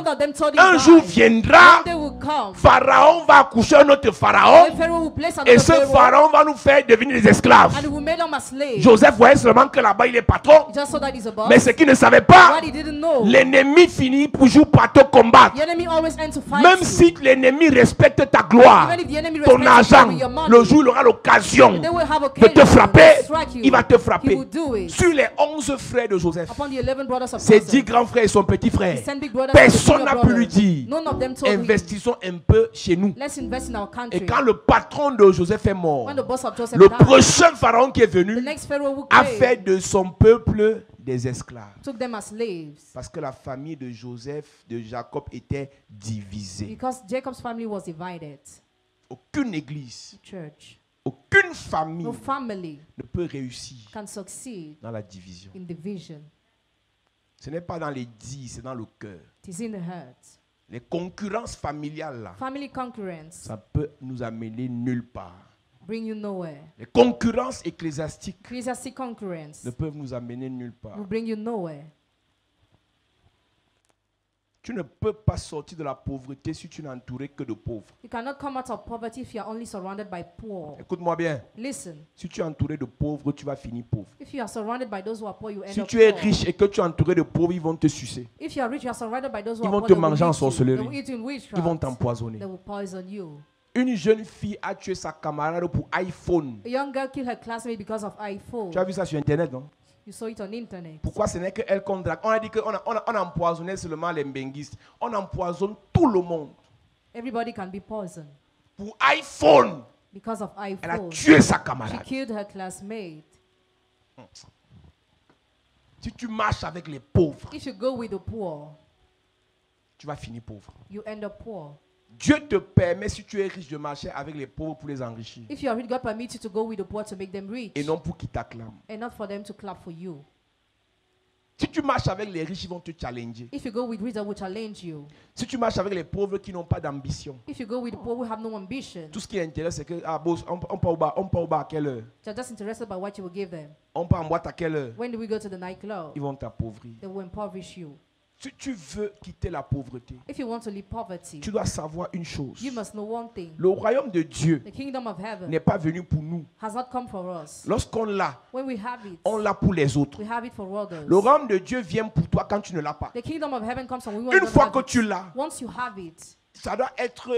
[SPEAKER 1] gars,
[SPEAKER 3] of them told him,
[SPEAKER 1] un jour
[SPEAKER 3] "Guys,
[SPEAKER 1] viendra,
[SPEAKER 3] one day will come,
[SPEAKER 1] Pharaon va accoucher un autre
[SPEAKER 3] when
[SPEAKER 1] Pharaon,
[SPEAKER 3] Pharaoh will place
[SPEAKER 1] et
[SPEAKER 3] another
[SPEAKER 1] ce
[SPEAKER 3] Pharaoh,
[SPEAKER 1] Pharaon va nous faire devenir des esclaves.
[SPEAKER 3] and he will make them a slave."
[SPEAKER 1] Joseph voyait seulement que là-bas il est patron,
[SPEAKER 3] He just saw that he's a boss.
[SPEAKER 1] mais ce qu'il ne savait pas,
[SPEAKER 3] What he didn't know,
[SPEAKER 1] l'ennemi finit toujours par te combattre.
[SPEAKER 3] the enemy always ends to fight
[SPEAKER 1] Même
[SPEAKER 3] you.
[SPEAKER 1] si l'ennemi respecte ta gloire,
[SPEAKER 3] Even if the enemy
[SPEAKER 1] ton
[SPEAKER 3] respects
[SPEAKER 1] argent,
[SPEAKER 3] you with your money,
[SPEAKER 1] le jour où il aura l'occasion
[SPEAKER 3] they will have
[SPEAKER 1] de
[SPEAKER 3] occasion
[SPEAKER 1] te frapper,
[SPEAKER 3] to strike you.
[SPEAKER 1] il va te
[SPEAKER 3] He
[SPEAKER 1] frapper.
[SPEAKER 3] will do it.
[SPEAKER 1] Sur les 11 frères de Joseph,
[SPEAKER 3] Upon the 11 brothers of
[SPEAKER 1] ses
[SPEAKER 3] Joseph,
[SPEAKER 1] 10 grands frères et son petit frère,
[SPEAKER 3] his 10 big brothers and
[SPEAKER 1] personne
[SPEAKER 3] his
[SPEAKER 1] n'a
[SPEAKER 3] junior
[SPEAKER 1] pu lui
[SPEAKER 3] brothers,
[SPEAKER 1] dire,
[SPEAKER 3] none of them told him,
[SPEAKER 1] investissons un peu chez nous.
[SPEAKER 3] let's invest in our country.
[SPEAKER 1] Et quand le patron de Joseph est mort,
[SPEAKER 3] When the boss of Joseph
[SPEAKER 1] le
[SPEAKER 3] died,
[SPEAKER 1] prochain pharaon qui est
[SPEAKER 3] the
[SPEAKER 1] venu
[SPEAKER 3] next Pharaoh who
[SPEAKER 1] a
[SPEAKER 3] came
[SPEAKER 1] fait de son peuple des esclaves.
[SPEAKER 3] took them as slaves
[SPEAKER 1] Parce que la famille de Joseph, de Jacob était divisée.
[SPEAKER 3] because Jacob's family was divided.
[SPEAKER 1] Aucune église,
[SPEAKER 3] Church,
[SPEAKER 1] aucune famille
[SPEAKER 3] no family
[SPEAKER 1] ne peut réussir
[SPEAKER 3] can succeed
[SPEAKER 1] dans la division.
[SPEAKER 3] in division.
[SPEAKER 1] Ce n'est pas dans les dits, c'est dans le cœur.
[SPEAKER 3] It is in the heart.
[SPEAKER 1] Les concurrences familiales, là,
[SPEAKER 3] Family concurrence
[SPEAKER 1] ça peut nous amener nulle part.
[SPEAKER 3] bring you nowhere.
[SPEAKER 1] Les concurrences ecclésiastiques
[SPEAKER 3] Ecclesiastic concurrence
[SPEAKER 1] ne peuvent nous amener nulle part.
[SPEAKER 3] will bring you nowhere.
[SPEAKER 1] Tu ne peux pas sortir de la pauvreté si tu n'es entouré que de pauvres.
[SPEAKER 3] You cannot come out of poverty if you are only surrounded by poor.
[SPEAKER 1] Écoute-moi bien.
[SPEAKER 3] Listen,
[SPEAKER 1] Si tu es entouré de pauvres, tu vas finir pauvre.
[SPEAKER 3] if you are surrounded by those who are poor, you end
[SPEAKER 1] Si
[SPEAKER 3] up
[SPEAKER 1] tu es
[SPEAKER 3] poor.
[SPEAKER 1] riche et que tu es entouré de pauvres, ils vont te sucer.
[SPEAKER 3] If you are rich, you are surrounded by those who
[SPEAKER 1] Ils
[SPEAKER 3] are
[SPEAKER 1] vont
[SPEAKER 3] poor.
[SPEAKER 1] te
[SPEAKER 3] They will
[SPEAKER 1] manger en
[SPEAKER 3] eat you.
[SPEAKER 1] sorcellerie.
[SPEAKER 3] They will eat you in
[SPEAKER 1] Ils
[SPEAKER 3] witchcraft.
[SPEAKER 1] vont t'empoisonner.
[SPEAKER 3] They will poison you.
[SPEAKER 1] Une jeune fille a tué sa camarade pour iPhone.
[SPEAKER 3] A young girl killed her classmate because of iPhone.
[SPEAKER 1] Tu as vu ça sur Internet, non?
[SPEAKER 3] You saw it on internet.
[SPEAKER 1] Pourquoi ce n'est qu'elle qu'on drague? On a dit qu'on on empoisonnait seulement les benguistes. On empoisonne tout le monde.
[SPEAKER 3] Everybody can be poisoned
[SPEAKER 1] Pour iPhone,
[SPEAKER 3] because of
[SPEAKER 1] elle a
[SPEAKER 3] iPhone.
[SPEAKER 1] tué sa
[SPEAKER 3] She
[SPEAKER 1] camarade.
[SPEAKER 3] killed her classmate.
[SPEAKER 1] Si tu marches avec les pauvres,
[SPEAKER 3] If you go with the poor,
[SPEAKER 1] tu vas finir pauvre.
[SPEAKER 3] you end up poor.
[SPEAKER 1] Dieu te permet, si tu es riche, de marcher avec les pauvres pour les enrichir.
[SPEAKER 3] If you are rich, God permits you to go with the poor to make them rich,
[SPEAKER 1] Et non pour qu'ils t'acclament.
[SPEAKER 3] and not for them to clap for you.
[SPEAKER 1] Si tu marches avec les riches, ils vont te challenger.
[SPEAKER 3] If you go with rich, they will challenge you.
[SPEAKER 1] Si tu marches avec les pauvres qui n'ont pas d'ambition,
[SPEAKER 3] If you go with the poor who have no ambition,
[SPEAKER 1] tout ce qui intéresse, c'est que, ah, boss, on part au bar à quelle heure?
[SPEAKER 3] they're just interested by what you will give them.
[SPEAKER 1] On part en boîte à quelle heure?
[SPEAKER 3] When do we go to the nightclub?
[SPEAKER 1] Ils vont t'appauvrir.
[SPEAKER 3] They will impoverish you.
[SPEAKER 1] Si tu veux quitter la pauvreté,
[SPEAKER 3] If you want to leave poverty,
[SPEAKER 1] tu dois savoir une chose.
[SPEAKER 3] you must know one thing.
[SPEAKER 1] Le royaume de Dieu
[SPEAKER 3] The kingdom of heaven
[SPEAKER 1] n'est pas venu pour nous.
[SPEAKER 3] has not come for us.
[SPEAKER 1] Lorsqu'on l'a,
[SPEAKER 3] When we have it,
[SPEAKER 1] on l'a pour les autres.
[SPEAKER 3] we have it for others.
[SPEAKER 1] Le royaume de Dieu vient pour toi quand tu ne l'as pas.
[SPEAKER 3] The kingdom of heaven comes from we
[SPEAKER 1] Une
[SPEAKER 3] don't
[SPEAKER 1] fois
[SPEAKER 3] have
[SPEAKER 1] que
[SPEAKER 3] it.
[SPEAKER 1] tu l'as,
[SPEAKER 3] Once you have it,
[SPEAKER 1] ça doit être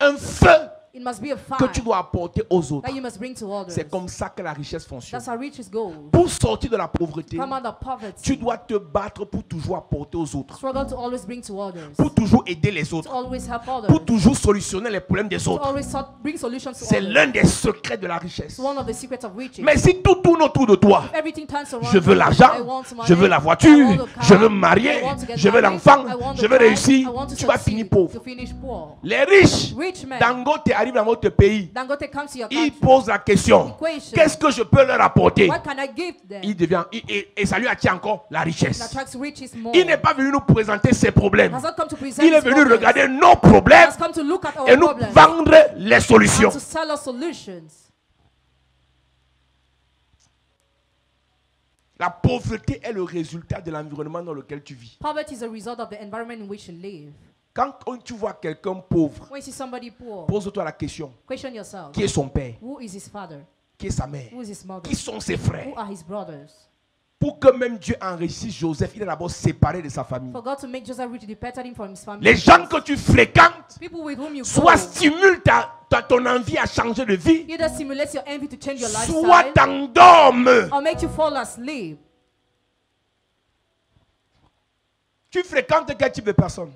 [SPEAKER 1] un feu
[SPEAKER 3] it must be a fire
[SPEAKER 1] que tu dois apporter aux autres.
[SPEAKER 3] that you must bring to others.
[SPEAKER 1] C'est comme ça que la richesse fonctionne.
[SPEAKER 3] That's how riches go.
[SPEAKER 1] Pour sortir de la pauvreté,
[SPEAKER 3] Come out of poverty.
[SPEAKER 1] tu dois te battre pour toujours apporter aux autres.
[SPEAKER 3] Struggle to always bring to others.
[SPEAKER 1] Pour toujours aider les
[SPEAKER 3] To
[SPEAKER 1] autres.
[SPEAKER 3] always help others.
[SPEAKER 1] Pour toujours solutionner les problèmes des
[SPEAKER 3] To
[SPEAKER 1] autres.
[SPEAKER 3] always bring solutions to
[SPEAKER 1] C'est
[SPEAKER 3] others.
[SPEAKER 1] l'un des secrets de la richesse.
[SPEAKER 3] It's one of the secrets of riches.
[SPEAKER 1] Mais si tout tourne autour de toi,
[SPEAKER 3] Everything turns around.
[SPEAKER 1] je veux
[SPEAKER 3] I
[SPEAKER 1] l'argent,
[SPEAKER 3] want money,
[SPEAKER 1] je veux la
[SPEAKER 3] I
[SPEAKER 1] voiture,
[SPEAKER 3] want a car,
[SPEAKER 1] je veux me
[SPEAKER 3] I
[SPEAKER 1] marier,
[SPEAKER 3] want to get
[SPEAKER 1] je veux
[SPEAKER 3] married,
[SPEAKER 1] l'enfant,
[SPEAKER 3] I want
[SPEAKER 1] je
[SPEAKER 3] a
[SPEAKER 1] veux
[SPEAKER 3] child,
[SPEAKER 1] réussir,
[SPEAKER 3] I want to
[SPEAKER 1] tu vas
[SPEAKER 3] succeed,
[SPEAKER 1] finir pauvre.
[SPEAKER 3] to finish poor.
[SPEAKER 1] Les riches,
[SPEAKER 3] Rich men,
[SPEAKER 1] Dangote arrive dans votre pays,
[SPEAKER 3] Dangote comes to your
[SPEAKER 1] il
[SPEAKER 3] country.
[SPEAKER 1] pose la question,
[SPEAKER 3] Equation.
[SPEAKER 1] qu'est-ce que je peux leur apporter?
[SPEAKER 3] What can I give them?
[SPEAKER 1] Il devient, et ça lui attire encore la
[SPEAKER 3] That
[SPEAKER 1] richesse.
[SPEAKER 3] attracts riches more.
[SPEAKER 1] Il n'est pas venu nous présenter ses problèmes.
[SPEAKER 3] Has not come to present
[SPEAKER 1] Il est
[SPEAKER 3] his
[SPEAKER 1] venu
[SPEAKER 3] problems.
[SPEAKER 1] regarder nos
[SPEAKER 3] He
[SPEAKER 1] problèmes
[SPEAKER 3] has come to look at our
[SPEAKER 1] et nous
[SPEAKER 3] problems
[SPEAKER 1] vendre les solutions.
[SPEAKER 3] and to sell us solutions.
[SPEAKER 1] La pauvreté est le résultat de l'environnement dans lequel tu vis.
[SPEAKER 3] Poverty is a result of the environment in which you live.
[SPEAKER 1] Quand tu vois quelqu'un pauvre,
[SPEAKER 3] When you see somebody poor,
[SPEAKER 1] pose-toi la question,
[SPEAKER 3] question yourself.
[SPEAKER 1] qui est son père?
[SPEAKER 3] Who is his father?
[SPEAKER 1] Qui est sa mère?
[SPEAKER 3] Who is his mother?
[SPEAKER 1] Qui sont ses frères?
[SPEAKER 3] Who are his brothers?
[SPEAKER 1] Pour que même Dieu enrichisse Joseph, il est d'abord séparé de sa famille.
[SPEAKER 3] For God to make Joseph rich, he departed him from his family.
[SPEAKER 1] Les gens que tu fréquentes,
[SPEAKER 3] People with whom you
[SPEAKER 1] soit
[SPEAKER 3] go,
[SPEAKER 1] stimulent ton envie à changer de vie,
[SPEAKER 3] either stimulates your envy to change your
[SPEAKER 1] soit
[SPEAKER 3] lifestyle
[SPEAKER 1] t'endorment.
[SPEAKER 3] or make you fall asleep.
[SPEAKER 1] Tu fréquentes quel type de personne?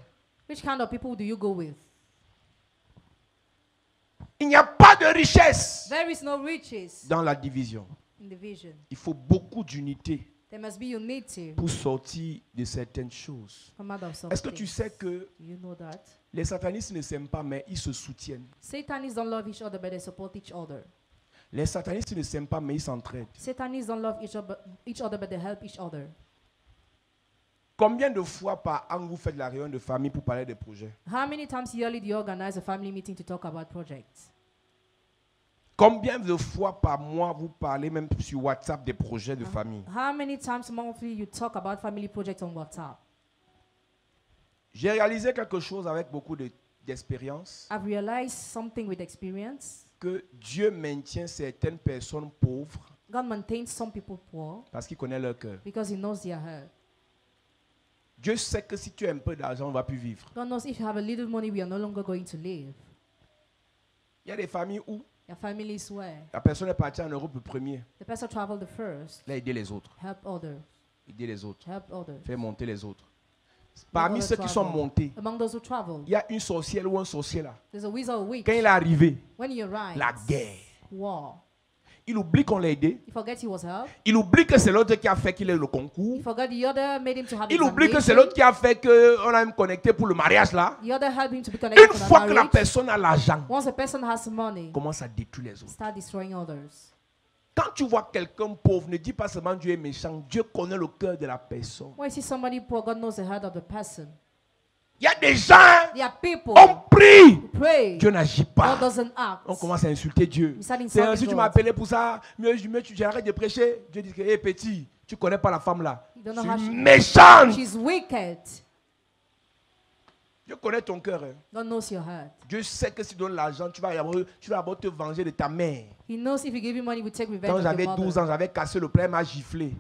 [SPEAKER 3] Which kind of people do you go with?
[SPEAKER 1] Il n'y a pas de richesse
[SPEAKER 3] There is no riches
[SPEAKER 1] dans la division.
[SPEAKER 3] in the vision.
[SPEAKER 1] Il faut beaucoup d'unité
[SPEAKER 3] There must be unity.
[SPEAKER 1] pour sortir de certaines choses.
[SPEAKER 3] Come out of some
[SPEAKER 1] Est-ce que tu
[SPEAKER 3] things.
[SPEAKER 1] sais que
[SPEAKER 3] You know that?
[SPEAKER 1] les satanistes ne s'aiment pas, mais ils se soutiennent?
[SPEAKER 3] Satanists don't love each other, but they support each other.
[SPEAKER 1] Les satanistes ne s'aiment pas, mais ils s'entraident.
[SPEAKER 3] Satanists don't love each other, but they help each other.
[SPEAKER 1] Combien de fois par an vous faites la réunion de famille pour parler des projets?
[SPEAKER 3] How many times yearly do you organize a family meeting to talk about projects?
[SPEAKER 1] Combien de fois par mois vous parlez même sur WhatsApp des projets de famille?
[SPEAKER 3] How many times monthly you talk about family projects on WhatsApp?
[SPEAKER 1] J'ai réalisé quelque chose avec beaucoup d'expérience,
[SPEAKER 3] I've realized something with experience.
[SPEAKER 1] que Dieu maintient certaines personnes pauvres
[SPEAKER 3] God maintains some people poor
[SPEAKER 1] parce qu'il connaît leur cœur.
[SPEAKER 3] because He knows their heart.
[SPEAKER 1] Dieu sait que si tu as un peu d'argent, on ne va plus vivre.
[SPEAKER 3] God knows if you have a little money, we are no longer going to live.
[SPEAKER 1] Il y a des familles où
[SPEAKER 3] Your families where
[SPEAKER 1] la personne est partie en Europe le premier.
[SPEAKER 3] the person traveled the first,
[SPEAKER 1] Là, aider les autres.
[SPEAKER 3] help others,
[SPEAKER 1] Aider les autres.
[SPEAKER 3] help others.
[SPEAKER 1] Faire monter les autres. Parmi
[SPEAKER 3] others
[SPEAKER 1] ceux qui sont
[SPEAKER 3] travel.
[SPEAKER 1] montés,
[SPEAKER 3] Among those who travel,
[SPEAKER 1] il y a une sorcière ou un sorcier là.
[SPEAKER 3] there's a wizard or witch.
[SPEAKER 1] Quand il est arrivé,
[SPEAKER 3] When he arrives,
[SPEAKER 1] la guerre.
[SPEAKER 3] war.
[SPEAKER 1] Il oublie qu'on l'a aidé.
[SPEAKER 3] He forgets he was helped.
[SPEAKER 1] Il oublie que c'est l'autre qui a fait qu'il ait le concours.
[SPEAKER 3] He forgot the other made him to have
[SPEAKER 1] Il oublie que c'est
[SPEAKER 3] examination.
[SPEAKER 1] l'autre qui a fait qu'on a même connecté pour le mariage là.
[SPEAKER 3] The other helped him to be connected
[SPEAKER 1] Une
[SPEAKER 3] to the
[SPEAKER 1] fois que la
[SPEAKER 3] marriage.
[SPEAKER 1] personne a l'argent,
[SPEAKER 3] Once a person has money,
[SPEAKER 1] commence à détruire les autres.
[SPEAKER 3] start destroying others.
[SPEAKER 1] Quand tu vois quelqu'un pauvre, ne dis pas seulement Dieu est méchant. Dieu connaît le cœur de la personne.
[SPEAKER 3] When you see somebody poor, God knows the heart of the person.
[SPEAKER 1] Il y a des gens,
[SPEAKER 3] There are people
[SPEAKER 1] on prie.
[SPEAKER 3] who pray,
[SPEAKER 1] Dieu n'agit
[SPEAKER 3] God
[SPEAKER 1] pas.
[SPEAKER 3] doesn't act.
[SPEAKER 1] On commence à insulter Dieu.
[SPEAKER 3] We start
[SPEAKER 1] C'est
[SPEAKER 3] insulting
[SPEAKER 1] si tu
[SPEAKER 3] God.
[SPEAKER 1] m'appelais pour ça, mieux j'arrête de prêcher. Dieu dit que, hé petit, tu connais pas la femme là.
[SPEAKER 3] You don't know
[SPEAKER 1] Je
[SPEAKER 3] how
[SPEAKER 1] suis
[SPEAKER 3] she-
[SPEAKER 1] méchante.
[SPEAKER 3] She's wicked.
[SPEAKER 1] Dieu connaît ton cœur. Hein.
[SPEAKER 3] God knows your heart.
[SPEAKER 1] Dieu sait que si tu donnes l'argent, tu vas d'abord te venger de ta mère.
[SPEAKER 3] He knows if you give him money, we take revenge
[SPEAKER 1] Quand
[SPEAKER 3] of
[SPEAKER 1] j'avais
[SPEAKER 3] your
[SPEAKER 1] 12
[SPEAKER 3] mother.
[SPEAKER 1] ans, j'avais cassé le prêt, m'a giflé.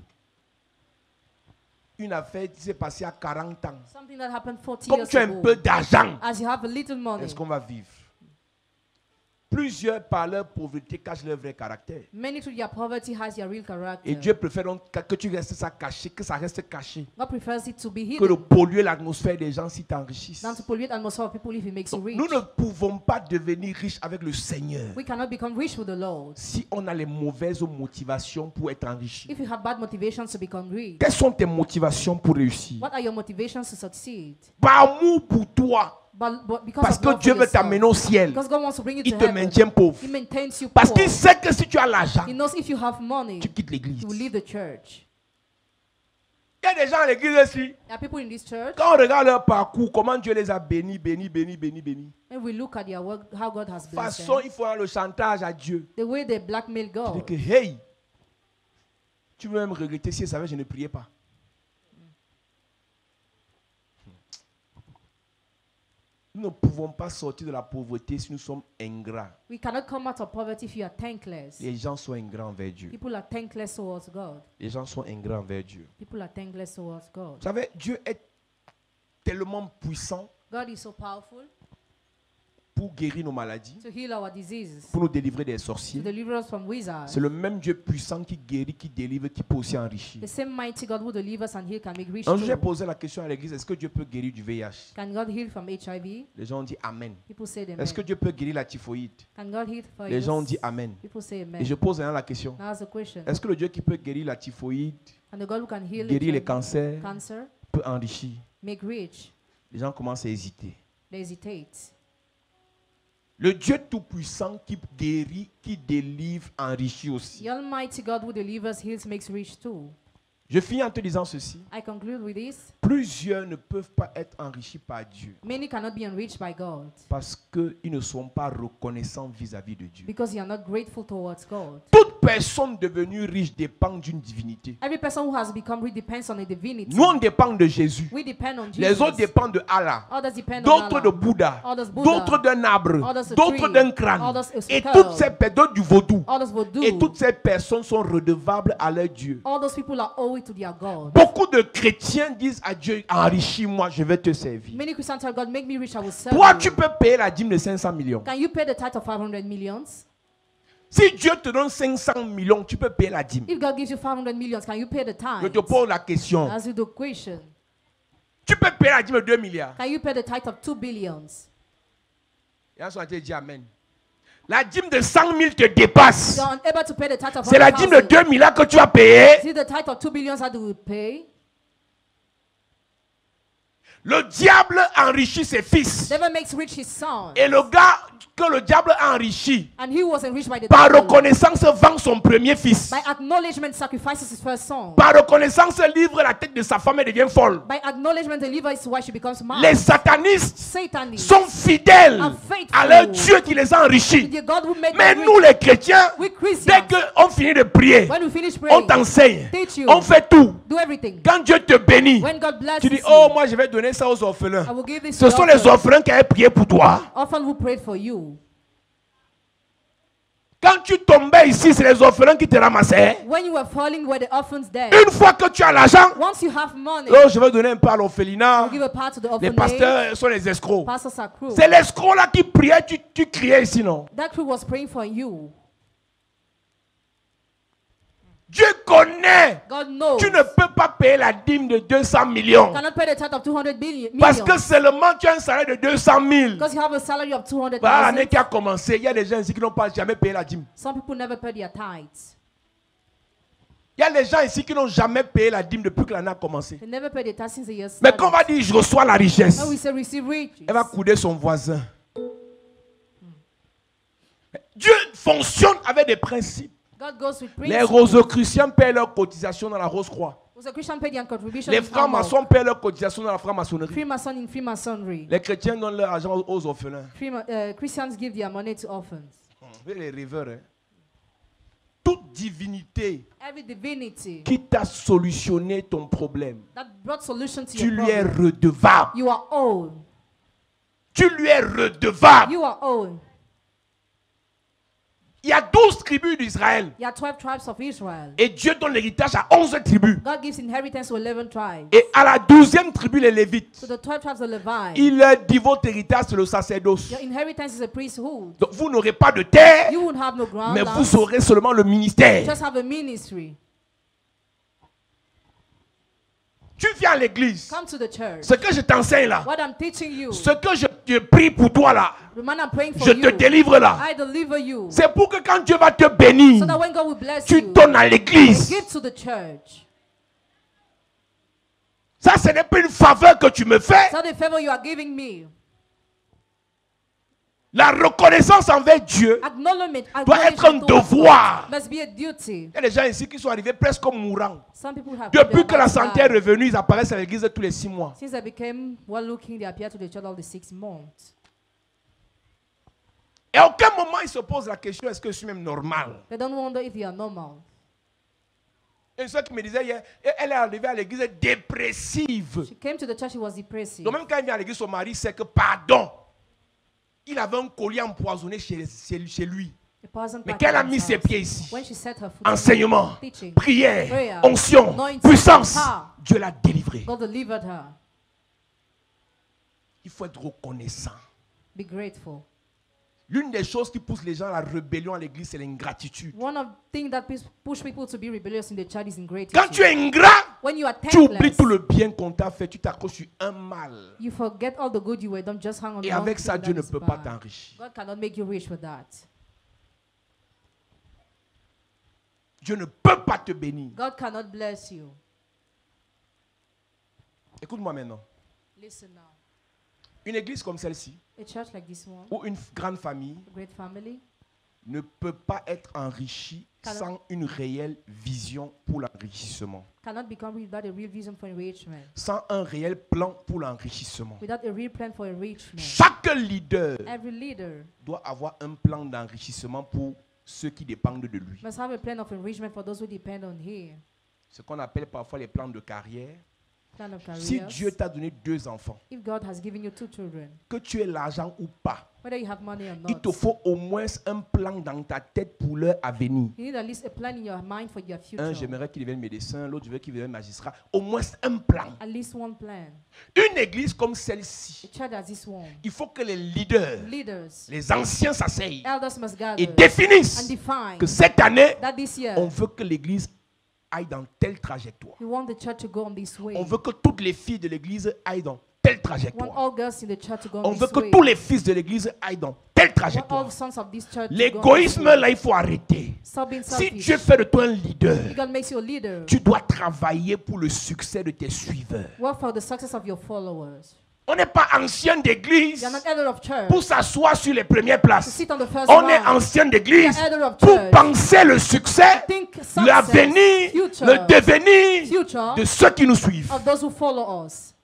[SPEAKER 1] Une affaire qui s'est passée à 40 ans.
[SPEAKER 3] Something that happened 40
[SPEAKER 1] Comme
[SPEAKER 3] years
[SPEAKER 1] tu as un
[SPEAKER 3] ago.
[SPEAKER 1] peu d'argent,
[SPEAKER 3] As you have a little money,
[SPEAKER 1] est-ce qu'on va vivre? Plusieurs, par leur pauvreté, cachent leur vrai caractère.
[SPEAKER 3] many through their poverty has their real character.
[SPEAKER 1] Et Dieu préfère donc que tu restes ça caché, que ça reste caché,
[SPEAKER 3] God prefers it to be
[SPEAKER 1] que de
[SPEAKER 3] hidden
[SPEAKER 1] polluer l'atmosphère des gens si t'enrichissent.
[SPEAKER 3] than to pollute atmosphere of people if He makes you
[SPEAKER 1] Donc,
[SPEAKER 3] rich.
[SPEAKER 1] nous ne pouvons pas devenir riches avec le Seigneur
[SPEAKER 3] We cannot become rich with the Lord
[SPEAKER 1] si on a les mauvaises motivations pour être enrichi.
[SPEAKER 3] if you have bad motivations to become rich.
[SPEAKER 1] Quelles sont tes motivations pour réussir?
[SPEAKER 3] What are your motivations to succeed?
[SPEAKER 1] Par amour pour toi,
[SPEAKER 3] But because
[SPEAKER 1] parce
[SPEAKER 3] of
[SPEAKER 1] que
[SPEAKER 3] love for
[SPEAKER 1] Dieu veut
[SPEAKER 3] yourself.
[SPEAKER 1] t'amener au ciel,
[SPEAKER 3] Because God wants to bring you
[SPEAKER 1] il
[SPEAKER 3] to
[SPEAKER 1] te
[SPEAKER 3] heaven.
[SPEAKER 1] maintient pauvre.
[SPEAKER 3] He maintains you
[SPEAKER 1] Parce
[SPEAKER 3] poor.
[SPEAKER 1] qu'il sait que si tu as l'argent,
[SPEAKER 3] He knows if you have money,
[SPEAKER 1] tu quittes l'église.
[SPEAKER 3] you will leave the church.
[SPEAKER 1] Il y a des gens à l'église aussi.
[SPEAKER 3] There are people in this church,
[SPEAKER 1] Quand on regarde leur parcours, comment Dieu les a bénis.
[SPEAKER 3] and we look at their work, how God has
[SPEAKER 1] De toute
[SPEAKER 3] blessed
[SPEAKER 1] façon,
[SPEAKER 3] them.
[SPEAKER 1] il faut avoir le chantage à Dieu.
[SPEAKER 3] The way they blackmail
[SPEAKER 1] Tu dis
[SPEAKER 3] God.
[SPEAKER 1] que, hey, tu veux même regretter si elle savait que je ne priais pas. Nous ne pouvons pas sortir de la pauvreté si nous sommes ingrats.
[SPEAKER 3] We cannot come out of poverty if you are thankless.
[SPEAKER 1] Les gens sont ingrats envers Dieu.
[SPEAKER 3] People are thankless towards God.
[SPEAKER 1] Les gens sont ingrats envers Dieu.
[SPEAKER 3] People are thankless towards God.
[SPEAKER 1] Vous savez, Dieu est tellement puissant
[SPEAKER 3] God is so powerful
[SPEAKER 1] pour guérir nos maladies,
[SPEAKER 3] to heal our diseases,
[SPEAKER 1] pour nous délivrer des
[SPEAKER 3] to
[SPEAKER 1] sorciers.
[SPEAKER 3] deliver us from wizards.
[SPEAKER 1] C'est le même Dieu puissant qui guérit, qui délivre, qui peut aussi enrichir.
[SPEAKER 3] The same mighty God who delivers and heal can make rich
[SPEAKER 1] Un jour, j'ai
[SPEAKER 3] too.
[SPEAKER 1] posé la question à l'église, est-ce que Dieu peut guérir du VIH?
[SPEAKER 3] Can God heal from HIV?
[SPEAKER 1] Les gens ont dit Amen.
[SPEAKER 3] People say amen.
[SPEAKER 1] Est-ce que Dieu peut guérir la typhoïde?
[SPEAKER 3] Can God heal for
[SPEAKER 1] Les gens ont dit
[SPEAKER 3] AIDS?
[SPEAKER 1] Amen.
[SPEAKER 3] People say
[SPEAKER 1] Et
[SPEAKER 3] amen.
[SPEAKER 1] je pose maintenant la question,
[SPEAKER 3] Now the question.
[SPEAKER 1] est-ce que le Dieu qui peut guérir la typhoïde,
[SPEAKER 3] And the God who can heal
[SPEAKER 1] guérir les
[SPEAKER 3] HIV,
[SPEAKER 1] cancers,
[SPEAKER 3] cancer,
[SPEAKER 1] peut enrichir?
[SPEAKER 3] make rich,
[SPEAKER 1] Les gens commencent à hésiter.
[SPEAKER 3] they hesitate.
[SPEAKER 1] Le Dieu tout-puissant qui guérit, qui délivre, enrichit aussi.
[SPEAKER 3] The Almighty God who delivers, heals, makes rich too.
[SPEAKER 1] Je finis en te disant ceci.
[SPEAKER 3] I conclude with this.
[SPEAKER 1] Plusieurs ne peuvent pas être enrichis par Dieu
[SPEAKER 3] Many cannot be enriched by God
[SPEAKER 1] parce qu'ils ne sont pas reconnaissants vis-à-vis de Dieu.
[SPEAKER 3] because they are not grateful towards God.
[SPEAKER 1] Toute personne devenue riche dépend d'une divinité.
[SPEAKER 3] Every person who has become rich depends on a divinity.
[SPEAKER 1] Nous, on dépend de Jésus.
[SPEAKER 3] We depend on Jesus.
[SPEAKER 1] Les autres dépendent de Allah.
[SPEAKER 3] Others depend on
[SPEAKER 1] D'autres
[SPEAKER 3] Allah.
[SPEAKER 1] de Bouddha.
[SPEAKER 3] Others Buddha.
[SPEAKER 1] D'autres d'un arbre.
[SPEAKER 3] Others a
[SPEAKER 1] D'autres
[SPEAKER 3] tree.
[SPEAKER 1] d'un crâne.
[SPEAKER 3] Others a
[SPEAKER 1] Et
[SPEAKER 3] skull.
[SPEAKER 1] toutes ces d'autres du vaudou.
[SPEAKER 3] Others will do.
[SPEAKER 1] Et toutes ces personnes sont redevables à leur Dieu.
[SPEAKER 3] All those people are owed to their God.
[SPEAKER 1] Beaucoup de chrétiens disent à Dieu, enrichis-moi, je vais te servir.
[SPEAKER 3] Many Christians tell God, make me rich, I will serve
[SPEAKER 1] Toi,
[SPEAKER 3] you.
[SPEAKER 1] tu peux payer la dîme de 500 millions.
[SPEAKER 3] Can you pay the tithe of 500 millions?
[SPEAKER 1] Si Dieu te donne 500 millions, tu peux payer la dîme.
[SPEAKER 3] If God gives you 500 millions, can you pay the
[SPEAKER 1] Je
[SPEAKER 3] tithe?
[SPEAKER 1] te pose la question.
[SPEAKER 3] Ask you the question.
[SPEAKER 1] Tu peux payer la dîme de 2 milliards.
[SPEAKER 3] Can you pay the tithe of 2 billions?
[SPEAKER 1] Et ensuite, on te dit Amen. La dîme de 100 000 te dépasse.
[SPEAKER 3] You're unable to pay the tithe of
[SPEAKER 1] C'est la dîme de
[SPEAKER 3] 100,000.
[SPEAKER 1] 2 milliards que tu as payé.
[SPEAKER 3] See the tithe of 2 billion that you will pay.
[SPEAKER 1] Le diable enrichit ses fils.
[SPEAKER 3] Never makes rich his son.
[SPEAKER 1] Et le gars que le diable a enrichi,
[SPEAKER 3] And he was enriched by the
[SPEAKER 1] par
[SPEAKER 3] devil.
[SPEAKER 1] reconnaissance, vend son premier fils.
[SPEAKER 3] By acknowledgement, sacrifices his first son.
[SPEAKER 1] Par reconnaissance, livre la tête de sa femme et devient folle.
[SPEAKER 3] By acknowledgement, the liver is why she becomes mad.
[SPEAKER 1] Les satanistes
[SPEAKER 3] Satanists.
[SPEAKER 1] sont fidèles
[SPEAKER 3] Are faithful
[SPEAKER 1] à leur Dieu qui les a enrichis.
[SPEAKER 3] The God who made
[SPEAKER 1] Mais
[SPEAKER 3] them
[SPEAKER 1] nous,
[SPEAKER 3] rich.
[SPEAKER 1] les chrétiens,
[SPEAKER 3] We
[SPEAKER 1] dès
[SPEAKER 3] Christians,
[SPEAKER 1] qu'on finit de prier,
[SPEAKER 3] when we finish
[SPEAKER 1] on
[SPEAKER 3] praying,
[SPEAKER 1] t'enseigne,
[SPEAKER 3] teach you,
[SPEAKER 1] on fait tout.
[SPEAKER 3] do everything.
[SPEAKER 1] Quand Dieu te bénit,
[SPEAKER 3] When God blesses
[SPEAKER 1] tu dis,
[SPEAKER 3] you,
[SPEAKER 1] oh, moi je vais donner ça aux orphelins.
[SPEAKER 3] I will give this
[SPEAKER 1] Ce
[SPEAKER 3] to
[SPEAKER 1] sont
[SPEAKER 3] the
[SPEAKER 1] les orphelins qui avaient prié pour toi.
[SPEAKER 3] orphan who prayed for you.
[SPEAKER 1] Quand tu tombais ici, c'est les orphelins qui te ramassaient.
[SPEAKER 3] When you were falling, were the orphans there?
[SPEAKER 1] Une fois que tu as l'argent,
[SPEAKER 3] Once you have money,
[SPEAKER 1] oh, je vais donner un peu à l'orphelinat.
[SPEAKER 3] you give a part to the
[SPEAKER 1] Les
[SPEAKER 3] orphanage.
[SPEAKER 1] pasteurs sont les escrocs.
[SPEAKER 3] Pastors are cruel.
[SPEAKER 1] C'est l'escroc là qui priait, tu criais ici, non?
[SPEAKER 3] That crew was praying for you.
[SPEAKER 1] Dieu connaît.
[SPEAKER 3] God knows.
[SPEAKER 1] Tu ne peux pas payer la dîme de 200 millions.
[SPEAKER 3] You cannot pay the tithe of 200 million.
[SPEAKER 1] Parce que seulement tu as un salaire de 200 000.
[SPEAKER 3] Because you have a salary of 200,000.
[SPEAKER 1] Voilà l'année qui a commencé. Il y a des gens ici qui n'ont pas jamais payé la dîme.
[SPEAKER 3] Some people never pay their tithes.
[SPEAKER 1] Il y a des gens ici qui n'ont jamais payé la dîme depuis que l'année a commencé.
[SPEAKER 3] They never pay the tithes since the year
[SPEAKER 1] Mais
[SPEAKER 3] started.
[SPEAKER 1] quand on va dire je reçois la richesse,
[SPEAKER 3] When we say receive riches,
[SPEAKER 1] elle va couder son voisin. Dieu fonctionne avec des principes.
[SPEAKER 3] God goes with
[SPEAKER 1] Les
[SPEAKER 3] principles.
[SPEAKER 1] rosicruciens paient leur cotisation dans la Rose-Croix.
[SPEAKER 3] Was a Christian paid their contribution
[SPEAKER 1] Les
[SPEAKER 3] in
[SPEAKER 1] francs-maçons paient leur cotisation dans la franc-maçonnerie.
[SPEAKER 3] Freemason in Freemasonry.
[SPEAKER 1] Les chrétiens donnent leur argent aux orphelins.
[SPEAKER 3] Christians give their money to orphans.
[SPEAKER 1] Les rêveurs, hein. Toute divinité
[SPEAKER 3] Every divinity
[SPEAKER 1] qui t'a solutionné ton problème,
[SPEAKER 3] that brought solution to
[SPEAKER 1] tu
[SPEAKER 3] your
[SPEAKER 1] lui es
[SPEAKER 3] problem,
[SPEAKER 1] redevable.
[SPEAKER 3] you are owed.
[SPEAKER 1] Tu lui es redevable.
[SPEAKER 3] You are owed.
[SPEAKER 1] Il y a 12 tribus d'Israël.
[SPEAKER 3] You are 12 tribes of Israel.
[SPEAKER 1] Et Dieu donne l'héritage à 11 tribus.
[SPEAKER 3] God gives inheritance to 11 tribes.
[SPEAKER 1] Et à la 12e tribu, les Lévites,
[SPEAKER 3] To the 12 tribes of Levi,
[SPEAKER 1] il leur dit votre héritage, c'est le sacerdoce.
[SPEAKER 3] your inheritance is a priesthood.
[SPEAKER 1] Donc vous n'aurez pas de terre,
[SPEAKER 3] You won't have no ground,
[SPEAKER 1] mais
[SPEAKER 3] land,
[SPEAKER 1] vous aurez seulement le ministère.
[SPEAKER 3] just have a ministry.
[SPEAKER 1] Tu viens à l'église.
[SPEAKER 3] Come to the church.
[SPEAKER 1] Ce que je t'enseigne là,
[SPEAKER 3] What I'm teaching you,
[SPEAKER 1] ce que je prie pour toi là,
[SPEAKER 3] the man I'm praying for
[SPEAKER 1] je te
[SPEAKER 3] you,
[SPEAKER 1] délivre là.
[SPEAKER 3] I deliver you.
[SPEAKER 1] C'est pour que quand Dieu va te bénir,
[SPEAKER 3] So that when God will bless
[SPEAKER 1] tu
[SPEAKER 3] you,
[SPEAKER 1] donnes à l'église.
[SPEAKER 3] give to the church.
[SPEAKER 1] Ça, ce n'est pas une faveur que tu me fais.
[SPEAKER 3] So the favor you are giving me,
[SPEAKER 1] La reconnaissance envers Dieu
[SPEAKER 3] acknowledgement
[SPEAKER 1] doit être un devoir.
[SPEAKER 3] must be a duty.
[SPEAKER 1] Il y a des gens ici qui sont arrivés presque comme mourants.
[SPEAKER 3] Some people have
[SPEAKER 1] Depuis
[SPEAKER 3] they're
[SPEAKER 1] que la
[SPEAKER 3] about to
[SPEAKER 1] santé est
[SPEAKER 3] die.
[SPEAKER 1] revenue, ils apparaissent à l'église tous les 6 mois.
[SPEAKER 3] Since they became well looking, they appear to the church all the 6 months.
[SPEAKER 1] Et à aucun moment, ils se posent la question, est-ce que je suis même normal?
[SPEAKER 3] They don't wonder if they are normal.
[SPEAKER 1] Une soeur qui me disait hier, elle est arrivée à l'église dépressive.
[SPEAKER 3] She came to the church, she was depressive.
[SPEAKER 1] Donc même quand elle vient à l'église, son mari sait que, pardon, il avait un collier empoisonné chez lui.
[SPEAKER 3] The poison
[SPEAKER 1] Mais
[SPEAKER 3] packet
[SPEAKER 1] qu'elle a
[SPEAKER 3] in
[SPEAKER 1] mis
[SPEAKER 3] his
[SPEAKER 1] ses
[SPEAKER 3] house.
[SPEAKER 1] pieds ici,
[SPEAKER 3] When she set her foot
[SPEAKER 1] enseignement,
[SPEAKER 3] in teaching,
[SPEAKER 1] prière,
[SPEAKER 3] prayer,
[SPEAKER 1] onction,
[SPEAKER 3] anointing,
[SPEAKER 1] puissance,
[SPEAKER 3] power,
[SPEAKER 1] Dieu l'a délivrée.
[SPEAKER 3] God delivered her.
[SPEAKER 1] Il faut être reconnaissant.
[SPEAKER 3] Be grateful.
[SPEAKER 1] L'une des choses qui pousse les gens à la rébellion à l'église, c'est l'ingratitude.
[SPEAKER 3] One of the things that push people to be rebellious in the church is ingratitude.
[SPEAKER 1] Quand tu es ingrat,
[SPEAKER 3] When you are
[SPEAKER 1] tu oublies
[SPEAKER 3] thankless,
[SPEAKER 1] tout le bien qu'on t'a fait, tu t'accroches sur un mal.
[SPEAKER 3] you forget all the good you were done, just hang on
[SPEAKER 1] Et
[SPEAKER 3] to one
[SPEAKER 1] avec ça,
[SPEAKER 3] thing
[SPEAKER 1] Dieu
[SPEAKER 3] that
[SPEAKER 1] ne
[SPEAKER 3] is
[SPEAKER 1] peut pas
[SPEAKER 3] bad.
[SPEAKER 1] t'enrichir.
[SPEAKER 3] God cannot make you rich with that.
[SPEAKER 1] Dieu ne peut pas te bénir.
[SPEAKER 3] God cannot bless you.
[SPEAKER 1] Écoute-moi maintenant.
[SPEAKER 3] Listen now.
[SPEAKER 1] Une église comme celle-ci,
[SPEAKER 3] A church like this one,
[SPEAKER 1] ou une grande famille,
[SPEAKER 3] a great family,
[SPEAKER 1] ne peut pas être enrichie sans une réelle vision pour l'enrichissement.
[SPEAKER 3] cannot become rich without a real vision for enrichment.
[SPEAKER 1] Sans un réel plan pour l'enrichissement.
[SPEAKER 3] Without a real plan for enrichment.
[SPEAKER 1] Chaque leader
[SPEAKER 3] Every leader
[SPEAKER 1] doit avoir un plan d'enrichissement pour ceux qui dépendent de lui.
[SPEAKER 3] must have a plan of enrichment for those who depend on him.
[SPEAKER 1] Ce qu'on appelle parfois les plans de carrière.
[SPEAKER 3] Plan of
[SPEAKER 1] Si
[SPEAKER 3] careers.
[SPEAKER 1] Dieu t'a donné 2 enfants,
[SPEAKER 3] If God has given you 2 children,
[SPEAKER 1] que tu aies l'argent ou pas,
[SPEAKER 3] whether you have money or
[SPEAKER 1] il
[SPEAKER 3] not,
[SPEAKER 1] te faut au moins un plan dans ta tête pour leur avenir.
[SPEAKER 3] you need at least a plan in your mind for your future.
[SPEAKER 1] Un, j'aimerais qu'il devienne médecin, l'autre, je veux qu'il devienne magistrat. Au moins un plan.
[SPEAKER 3] At least one plan.
[SPEAKER 1] Une église comme
[SPEAKER 3] A
[SPEAKER 1] celle-ci,
[SPEAKER 3] church as this one.
[SPEAKER 1] il faut que les leaders,
[SPEAKER 3] Leaders,
[SPEAKER 1] les anciens s'asseyent
[SPEAKER 3] elders must gather
[SPEAKER 1] et définissent
[SPEAKER 3] and define
[SPEAKER 1] que cette année,
[SPEAKER 3] that this year
[SPEAKER 1] on veut que l'église aille dans telle trajectoire.
[SPEAKER 3] we want the church to go on this way.
[SPEAKER 1] On veut que toutes les filles de l'église aillent dans telle
[SPEAKER 3] We want
[SPEAKER 1] trajectoire.
[SPEAKER 3] all girls in the church to go
[SPEAKER 1] On
[SPEAKER 3] on
[SPEAKER 1] veut
[SPEAKER 3] this
[SPEAKER 1] que
[SPEAKER 3] way.
[SPEAKER 1] tous les fils de l'église aillent dans telle
[SPEAKER 3] What all
[SPEAKER 1] trajectoire.
[SPEAKER 3] the sons of this church
[SPEAKER 1] L'égoïsme, là, il faut arrêter.
[SPEAKER 3] Stop being
[SPEAKER 1] Si
[SPEAKER 3] selfish.
[SPEAKER 1] Dieu fait de toi un leader,
[SPEAKER 3] God makes you a leader.
[SPEAKER 1] tu dois travailler pour le succès de tes suiveurs.
[SPEAKER 3] Work for the success of your followers.
[SPEAKER 1] On n'est pas ancien d'église
[SPEAKER 3] You're not elder of church
[SPEAKER 1] pour s'asseoir sur les premières
[SPEAKER 3] to
[SPEAKER 1] places.
[SPEAKER 3] sit on the first
[SPEAKER 1] On est
[SPEAKER 3] round.
[SPEAKER 1] ancien d'église
[SPEAKER 3] You're elder of
[SPEAKER 1] pour
[SPEAKER 3] church.
[SPEAKER 1] penser le succès,
[SPEAKER 3] Think
[SPEAKER 1] l'avenir,
[SPEAKER 3] future,
[SPEAKER 1] le devenir
[SPEAKER 3] future
[SPEAKER 1] de ceux qui nous suivent.
[SPEAKER 3] of those who follow us.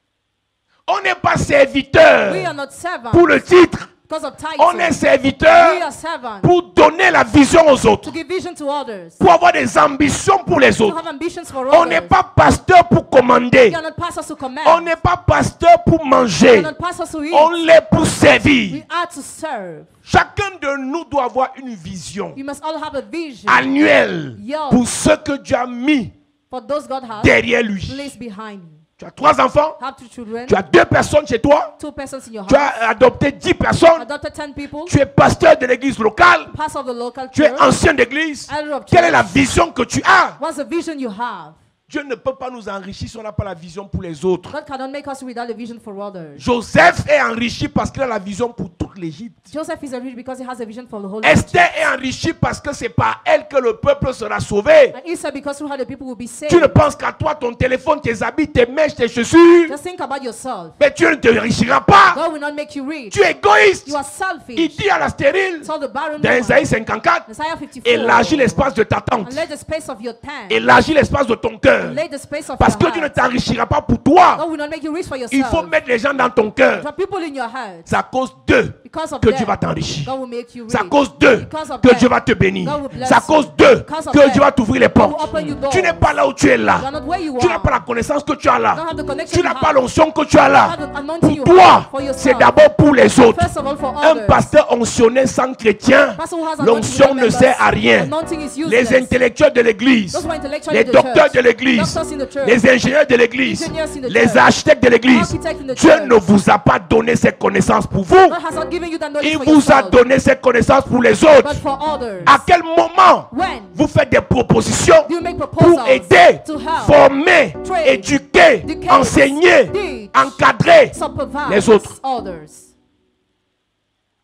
[SPEAKER 1] On n'est pas serviteur
[SPEAKER 3] We are not servants
[SPEAKER 1] pour le titre.
[SPEAKER 3] because of title.
[SPEAKER 1] On est
[SPEAKER 3] We
[SPEAKER 1] serviteur
[SPEAKER 3] are servants
[SPEAKER 1] pour donner la vision aux autres,
[SPEAKER 3] to give vision to others,
[SPEAKER 1] pour avoir des ambitions pour les
[SPEAKER 3] to
[SPEAKER 1] autres.
[SPEAKER 3] have ambitions for
[SPEAKER 1] On n'est
[SPEAKER 3] others.
[SPEAKER 1] pas pasteur pour commander.
[SPEAKER 3] We are not pastors to command.
[SPEAKER 1] On n'est pas pasteur pour
[SPEAKER 3] We
[SPEAKER 1] manger.
[SPEAKER 3] are not pastors to eat.
[SPEAKER 1] On l'est pour servir.
[SPEAKER 3] We are to serve.
[SPEAKER 1] Chacun de nous doit avoir une vision
[SPEAKER 3] You must all have a vision
[SPEAKER 1] annuelle
[SPEAKER 3] Yo.
[SPEAKER 1] pour ce que Dieu a mis
[SPEAKER 3] for those God has
[SPEAKER 1] derrière lui.
[SPEAKER 3] placed behind you.
[SPEAKER 1] Tu as 3 enfants,
[SPEAKER 3] Have 2 children,
[SPEAKER 1] tu as 2 personnes chez toi,
[SPEAKER 3] 2 persons in your
[SPEAKER 1] tu
[SPEAKER 3] house,
[SPEAKER 1] as adopté 10 personnes,
[SPEAKER 3] adopted 10 people,
[SPEAKER 1] tu es pasteur de l'église locale,
[SPEAKER 3] pastor of the local
[SPEAKER 1] tu es
[SPEAKER 3] church.
[SPEAKER 1] ancien d'église.
[SPEAKER 3] Elder of
[SPEAKER 1] Quelle est la
[SPEAKER 3] church.
[SPEAKER 1] vision que tu as?
[SPEAKER 3] What's the vision you have?
[SPEAKER 1] Dieu ne peut pas nous enrichir si on n'a pas la vision pour les autres.
[SPEAKER 3] God cannot make us without a vision for others.
[SPEAKER 1] Joseph est enrichi parce qu'il a la vision pour toute l'Égypte.
[SPEAKER 3] Joseph is rich because he has a vision for the whole
[SPEAKER 1] Esther
[SPEAKER 3] Egypt.
[SPEAKER 1] est enrichie parce que c'est par elle que le peuple sera sauvé.
[SPEAKER 3] And Esther because through her the people will be saved.
[SPEAKER 1] Tu ne penses qu'à toi, ton téléphone, tes habits, tes mèches, tes chaussures.
[SPEAKER 3] Just think about yourself.
[SPEAKER 1] Mais Dieu ne te enrichira pas.
[SPEAKER 3] God will not make you rich.
[SPEAKER 1] Tu es égoïste.
[SPEAKER 3] You are
[SPEAKER 1] Il
[SPEAKER 3] selfish.
[SPEAKER 1] dit à la stérile,
[SPEAKER 3] Tell the barren
[SPEAKER 1] dans
[SPEAKER 3] woman,
[SPEAKER 1] Isaïe 54,
[SPEAKER 3] Isaiah 54,
[SPEAKER 1] élargis l'espace de ta tente.
[SPEAKER 3] and let the space of your tent,
[SPEAKER 1] Élargis l'espace de ton cœur.
[SPEAKER 3] let the space of
[SPEAKER 1] Parce
[SPEAKER 3] your
[SPEAKER 1] que Dieu ne
[SPEAKER 3] heart.
[SPEAKER 1] t'enrichira pas pour toi.
[SPEAKER 3] God will not make you rich for yourself.
[SPEAKER 1] Il faut mettre les gens dans ton cœur.
[SPEAKER 3] There are people in your heart.
[SPEAKER 1] C'est à cause d'eux
[SPEAKER 3] Because of
[SPEAKER 1] que
[SPEAKER 3] them,
[SPEAKER 1] Dieu va t'enrichir.
[SPEAKER 3] God will make you rich.
[SPEAKER 1] C'est à cause d'eux
[SPEAKER 3] Because of
[SPEAKER 1] que
[SPEAKER 3] them,
[SPEAKER 1] Dieu va te bénir.
[SPEAKER 3] God will bless
[SPEAKER 1] C'est à cause d'eux
[SPEAKER 3] Because of
[SPEAKER 1] que
[SPEAKER 3] them,
[SPEAKER 1] Dieu va t'ouvrir les
[SPEAKER 3] God will
[SPEAKER 1] portes.
[SPEAKER 3] open your doors.
[SPEAKER 1] Tu n'es pas là où tu es là.
[SPEAKER 3] You are not where you
[SPEAKER 1] Tu n'as
[SPEAKER 3] are.
[SPEAKER 1] pas la connaissance que tu as
[SPEAKER 3] You
[SPEAKER 1] là.
[SPEAKER 3] don't have the connection
[SPEAKER 1] Tu n'as
[SPEAKER 3] you
[SPEAKER 1] pas
[SPEAKER 3] have.
[SPEAKER 1] l'onction que tu as
[SPEAKER 3] You
[SPEAKER 1] là.
[SPEAKER 3] have the anointing you
[SPEAKER 1] Pour toi,
[SPEAKER 3] have for
[SPEAKER 1] c'est
[SPEAKER 3] yourself.
[SPEAKER 1] d'abord pour les autres.
[SPEAKER 3] First of all, for
[SPEAKER 1] Un
[SPEAKER 3] others.
[SPEAKER 1] pasteur onctionné sans chrétien,
[SPEAKER 3] Pastor who has
[SPEAKER 1] l'onction
[SPEAKER 3] anointing
[SPEAKER 1] ne
[SPEAKER 3] members,
[SPEAKER 1] sert à rien.
[SPEAKER 3] anointing is
[SPEAKER 1] Les
[SPEAKER 3] useless.
[SPEAKER 1] intellectuels de l'église,
[SPEAKER 3] Those who are intellectually
[SPEAKER 1] les
[SPEAKER 3] in the
[SPEAKER 1] docteurs
[SPEAKER 3] church,
[SPEAKER 1] de l'église,
[SPEAKER 3] doctors in the church,
[SPEAKER 1] les ingénieurs de l'église,
[SPEAKER 3] engineers in the
[SPEAKER 1] les
[SPEAKER 3] church,
[SPEAKER 1] architectes de l'église,
[SPEAKER 3] architects in the
[SPEAKER 1] Dieu
[SPEAKER 3] church.
[SPEAKER 1] ne vous a pas donné ces connaissances pour vous.
[SPEAKER 3] God has not given you that knowledge
[SPEAKER 1] Il
[SPEAKER 3] for
[SPEAKER 1] vous a
[SPEAKER 3] yourself,
[SPEAKER 1] donné ces connaissances pour les
[SPEAKER 3] but
[SPEAKER 1] autres.
[SPEAKER 3] for others.
[SPEAKER 1] À quel moment
[SPEAKER 3] When
[SPEAKER 1] vous faites des propositions
[SPEAKER 3] do you make
[SPEAKER 1] pour
[SPEAKER 3] proposals
[SPEAKER 1] aider,
[SPEAKER 3] to help,
[SPEAKER 1] former,
[SPEAKER 3] train,
[SPEAKER 1] éduquer,
[SPEAKER 3] educate,
[SPEAKER 1] enseigner,
[SPEAKER 3] teach,
[SPEAKER 1] encadrer
[SPEAKER 3] supervise
[SPEAKER 1] les autres?
[SPEAKER 3] others?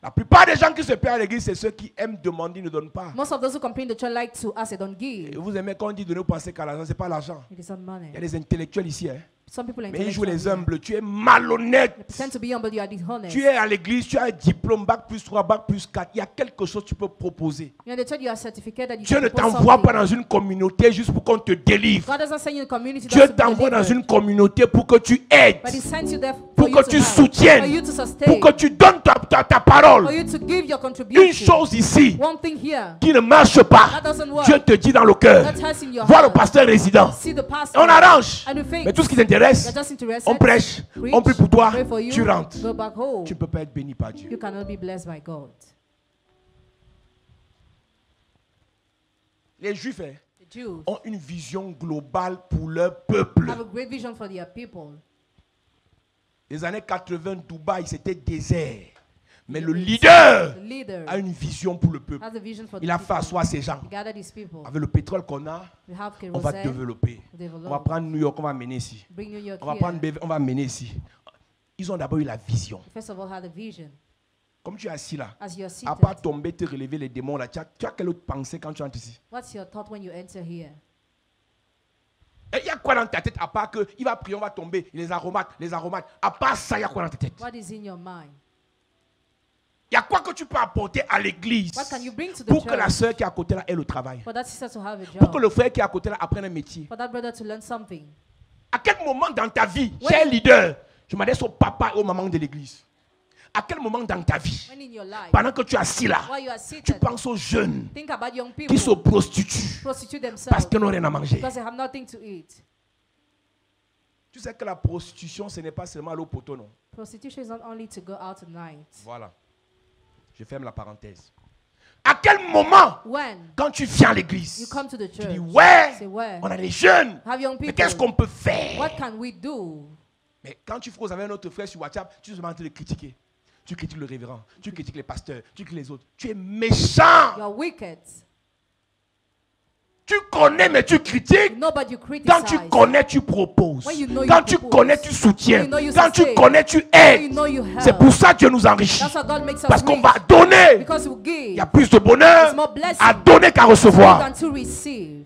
[SPEAKER 1] La plupart des gens qui se plaignent à l'église, c'est ceux qui aiment demander, ne donnent pas.
[SPEAKER 3] Most of those who complain the church like to ask, they don't
[SPEAKER 1] Et
[SPEAKER 3] give.
[SPEAKER 1] vous aimez quand on dit donner, vous pensez qu'à l'argent, ce n'est pas l'argent.
[SPEAKER 3] It is not money.
[SPEAKER 1] Il y a des intellectuels ici. Hein.
[SPEAKER 3] Some people are
[SPEAKER 1] Mais ils jouent les
[SPEAKER 3] intellectual.
[SPEAKER 1] humbles. Tu es malhonnête.
[SPEAKER 3] They pretend to be humble, you are dishonest.
[SPEAKER 1] Tu es à l'église, tu as un diplôme, bac plus 3, bac plus 4. Il y a quelque chose que tu peux proposer.
[SPEAKER 3] You know, they tell you are certificate that you
[SPEAKER 1] Dieu
[SPEAKER 3] can
[SPEAKER 1] ne
[SPEAKER 3] propose
[SPEAKER 1] t'envoie
[SPEAKER 3] something.
[SPEAKER 1] pas dans une communauté juste pour qu'on te délivre.
[SPEAKER 3] God doesn't send you in a community
[SPEAKER 1] Dieu
[SPEAKER 3] just to be
[SPEAKER 1] t'envoie dans
[SPEAKER 3] delivered,
[SPEAKER 1] une communauté pour que tu aides,
[SPEAKER 3] but He sends you there
[SPEAKER 1] pour
[SPEAKER 3] for you
[SPEAKER 1] que
[SPEAKER 3] to
[SPEAKER 1] tu
[SPEAKER 3] help,
[SPEAKER 1] soutiennes,
[SPEAKER 3] for you to sustain,
[SPEAKER 1] pour que tu donnes ta
[SPEAKER 3] for
[SPEAKER 1] parole.
[SPEAKER 3] you to give your
[SPEAKER 1] Une
[SPEAKER 3] contribution.
[SPEAKER 1] chose ici
[SPEAKER 3] One thing here
[SPEAKER 1] qui ne marche pas,
[SPEAKER 3] that doesn't work.
[SPEAKER 1] Dieu te dit dans le cœur.
[SPEAKER 3] That has in your
[SPEAKER 1] Vois le
[SPEAKER 3] heart.
[SPEAKER 1] pasteur résident.
[SPEAKER 3] See the pastor.
[SPEAKER 1] On arrange.
[SPEAKER 3] And we think
[SPEAKER 1] Mais tout ce qui t'intéresse,
[SPEAKER 3] you're just interested.
[SPEAKER 1] on prêche,
[SPEAKER 3] Preach,
[SPEAKER 1] on prie pour toi,
[SPEAKER 3] pray for you,
[SPEAKER 1] tu rentres.
[SPEAKER 3] go back home.
[SPEAKER 1] Tu ne peux pas être béni par Dieu.
[SPEAKER 3] You cannot be blessed by God.
[SPEAKER 1] Les Juifs hein,
[SPEAKER 3] The Jews
[SPEAKER 1] ont une vision globale pour leur peuple.
[SPEAKER 3] have a great vision for their people.
[SPEAKER 1] Les années 80, Dubaï, c'était désert. Mais le leader
[SPEAKER 3] The leader
[SPEAKER 1] a une vision pour le peuple.
[SPEAKER 3] has a vision for the
[SPEAKER 1] Il a
[SPEAKER 3] people.
[SPEAKER 1] fait asseoir ces gens.
[SPEAKER 3] He gathered his people.
[SPEAKER 1] Avec le pétrole qu'on a,
[SPEAKER 3] We have
[SPEAKER 1] on va
[SPEAKER 3] kerosene.
[SPEAKER 1] développer.
[SPEAKER 3] Develop.
[SPEAKER 1] On va prendre New York, on va mener ici.
[SPEAKER 3] Bring New York
[SPEAKER 1] On va
[SPEAKER 3] here.
[SPEAKER 1] prendre BV, on va mener ici. Ils ont d'abord eu la vision.
[SPEAKER 3] First of all, had a vision.
[SPEAKER 1] Comme tu es assis là,
[SPEAKER 3] As you are
[SPEAKER 1] à
[SPEAKER 3] seated,
[SPEAKER 1] part tomber, te relever les démons là, tu as quelle autre pensée quand tu entres ici?
[SPEAKER 3] what's your thought when you enter here?
[SPEAKER 1] Et il y a quoi dans ta tête à part que il va prier, on va tomber, les aromates. À part ça, il y a quoi dans ta tête?
[SPEAKER 3] What is in your mind?
[SPEAKER 1] Il y a quoi que tu peux apporter à l'église
[SPEAKER 3] What can you bring to the
[SPEAKER 1] pour que la
[SPEAKER 3] church
[SPEAKER 1] sœur qui est à côté là ait le travail?
[SPEAKER 3] for that sister to have a
[SPEAKER 1] Pour que
[SPEAKER 3] job?
[SPEAKER 1] le frère qui est à côté là apprenne un métier?
[SPEAKER 3] For that brother to learn something?
[SPEAKER 1] À quel moment dans ta vie,
[SPEAKER 3] When-
[SPEAKER 1] cher leader, je m'adresse au papa et aux mamans de l'église. À quel moment dans ta vie,
[SPEAKER 3] When in your life,
[SPEAKER 1] pendant que tu es assis là,
[SPEAKER 3] while you are
[SPEAKER 1] tu
[SPEAKER 3] seated,
[SPEAKER 1] penses aux jeunes
[SPEAKER 3] think about young people
[SPEAKER 1] qui se prostituent
[SPEAKER 3] prostitute
[SPEAKER 1] parce
[SPEAKER 3] themselves
[SPEAKER 1] qu'ils n'ont rien à manger?
[SPEAKER 3] because they have nothing to eat.
[SPEAKER 1] Tu sais que la prostitution, ce n'est pas seulement aller au poteau, non?
[SPEAKER 3] Prostitution is not only to go out at night.
[SPEAKER 1] Voilà. Je ferme la parenthèse. À quel moment,
[SPEAKER 3] When
[SPEAKER 1] quand tu viens à
[SPEAKER 3] you
[SPEAKER 1] l'église,
[SPEAKER 3] come to the
[SPEAKER 1] tu dis,
[SPEAKER 3] church,
[SPEAKER 1] ouais,
[SPEAKER 3] say, where?
[SPEAKER 1] on a des jeunes,
[SPEAKER 3] Have young
[SPEAKER 1] mais
[SPEAKER 3] people.
[SPEAKER 1] qu'est-ce qu'on peut faire?
[SPEAKER 3] What can we do?
[SPEAKER 1] Mais quand tu froses avec un autre frère sur WhatsApp, tu te mets en train de critiquer. Tu critiques le révérend, tu critiques les pasteurs, tu critiques les autres. Tu es méchant.
[SPEAKER 3] You are wicked.
[SPEAKER 1] Tu connais, mais tu critiques.
[SPEAKER 3] You know, but you
[SPEAKER 1] Quand tu
[SPEAKER 3] criticize.
[SPEAKER 1] connais, tu proposes.
[SPEAKER 3] When you know,
[SPEAKER 1] Quand
[SPEAKER 3] you
[SPEAKER 1] tu
[SPEAKER 3] propose.
[SPEAKER 1] connais, tu soutiens.
[SPEAKER 3] When you know, you
[SPEAKER 1] Quand tu
[SPEAKER 3] sustain.
[SPEAKER 1] connais, tu
[SPEAKER 3] When you
[SPEAKER 1] aides.
[SPEAKER 3] know, you help.
[SPEAKER 1] C'est pour ça que Dieu nous enrichit.
[SPEAKER 3] That's why God makes us
[SPEAKER 1] Parce qu'on
[SPEAKER 3] rich.
[SPEAKER 1] va donner.
[SPEAKER 3] Because we give.
[SPEAKER 1] Il y a plus de bonheur
[SPEAKER 3] There's more blessing.
[SPEAKER 1] à donner qu'à recevoir.
[SPEAKER 3] Than to receive.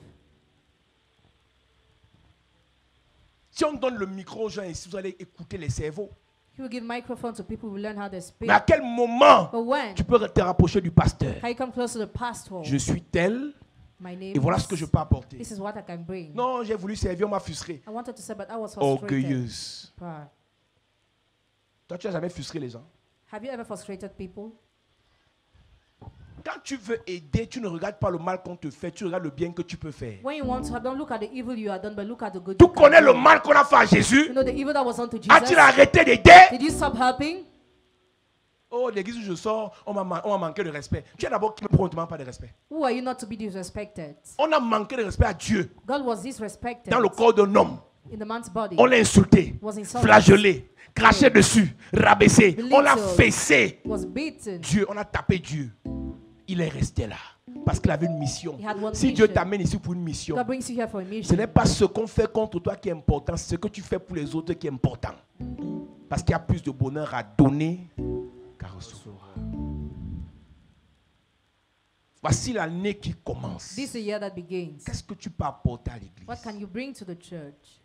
[SPEAKER 1] Si on donne le micro aux gens ici, vous allez écouter les cerveaux.
[SPEAKER 3] You will give microphone to people who learn how to speak.
[SPEAKER 1] Mais à quel moment
[SPEAKER 3] But when
[SPEAKER 1] tu peux te rapprocher du pasteur?
[SPEAKER 3] can you come close to the pastor?
[SPEAKER 1] Je suis tel
[SPEAKER 3] My name
[SPEAKER 1] et voilà ce que je peux apporter.
[SPEAKER 3] This is what I can bring.
[SPEAKER 1] Non, j'ai voulu servir, on m'a frustré.
[SPEAKER 3] I wanted to say, but I was frustrated.
[SPEAKER 1] Orgueilleuse.
[SPEAKER 3] Pride.
[SPEAKER 1] Toi, tu n'as jamais frustré les gens.
[SPEAKER 3] Have you ever frustrated people?
[SPEAKER 1] Quand tu veux aider, tu ne regardes pas le mal qu'on te fait, tu regardes le bien que tu peux faire.
[SPEAKER 3] When you want to, don't look at the evil you have done, but look at the good.
[SPEAKER 1] Tu
[SPEAKER 3] you can
[SPEAKER 1] connais
[SPEAKER 3] do.
[SPEAKER 1] le mal qu'on a fait à Jésus?
[SPEAKER 3] You know the evil that was done to Jesus.
[SPEAKER 1] As-tu arrêté d'aider?
[SPEAKER 3] Did you stop helping?
[SPEAKER 1] Oh, l'église où je sors, on m'a manqué de respect. Tu es d'abord qui ne prend pas de respect.
[SPEAKER 3] Who are you not to be disrespected?
[SPEAKER 1] On a manqué de respect à Dieu
[SPEAKER 3] God was disrespected
[SPEAKER 1] dans le corps d'un homme.
[SPEAKER 3] in the man's body.
[SPEAKER 1] On l'a insulté,
[SPEAKER 3] Was insulted.
[SPEAKER 1] flagellé, craché dessus, rabaissé.
[SPEAKER 3] Belittled.
[SPEAKER 1] On l'a fessé.
[SPEAKER 3] Was beaten.
[SPEAKER 1] Dieu, on a tapé Dieu. Il est resté là parce qu'il avait une mission.
[SPEAKER 3] He had one
[SPEAKER 1] Si Dieu
[SPEAKER 3] mission.
[SPEAKER 1] t'amène ici pour une mission,
[SPEAKER 3] God brings you here for a
[SPEAKER 1] ce
[SPEAKER 3] mission.
[SPEAKER 1] n'est pas ce qu'on fait contre toi qui est important, c'est ce que tu fais pour les autres qui est important. Parce qu'il y a plus de bonheur à donner qu'à recevoir. Voici l'année qui commence.
[SPEAKER 3] This is the year that begins.
[SPEAKER 1] Qu'est-ce que tu peux apporter à l'église?
[SPEAKER 3] What can you bring to the church?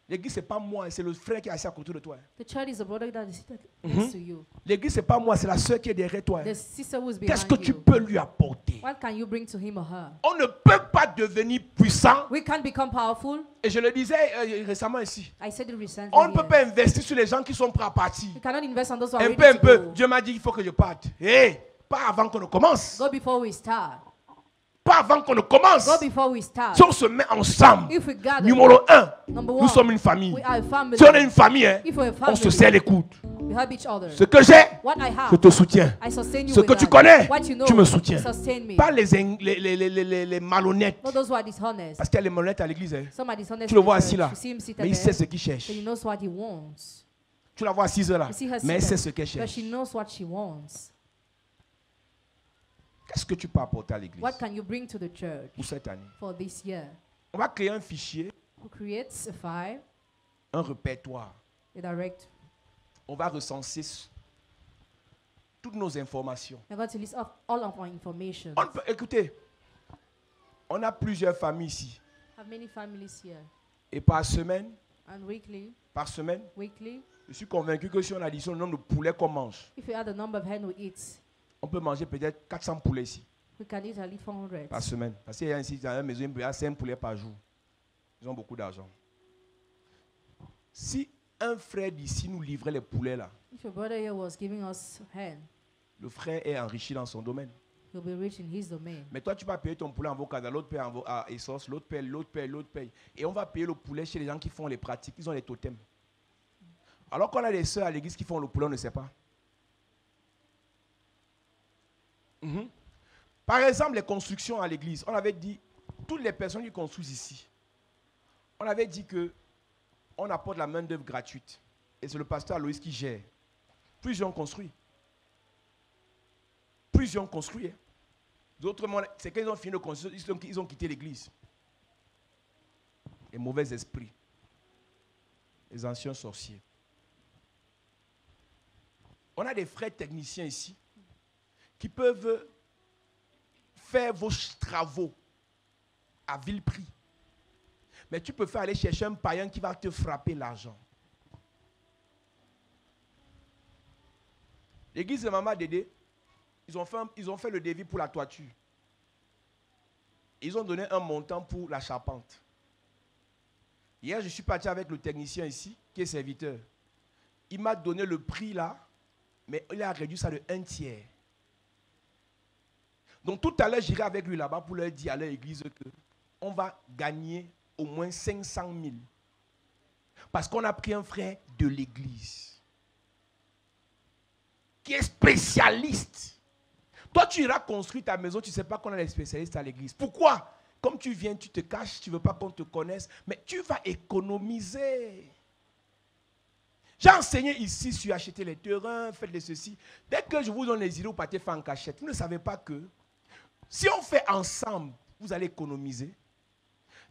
[SPEAKER 1] L'église, ce n'est pas moi, c'est le frère qui est assis à côté de toi.
[SPEAKER 3] The church is the brother that is seated next to you.
[SPEAKER 1] L'église, ce n'est pas moi, c'est la soeur qui est derrière toi.
[SPEAKER 3] The sister who is
[SPEAKER 1] Qu'est-ce que
[SPEAKER 3] behind
[SPEAKER 1] tu
[SPEAKER 3] you.
[SPEAKER 1] peux lui apporter?
[SPEAKER 3] What can you bring to him or her?
[SPEAKER 1] On ne peut pas devenir puissant.
[SPEAKER 3] We can't become powerful.
[SPEAKER 1] Et je le disais récemment ici.
[SPEAKER 3] I said it recently.
[SPEAKER 1] On ne peut
[SPEAKER 3] here.
[SPEAKER 1] pas investir sur les gens qui sont prêts à partir.
[SPEAKER 3] You cannot invest on those who are
[SPEAKER 1] Un
[SPEAKER 3] ready
[SPEAKER 1] peu, un
[SPEAKER 3] to
[SPEAKER 1] peu.
[SPEAKER 3] go.
[SPEAKER 1] Dieu m'a dit qu'il faut que je parte. Hé, pas avant qu'on ne commence.
[SPEAKER 3] Go before we start.
[SPEAKER 1] Pas avant qu'on ne commence.
[SPEAKER 3] Go before we start.
[SPEAKER 1] Si on se met ensemble,
[SPEAKER 3] If we gather,
[SPEAKER 1] numéro 1,
[SPEAKER 3] number
[SPEAKER 1] nous
[SPEAKER 3] one,
[SPEAKER 1] sommes une famille.
[SPEAKER 3] we are a family.
[SPEAKER 1] Si on est une famille, hein,
[SPEAKER 3] If we're a
[SPEAKER 1] on se
[SPEAKER 3] family,
[SPEAKER 1] serre les coudes.
[SPEAKER 3] we help each other.
[SPEAKER 1] Ce que j'ai,
[SPEAKER 3] What I have,
[SPEAKER 1] je te soutiens.
[SPEAKER 3] I sustain you
[SPEAKER 1] Ce
[SPEAKER 3] with
[SPEAKER 1] que tu
[SPEAKER 3] that.
[SPEAKER 1] connais,
[SPEAKER 3] What you know,
[SPEAKER 1] tu me soutiens.
[SPEAKER 3] sustain me.
[SPEAKER 1] Pas les malhonnêtes.
[SPEAKER 3] Not those who are dishonest.
[SPEAKER 1] Parce qu'il y a les malhonnêtes à l'église. Hein.
[SPEAKER 3] Some are dishonest.
[SPEAKER 1] Tu le
[SPEAKER 3] in
[SPEAKER 1] vois
[SPEAKER 3] the
[SPEAKER 1] assis
[SPEAKER 3] church.
[SPEAKER 1] là.
[SPEAKER 3] You see him seated
[SPEAKER 1] Mais il
[SPEAKER 3] there,
[SPEAKER 1] sait ce qu'il cherche.
[SPEAKER 3] but he knows what he wants.
[SPEAKER 1] Tu la vois assise là.
[SPEAKER 3] You see her
[SPEAKER 1] Mais elle sait
[SPEAKER 3] seated,
[SPEAKER 1] ce qu'elle
[SPEAKER 3] but
[SPEAKER 1] cherche.
[SPEAKER 3] she knows what she wants.
[SPEAKER 1] Qu'est-ce que tu peux apporter à l'église
[SPEAKER 3] What can you bring to the church
[SPEAKER 1] pour cette année?
[SPEAKER 3] for this year?
[SPEAKER 1] On va créer un fichier,
[SPEAKER 3] Who creates a file,
[SPEAKER 1] un répertoire.
[SPEAKER 3] a direct.
[SPEAKER 1] On va recenser toutes nos informations.
[SPEAKER 3] We're going to list off all of our information.
[SPEAKER 1] Écoutez, on a plusieurs familles ici.
[SPEAKER 3] Have many families here.
[SPEAKER 1] Et par semaine,
[SPEAKER 3] And weekly,
[SPEAKER 1] je suis convaincu que si on additionne le nombre de poulets qu'on mange,
[SPEAKER 3] if you add the number of hen we eat,
[SPEAKER 1] on peut manger peut-être 400 poulets ici
[SPEAKER 3] we can eat at least 400.
[SPEAKER 1] par semaine. Parce qu'il y a ici dans la maison, il y a 5 poulets par jour. Ils ont beaucoup d'argent. Si un frère d'ici nous livrait les poulets là,
[SPEAKER 3] If your brother here was giving us hen,
[SPEAKER 1] le frère est enrichi dans son domaine.
[SPEAKER 3] he'll be rich in his domain.
[SPEAKER 1] Mais toi, tu vas payer ton poulet en Vocada, l'autre paye à Essos, l'autre paye, l'autre paye, l'autre paye. Et on va payer le poulet chez les gens qui font les pratiques, ils ont les totems. Alors qu'on a des sœurs à l'église qui font le poulet, on ne sait pas. Par exemple, les constructions à l'église, on avait dit, toutes les personnes qui construisent ici, on avait dit que on apporte la main d'œuvre gratuite. Et c'est le pasteur Aloïs qui gère. Plusieurs ont construit. Plusieurs ont construit. Hein. D'autres, c'est qu'ils ont fini de construire, ils ont quitté l'église. Les mauvais esprits. Les anciens sorciers. On a des frères techniciens ici qui peuvent faire vos travaux à vil prix. Mais tu peux faire aller chercher un païen qui va te frapper l'argent. L'église de Maman Dédé, ils ont fait le devis pour la toiture. Ils ont donné un montant pour la charpente. Hier, je suis parti avec le technicien ici, qui est serviteur. Il m'a donné le prix là, mais il a réduit ça de 1/3. Donc tout à l'heure, j'irai avec lui là-bas pour leur dire à l'église qu'on va gagner au moins 500 000. Parce qu'on a pris un frère de l'église qui est spécialiste. Toi, tu iras construire ta maison, tu ne sais pas qu'on a des spécialistes à l'église. Pourquoi? Comme tu viens, tu te caches, tu ne veux pas qu'on te connaisse, mais tu vas économiser. J'ai enseigné ici sur acheter les terrains, faites de ceci. Dès que je vous donne les idées, vous partez faire en cachette. Vous ne savez pas que si on fait ensemble vous allez économiser.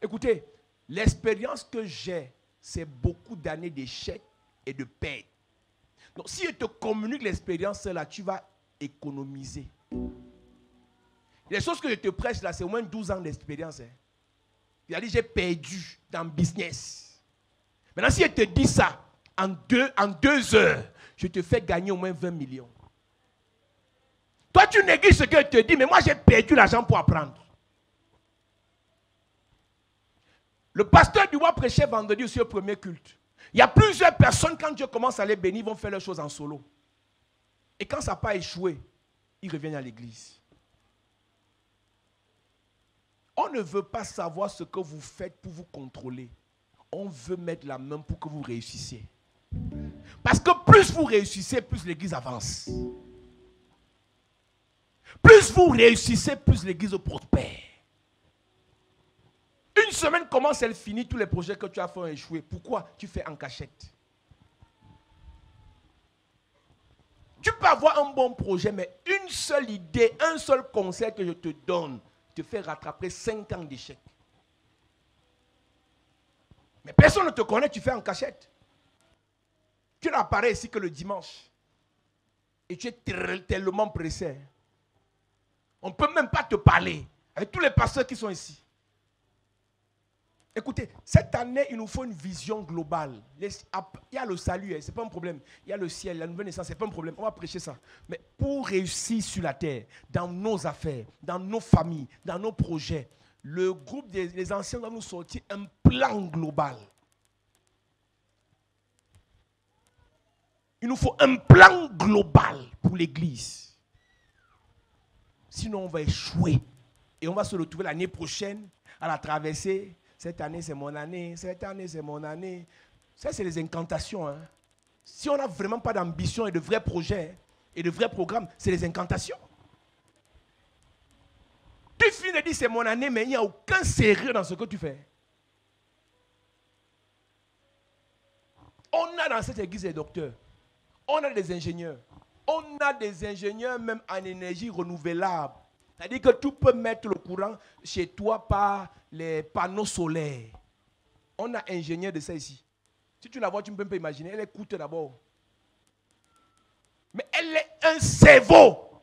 [SPEAKER 1] Écoutez, l'expérience que j'ai, c'est beaucoup d'années d'échecs et de pertes. Donc, si je te communique l'expérience là, tu vas économiser. Les choses que je te prêche là, c'est au moins 12 ans d'expérience. Hein. Il a dit, j'ai perdu dans le business. Maintenant, si je te dis ça, en deux heures, je te fais gagner au moins 20 millions. Toi, tu négliges ce que je te dis, mais moi, j'ai perdu l'argent pour apprendre. Le pasteur du roi prêchait vendredi sur le premier culte. Il y a plusieurs personnes, quand Dieu commence à les bénir, vont faire leurs choses en solo. Et quand ça n'a pas échoué, ils reviennent à l'église. On ne veut pas savoir ce que vous faites pour vous contrôler. On veut mettre la main pour que vous réussissiez. Parce que plus vous réussissez, plus l'église avance. Plus vous réussissez, plus l'église prospère. Une semaine commence, elle finit, tous les projets que tu as fait ont échoué. Pourquoi? Tu fais en cachette. Tu peux avoir un bon projet, mais une seule idée, un seul conseil que je te donne, te fait rattraper 5 ans d'échec. Mais personne ne te connaît, tu fais en cachette. Tu n'apparais ici que le dimanche. Et tu es tellement pressé. On ne peut même pas te parler avec tous les pasteurs qui sont ici. Écoutez, cette année, il nous faut une vision globale. Il y a le salut, ce n'est pas un problème. Il y a le ciel, la nouvelle naissance, ce n'est pas un problème. On va prêcher ça. Mais pour réussir sur la terre, dans nos affaires, dans nos familles, dans nos projets, le groupe des anciens doit nous sortir un plan global. Il nous faut un plan global pour l'Église. Sinon, on va échouer. Et on va se retrouver l'année prochaine à la traversée. Cette année, c'est mon année. Cette année, c'est mon année. Ça, c'est les incantations. Hein. Si on n'a vraiment pas d'ambition et de vrais projets et de vrais programmes, c'est les incantations. Tu finis de dire c'est mon année, mais il n'y a aucun sérieux dans ce que tu fais. On a dans cette église des docteurs. On a des ingénieurs. On a des ingénieurs même en énergie renouvelable. C'est-à-dire que tu peux mettre le courant chez toi par les panneaux solaires. On a ingénieur de ça ici. Si tu la vois, tu ne peux pas imaginer. Elle est coûte d'abord. Mais elle est un cerveau.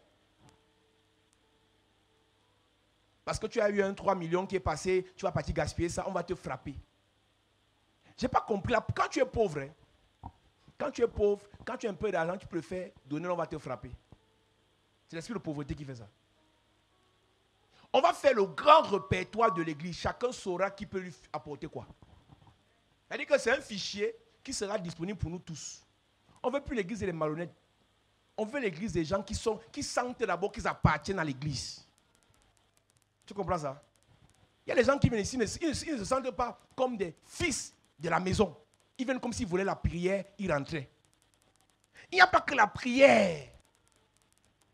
[SPEAKER 1] Parce que tu as eu un 3 millions qui est passé, tu vas partir gaspiller ça, on va te frapper. Je n'ai pas compris. Quand tu es pauvre, hein, quand tu es pauvre, quand tu as un peu d'argent, tu préfères donner, on va te frapper. C'est l'esprit de pauvreté qui fait ça. On va faire le grand répertoire de l'église. Chacun saura qui peut lui apporter quoi. C'est-à-dire que c'est un fichier qui sera disponible pour nous tous. On ne veut plus l'église des malhonnêtes. On veut l'église des gens qui sentent d'abord qu'ils appartiennent à l'église. Tu comprends ça? Il y a des gens qui viennent ici, mais ils ne se sentent pas comme des fils de la maison. Ils viennent comme s'ils voulaient la prière, ils rentraient. Il n'y a pas que la prière.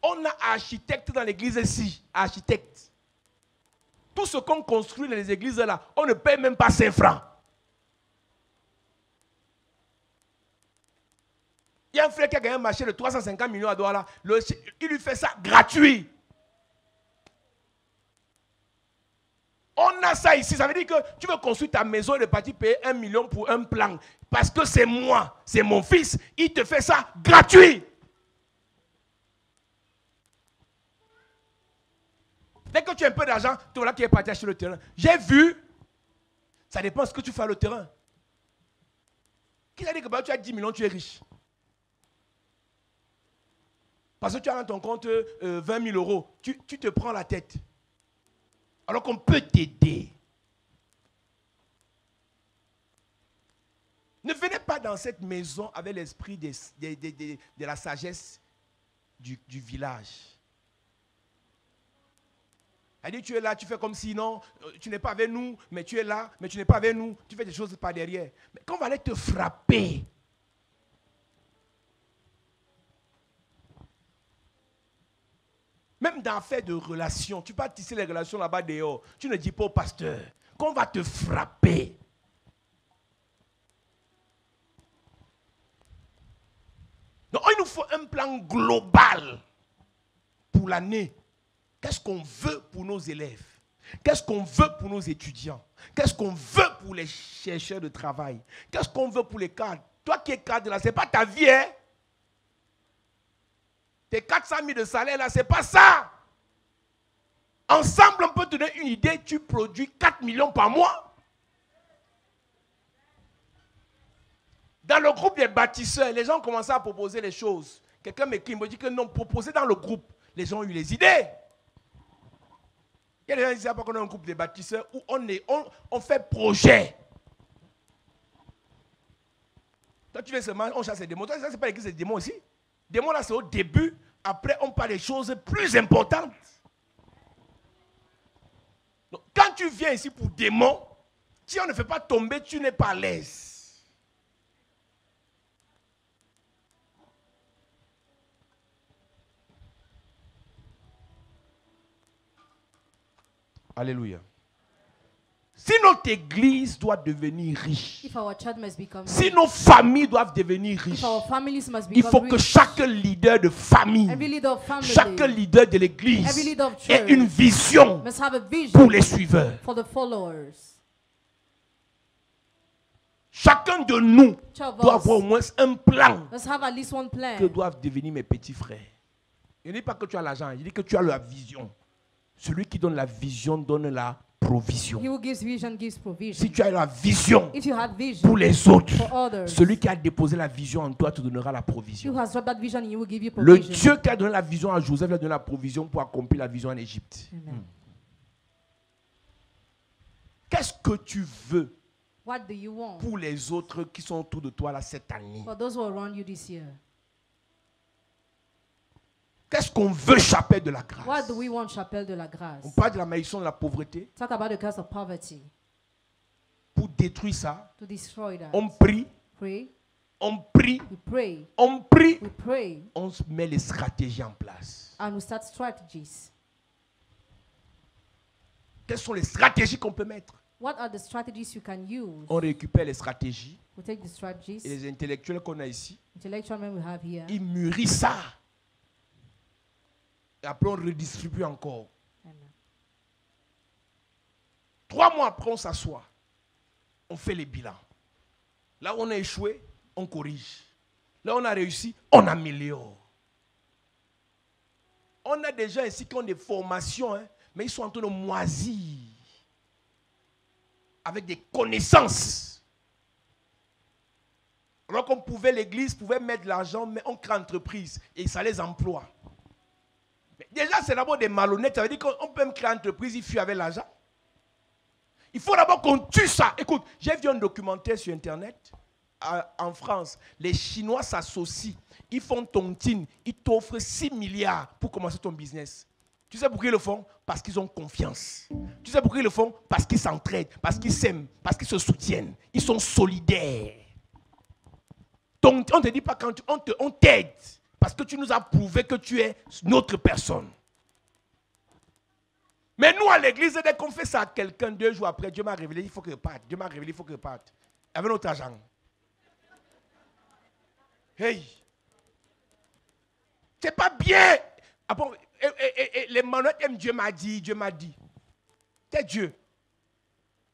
[SPEAKER 1] On a architecte dans l'église ici, architecte. Tout ce qu'on construit dans les églises là, on ne paye même pas 5 francs. Il y a un frère qui a gagné un marché de 350 millions à Douala. Il lui fait ça gratuit. On a ça ici. Ça veut dire que tu veux construire ta maison et de partir payer 1 million pour un plan. Parce que c'est moi, c'est mon fils. Il te fait ça gratuit. Dès que tu as un peu d'argent, tu vois là qui est parti acheter le terrain. J'ai vu, ça dépend de ce que tu fais à le terrain. Qui t'a dit que bah, tu as 10 millions, tu es riche? Parce que tu as dans ton compte 20 000 euros, tu te prends la tête. Alors qu'on peut t'aider. Ne venez pas dans cette maison avec l'esprit de la sagesse du village. Elle dit, tu es là, tu fais comme si non, tu n'es pas avec nous, mais tu es là, mais tu n'es pas avec nous, tu fais des choses par derrière. Mais quand on va aller te frapper, même dans l'affaire de relations, tu peux tisser les relations là-bas dehors, tu ne dis pas au pasteur, qu'on va te frapper. Donc il nous faut un plan global pour l'année. Qu'est-ce qu'on veut pour nos élèves? Qu'est-ce qu'on veut pour nos étudiants? Qu'est-ce qu'on veut pour les chercheurs de travail? Qu'est-ce qu'on veut pour les cadres? Toi qui es cadre là, ce n'est pas ta vie, hein? Tes 400 000 de salaire là, ce n'est pas ça. Ensemble, on peut te donner une idée, tu produis 4 millions par mois. Dans le groupe des bâtisseurs, les gens ont commencé à proposer les choses. Quelqu'un m'écrit, il me dit que non, proposer dans le groupe. Les gens ont eu les idées. Il y a des gens qui disent qu'on a un groupe de bâtisseurs où on fait projet. Toi, tu veux seulement, on chasse les démons. Toi, ça, c'est pas l'église des démons aussi. Démons, là, c'est au début. Après, on parle des choses plus importantes. Donc, quand tu viens ici pour démons, si on ne fait pas tomber, tu n'es pas à l'aise. Alléluia. Si notre église doit devenir riche,
[SPEAKER 3] If our church must become
[SPEAKER 1] si
[SPEAKER 3] rich,
[SPEAKER 1] nos familles doivent devenir riches,
[SPEAKER 3] if our families must
[SPEAKER 1] il
[SPEAKER 3] become
[SPEAKER 1] faut que
[SPEAKER 3] rich,
[SPEAKER 1] chaque leader de famille,
[SPEAKER 3] every leader of family
[SPEAKER 1] chaque leader de
[SPEAKER 3] every
[SPEAKER 1] l'église
[SPEAKER 3] leader of
[SPEAKER 1] ait
[SPEAKER 3] church
[SPEAKER 1] une vision
[SPEAKER 3] must have a vision
[SPEAKER 1] pour les suiveurs.
[SPEAKER 3] for the followers.
[SPEAKER 1] Chacun de nous
[SPEAKER 3] Each of
[SPEAKER 1] doit
[SPEAKER 3] us
[SPEAKER 1] avoir au moins un plan
[SPEAKER 3] must have at least one plan.
[SPEAKER 1] que doivent devenir mes petits frères. Il ne dit pas que tu as l'argent, il dit que tu as la vision. Celui qui donne la vision donne la provision.
[SPEAKER 3] He who gives vision gives provision.
[SPEAKER 1] Si tu as la vision
[SPEAKER 3] If you had vision
[SPEAKER 1] pour les autres,
[SPEAKER 3] for others,
[SPEAKER 1] celui qui a déposé la vision en toi te donnera la
[SPEAKER 3] who
[SPEAKER 1] provision.
[SPEAKER 3] has dropped that vision, he will give you
[SPEAKER 1] Le
[SPEAKER 3] provision.
[SPEAKER 1] Dieu qui a donné la vision à Joseph lui a donné la provision pour accomplir la vision en Égypte.
[SPEAKER 3] Amen.
[SPEAKER 1] Qu'est-ce que tu veux
[SPEAKER 3] What do you want
[SPEAKER 1] pour les autres qui sont autour de toi là cette année?
[SPEAKER 3] for those who are around you this year?
[SPEAKER 1] Qu'est-ce qu'on veut, chapelle de la
[SPEAKER 3] What
[SPEAKER 1] grâce?
[SPEAKER 3] do we want, Chapelle de la Grâce?
[SPEAKER 1] On parle de la malédiction de la pauvreté.
[SPEAKER 3] Talk about the curse of poverty.
[SPEAKER 1] Pour détruire ça,
[SPEAKER 3] To destroy that.
[SPEAKER 1] on prie,
[SPEAKER 3] Pray.
[SPEAKER 1] on prie,
[SPEAKER 3] We pray.
[SPEAKER 1] on prie.
[SPEAKER 3] We pray.
[SPEAKER 1] On met les stratégies en place.
[SPEAKER 3] And we start strategies.
[SPEAKER 1] Quelles sont les stratégies qu'on peut mettre?
[SPEAKER 3] What are the strategies you can use?
[SPEAKER 1] On récupère les stratégies
[SPEAKER 3] We take the
[SPEAKER 1] et
[SPEAKER 3] strategies.
[SPEAKER 1] les intellectuels qu'on a ici,
[SPEAKER 3] Intellectual men we have here.
[SPEAKER 1] ils mûrissent ça. Et après, on redistribue encore.
[SPEAKER 3] Amen.
[SPEAKER 1] 3 mois après, on s'assoit. On fait les bilans. Là où on a échoué, on corrige. Là où on a réussi, on améliore. On a des gens ici qui ont des formations, hein, mais ils sont en train de moisir. Avec des connaissances. Alors qu'on pouvait, l'église pouvait mettre de l'argent, mais on crée entreprise et ça les emploie. Mais déjà, c'est d'abord des malhonnêtes. Ça veut dire qu'on peut même créer une entreprise, il fuit avec l'argent. Il faut d'abord qu'on tue ça. Écoute, j'ai vu un documentaire sur Internet. En France, les Chinois s'associent. Ils font tontine. Ils t'offrent 6 milliards pour commencer ton business. Tu sais pourquoi ils le font? Parce qu'ils ont confiance. Tu sais pourquoi ils le font? Parce qu'ils s'entraident, parce qu'ils s'aiment, parce qu'ils se soutiennent. Ils sont solidaires. Donc, on ne te dit pas quand on t'aide. Parce que tu nous as prouvé que tu es notre personne. Mais nous, à l'église, dès qu'on fait ça à quelqu'un, 2 jours après, Dieu m'a révélé, il faut que je parte. Dieu m'a révélé, il faut que je parte. Avec notre argent. Hey! C'est pas bien. Après, les manottes aiment Dieu m'a dit, Dieu m'a dit. C'est Dieu.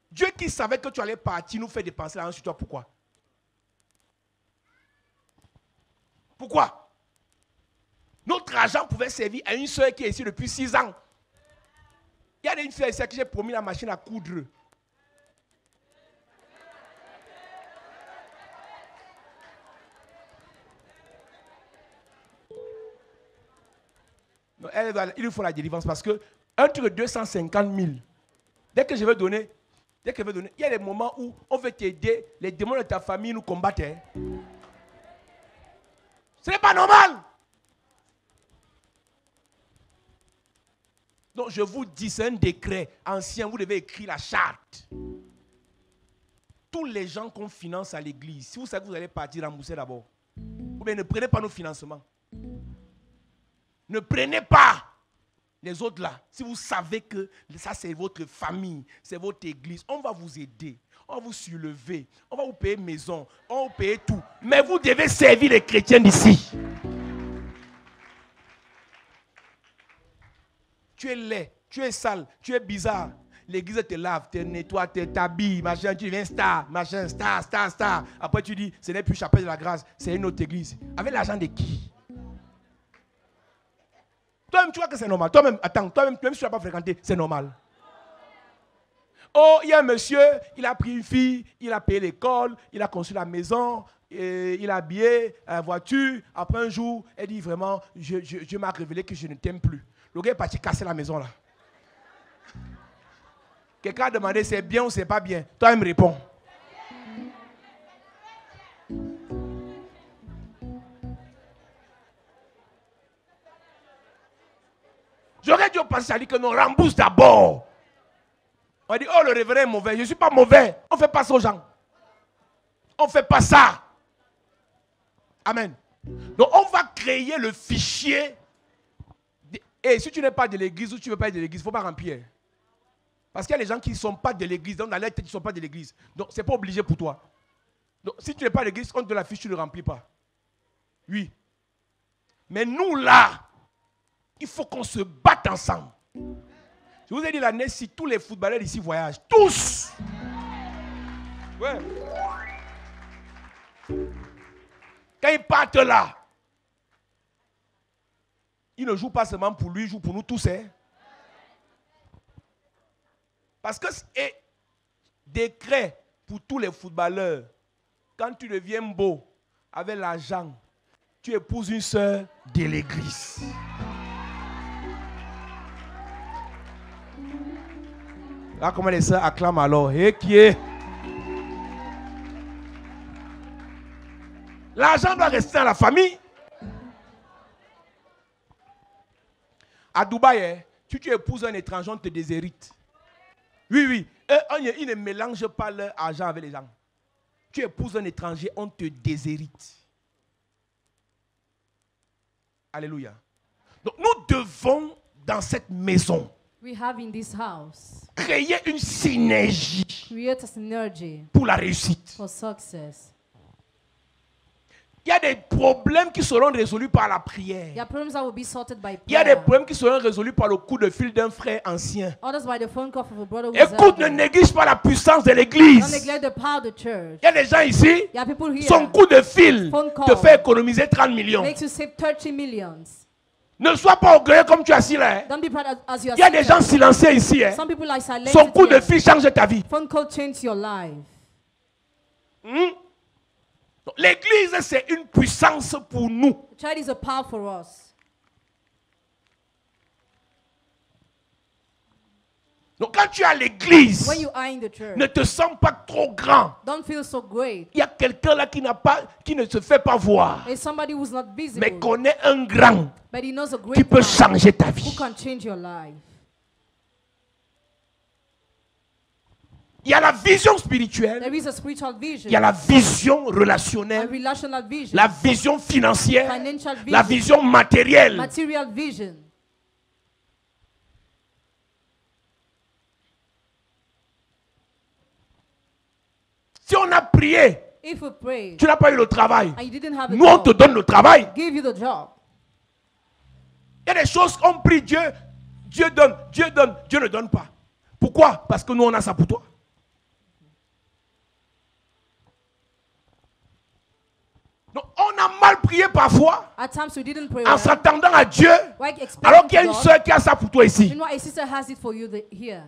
[SPEAKER 1] Dieu qui savait que tu allais partir, nous fait dépenser l'argent sur toi. Pourquoi? Pourquoi? Notre argent pouvait servir à une soeur qui est ici depuis 6 ans. Il y a une soeur ici à qui j'ai promis la machine à coudre. Non, il lui faut la délivrance parce que un truc de 250 000, dès que je vais donner, il y a des moments où on veut t'aider, les démons de ta famille nous combattent. Hein. Ce n'est pas normal. Donc je vous dis, c'est un décret ancien, vous devez écrire la charte. Tous les gens qu'on finance à l'église, si vous savez que vous allez partir rembourser d'abord, ou bien ne prenez pas nos financements. Ne prenez pas les autres là. Si vous savez que ça c'est votre famille, c'est votre église, on va vous aider, on va vous soulever, on va vous payer maison, on va vous payer tout. Mais vous devez servir les chrétiens d'ici. Tu es laid, tu es sale, tu es bizarre. l'église te lave, te nettoie, te t'habille, machin, tu deviens star, machin, star. Après tu dis, ce n'est plus chapelle de la grâce, c'est une autre église. Avec l'argent de qui? Toi-même, tu vois que c'est normal. Toi-même, attends, toi-même, même si tu n'as pas fréquenté, c'est normal. Oh, il y a un monsieur, il a pris une fille, il a payé l'école, il a construit la maison, il a habillé la voiture. Après un jour, elle dit vraiment, je m'a révélé que je ne t'aime plus. Le gars est parti casser la maison là. Quelqu'un a demandé c'est bien ou c'est pas bien. Toi, il me répond. J'aurais dû passer à dire que nous rembourse d'abord. On dit, oh, le révérend est mauvais. Je ne suis pas mauvais. On ne fait pas ça aux gens. On ne fait pas ça. Amen. Donc, on va créer le fichier. Et si tu n'es pas de l'église ou tu ne veux pas être de l'église, il ne faut pas remplir. Parce qu'il y a des gens qui ne sont pas de l'église. Donc, dans leur tête, ils ne sont pas de l'église. Donc, ce n'est pas obligé pour toi. Donc, si tu n'es pas de l'église, on te la fiche, tu ne le remplis pas. Oui. Mais nous, là, il faut qu'on se batte ensemble. Je vous ai dit l'année, si tous les footballeurs ici voyagent, tous. Ouais. Quand ils partent là, ils ne jouent pas seulement pour lui, ils jouent pour nous tous. Hein? Parce que c'est décret pour tous les footballeurs. Quand tu deviens beau, avec l'argent, tu épouses une sœur de l'église. Là, comment les sœurs acclament alors? Et qui est? L'argent doit rester dans la famille. À Dubaï, si tu épouses un étranger, on te déshérite. Oui. Ils ne mélangent pas leur argent avec les gens. Tu épouses un étranger, on te déshérite. Alléluia. Donc nous devons, dans cette maison,
[SPEAKER 3] We have in this house,
[SPEAKER 1] créer une synergie
[SPEAKER 3] create a synergy
[SPEAKER 1] pour la réussite.
[SPEAKER 3] for success.
[SPEAKER 1] Il y a des problèmes qui seront résolus par la prière.
[SPEAKER 3] There are problems that will be sorted by
[SPEAKER 1] Il y a des
[SPEAKER 3] prayer.
[SPEAKER 1] problèmes qui seront résolus par le coup de fil d'un frère ancien.
[SPEAKER 3] Others by the phone call of a brother who is
[SPEAKER 1] Écoute, ne
[SPEAKER 3] elderly.
[SPEAKER 1] néglige pas la puissance de
[SPEAKER 3] Don't
[SPEAKER 1] l'église.
[SPEAKER 3] neglect the power of the church.
[SPEAKER 1] Il y a des gens ici,
[SPEAKER 3] There are people here
[SPEAKER 1] son coup de fil
[SPEAKER 3] Phone call
[SPEAKER 1] te fait économiser 30 millions.
[SPEAKER 3] makes you save 30 millions.
[SPEAKER 1] Ne sois pas orgueilleux comme tu as assis là. Hein.
[SPEAKER 3] Don't be proud as you are
[SPEAKER 1] Il y a des gens
[SPEAKER 3] seated.
[SPEAKER 1] silencieux ici. Hein.
[SPEAKER 3] Some people are silent.
[SPEAKER 1] Son coup de fil change ta vie.
[SPEAKER 3] Phone call change your life.
[SPEAKER 1] Donc, l'église, c'est une puissance pour nous.
[SPEAKER 3] The church is a power for us.
[SPEAKER 1] Donc quand tu es à l'église,
[SPEAKER 3] When you are in the church,
[SPEAKER 1] ne te sens pas trop grand.
[SPEAKER 3] don't feel so great.
[SPEAKER 1] Il y a quelqu'un là qui ne se fait pas voir,
[SPEAKER 3] It's somebody who's not visible,
[SPEAKER 1] mais connaît un grand
[SPEAKER 3] but he knows a
[SPEAKER 1] qui
[SPEAKER 3] great
[SPEAKER 1] peut
[SPEAKER 3] man
[SPEAKER 1] changer ta
[SPEAKER 3] who
[SPEAKER 1] vie.
[SPEAKER 3] can change your life.
[SPEAKER 1] Il y a la vision spirituelle,
[SPEAKER 3] There is a spiritual vision,
[SPEAKER 1] il y a la vision
[SPEAKER 3] a
[SPEAKER 1] relationnelle,
[SPEAKER 3] relational vision,
[SPEAKER 1] la vision financière,
[SPEAKER 3] financial vision,
[SPEAKER 1] la vision matérielle.
[SPEAKER 3] material vision.
[SPEAKER 1] Si on a prié,
[SPEAKER 3] If we pray
[SPEAKER 1] tu n'as pas eu le travail,
[SPEAKER 3] and you didn't have a
[SPEAKER 1] nous on te
[SPEAKER 3] job,
[SPEAKER 1] donne le travail.
[SPEAKER 3] give you the job.
[SPEAKER 1] Il y a des choses qu'on prie, Dieu donne, Dieu ne donne pas. Pourquoi? Parce que nous on a ça pour toi. Donc on a mal prié parfois
[SPEAKER 3] At times we didn't pray
[SPEAKER 1] en
[SPEAKER 3] well,
[SPEAKER 1] s'attendant à Dieu,
[SPEAKER 3] like expecting
[SPEAKER 1] alors qu'il y a une
[SPEAKER 3] God.
[SPEAKER 1] soeur qui a ça pour toi ici.
[SPEAKER 3] Meanwhile, a sister has it for you here.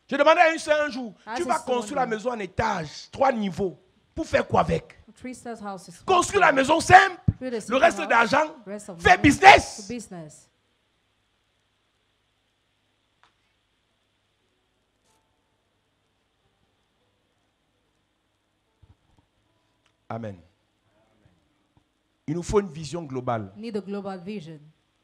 [SPEAKER 1] Je demandais à une soeur un jour,
[SPEAKER 3] Ah,
[SPEAKER 1] tu
[SPEAKER 3] c'est
[SPEAKER 1] vas
[SPEAKER 3] ça,
[SPEAKER 1] construire
[SPEAKER 3] oui.
[SPEAKER 1] la maison en étage, 3 niveaux. Pour faire quoi avec?
[SPEAKER 3] 3 stairs houses.
[SPEAKER 1] Construire la maison simple,
[SPEAKER 3] Build a
[SPEAKER 1] le
[SPEAKER 3] simple
[SPEAKER 1] reste
[SPEAKER 3] house,
[SPEAKER 1] d'argent,
[SPEAKER 3] rest of
[SPEAKER 1] fais
[SPEAKER 3] money,
[SPEAKER 1] business.
[SPEAKER 3] business.
[SPEAKER 1] Amen. Il nous faut une vision globale
[SPEAKER 3] We need a global vision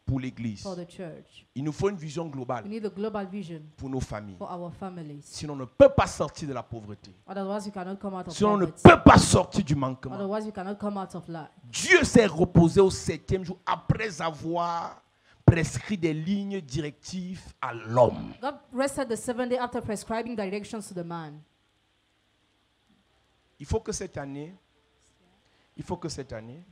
[SPEAKER 1] pour l'église.
[SPEAKER 3] for the church.
[SPEAKER 1] Il nous faut une vision
[SPEAKER 3] We
[SPEAKER 1] globale
[SPEAKER 3] need a global vision
[SPEAKER 1] pour nos familles.
[SPEAKER 3] for our families.
[SPEAKER 1] Sinon, on ne peut pas sortir de la pauvreté.
[SPEAKER 3] Otherwise, we cannot come out of
[SPEAKER 1] Sinon, on ne
[SPEAKER 3] poverty.
[SPEAKER 1] peut pas sortir du manquement.
[SPEAKER 3] Otherwise, we cannot come out of lack.
[SPEAKER 1] Dieu s'est reposé au 7e jour après avoir prescrit des lignes directives à l'homme.
[SPEAKER 3] God rested the 7th day after prescribing directions to the man.
[SPEAKER 1] Il faut que cette année,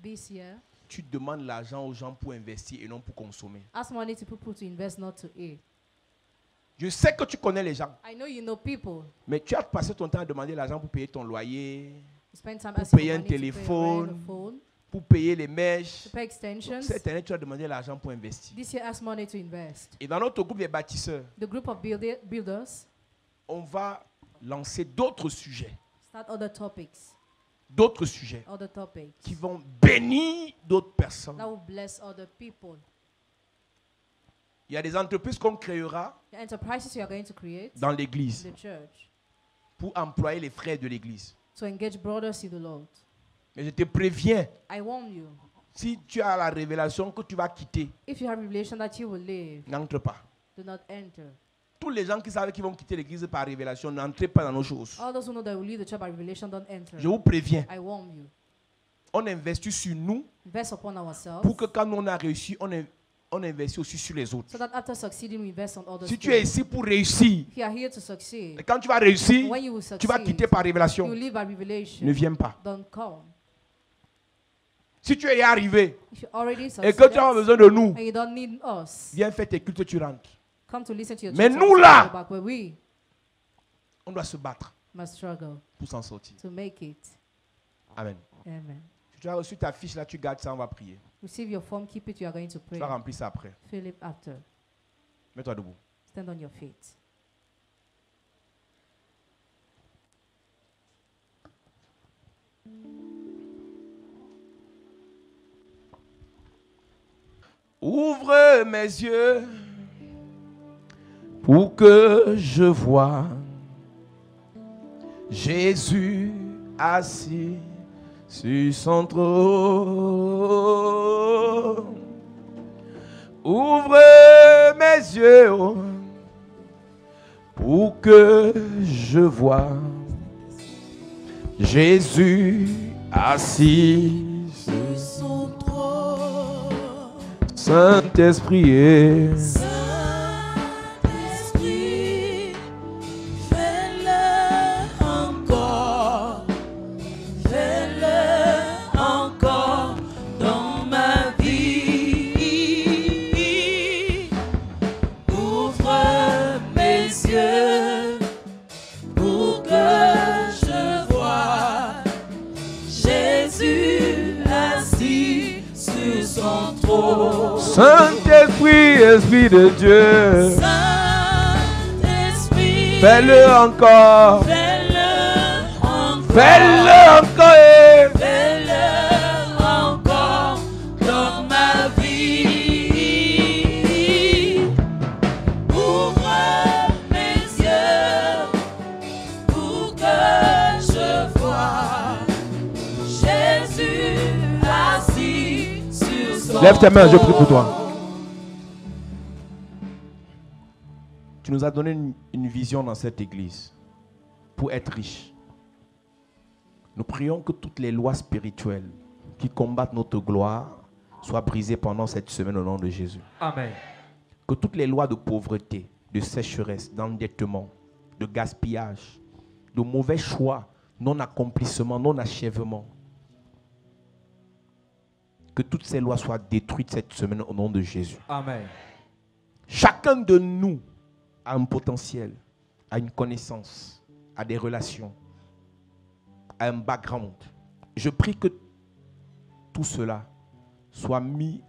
[SPEAKER 3] This year,
[SPEAKER 1] tu demandes l'argent aux gens pour investir et non pour consommer.
[SPEAKER 3] Ask money to people to invest, not to eat.
[SPEAKER 1] Je sais que tu connais les gens,
[SPEAKER 3] I know you know people.
[SPEAKER 1] mais tu as passé ton temps à demander l'argent pour payer ton loyer,
[SPEAKER 3] You spend time
[SPEAKER 1] Pour
[SPEAKER 3] asking
[SPEAKER 1] payer
[SPEAKER 3] for
[SPEAKER 1] un
[SPEAKER 3] money to pay
[SPEAKER 1] téléphone.
[SPEAKER 3] rent, a phone,
[SPEAKER 1] pour payer les mèches.
[SPEAKER 3] to pay extensions.
[SPEAKER 1] Cette année, tu as demandé l'argent pour investir.
[SPEAKER 3] This year, ask money to invest.
[SPEAKER 1] Et dans notre groupe des bâtisseurs,
[SPEAKER 3] The group of builders
[SPEAKER 1] on va lancer d'autres sujets.
[SPEAKER 3] start other topics.
[SPEAKER 1] D'autres sujets
[SPEAKER 3] Other topics
[SPEAKER 1] qui vont bénir d'autres personnes.
[SPEAKER 3] that will bless other people.
[SPEAKER 1] Il y a des entreprises qu'on créera
[SPEAKER 3] The enterprises you are going to create
[SPEAKER 1] dans l'église
[SPEAKER 3] in the church
[SPEAKER 1] pour employer les frères de l'église.
[SPEAKER 3] to engage brothers in the Lord.
[SPEAKER 1] Mais je te préviens,
[SPEAKER 3] I warn you,
[SPEAKER 1] si tu as la révélation que tu vas quitter,
[SPEAKER 3] if you have revelation that you will leave,
[SPEAKER 1] n'entre pas.
[SPEAKER 3] do not enter.
[SPEAKER 1] Tous les gens qui savent qu'ils vont quitter l'église par révélation, n'entrez pas dans nos choses.
[SPEAKER 3] All those who know that will leave the church by revelation, don't enter.
[SPEAKER 1] Je vous préviens,
[SPEAKER 3] I warn you.
[SPEAKER 1] on investit sur nous
[SPEAKER 3] Invest upon ourselves
[SPEAKER 1] pour que quand nous on a réussi, on investit aussi sur les autres.
[SPEAKER 3] so that after succeeding, we invest on others.
[SPEAKER 1] Si tu es ici pour réussir,
[SPEAKER 3] If you are here to succeed,
[SPEAKER 1] et quand tu vas réussir,
[SPEAKER 3] when you will
[SPEAKER 1] tu vas
[SPEAKER 3] succeed,
[SPEAKER 1] quitter par
[SPEAKER 3] you
[SPEAKER 1] révélation.
[SPEAKER 3] will leave by revelation.
[SPEAKER 1] Ne viens pas.
[SPEAKER 3] Don't come.
[SPEAKER 1] Si tu es arrivé
[SPEAKER 3] If you already
[SPEAKER 1] et
[SPEAKER 3] succeeded
[SPEAKER 1] que tu as besoin de nous,
[SPEAKER 3] and you don't need us,
[SPEAKER 1] viens faire tes cultes, tu rentres.
[SPEAKER 3] come to listen to your
[SPEAKER 1] Mais
[SPEAKER 3] church
[SPEAKER 1] nous,
[SPEAKER 3] and
[SPEAKER 1] là,
[SPEAKER 3] go back where we
[SPEAKER 1] On doit se battre
[SPEAKER 3] must struggle
[SPEAKER 1] pour s'en sortir.
[SPEAKER 3] to make it.
[SPEAKER 1] Amen.
[SPEAKER 3] Amen.
[SPEAKER 1] Si tu as reçu ta fiche là, tu gardes ça, on va prier.
[SPEAKER 3] Receive your form, keep it, you are going to
[SPEAKER 1] Tu
[SPEAKER 3] pray.
[SPEAKER 1] vas remplir ça après.
[SPEAKER 3] Fill it after.
[SPEAKER 1] Mets-toi debout.
[SPEAKER 3] Stand on your feet.
[SPEAKER 1] Ouvre mes yeux pour que je voie Jésus assis sur son trône. Ouvre mes yeux pour que je voie Jésus assis
[SPEAKER 2] Sur son trône,
[SPEAKER 1] Saint-Esprit.
[SPEAKER 2] Saint-Esprit, fais-le encore dans ma vie. Ouvre mes yeux pour que je voie Jésus assis sur son trône.
[SPEAKER 1] Saint-Esprit, Esprit de Dieu,
[SPEAKER 2] Saint-Esprit,
[SPEAKER 1] fais-le encore,
[SPEAKER 2] fais-le encore,
[SPEAKER 1] fais-le encore.
[SPEAKER 2] fais-le encore dans ma vie. Ouvre mes yeux pour que je voie Jésus assis sur son
[SPEAKER 1] Lève tes mains, je prie pour
[SPEAKER 2] trône.
[SPEAKER 1] toi. Tu nous as donné une vision dans cette église pour être riche. Nous prions que toutes les lois spirituelles qui combattent notre gloire soient brisées pendant cette semaine au nom de Jésus.
[SPEAKER 4] Amen.
[SPEAKER 1] Que toutes les lois de pauvreté, de sécheresse, d'endettement, de gaspillage, de mauvais choix, non-accomplissement, non-achèvement, que toutes ces lois soient détruites cette semaine au nom de Jésus.
[SPEAKER 4] Amen.
[SPEAKER 1] Chacun de nous a un potentiel, a une connaissance, a des relations, a un background. Je prie que tout cela soit mis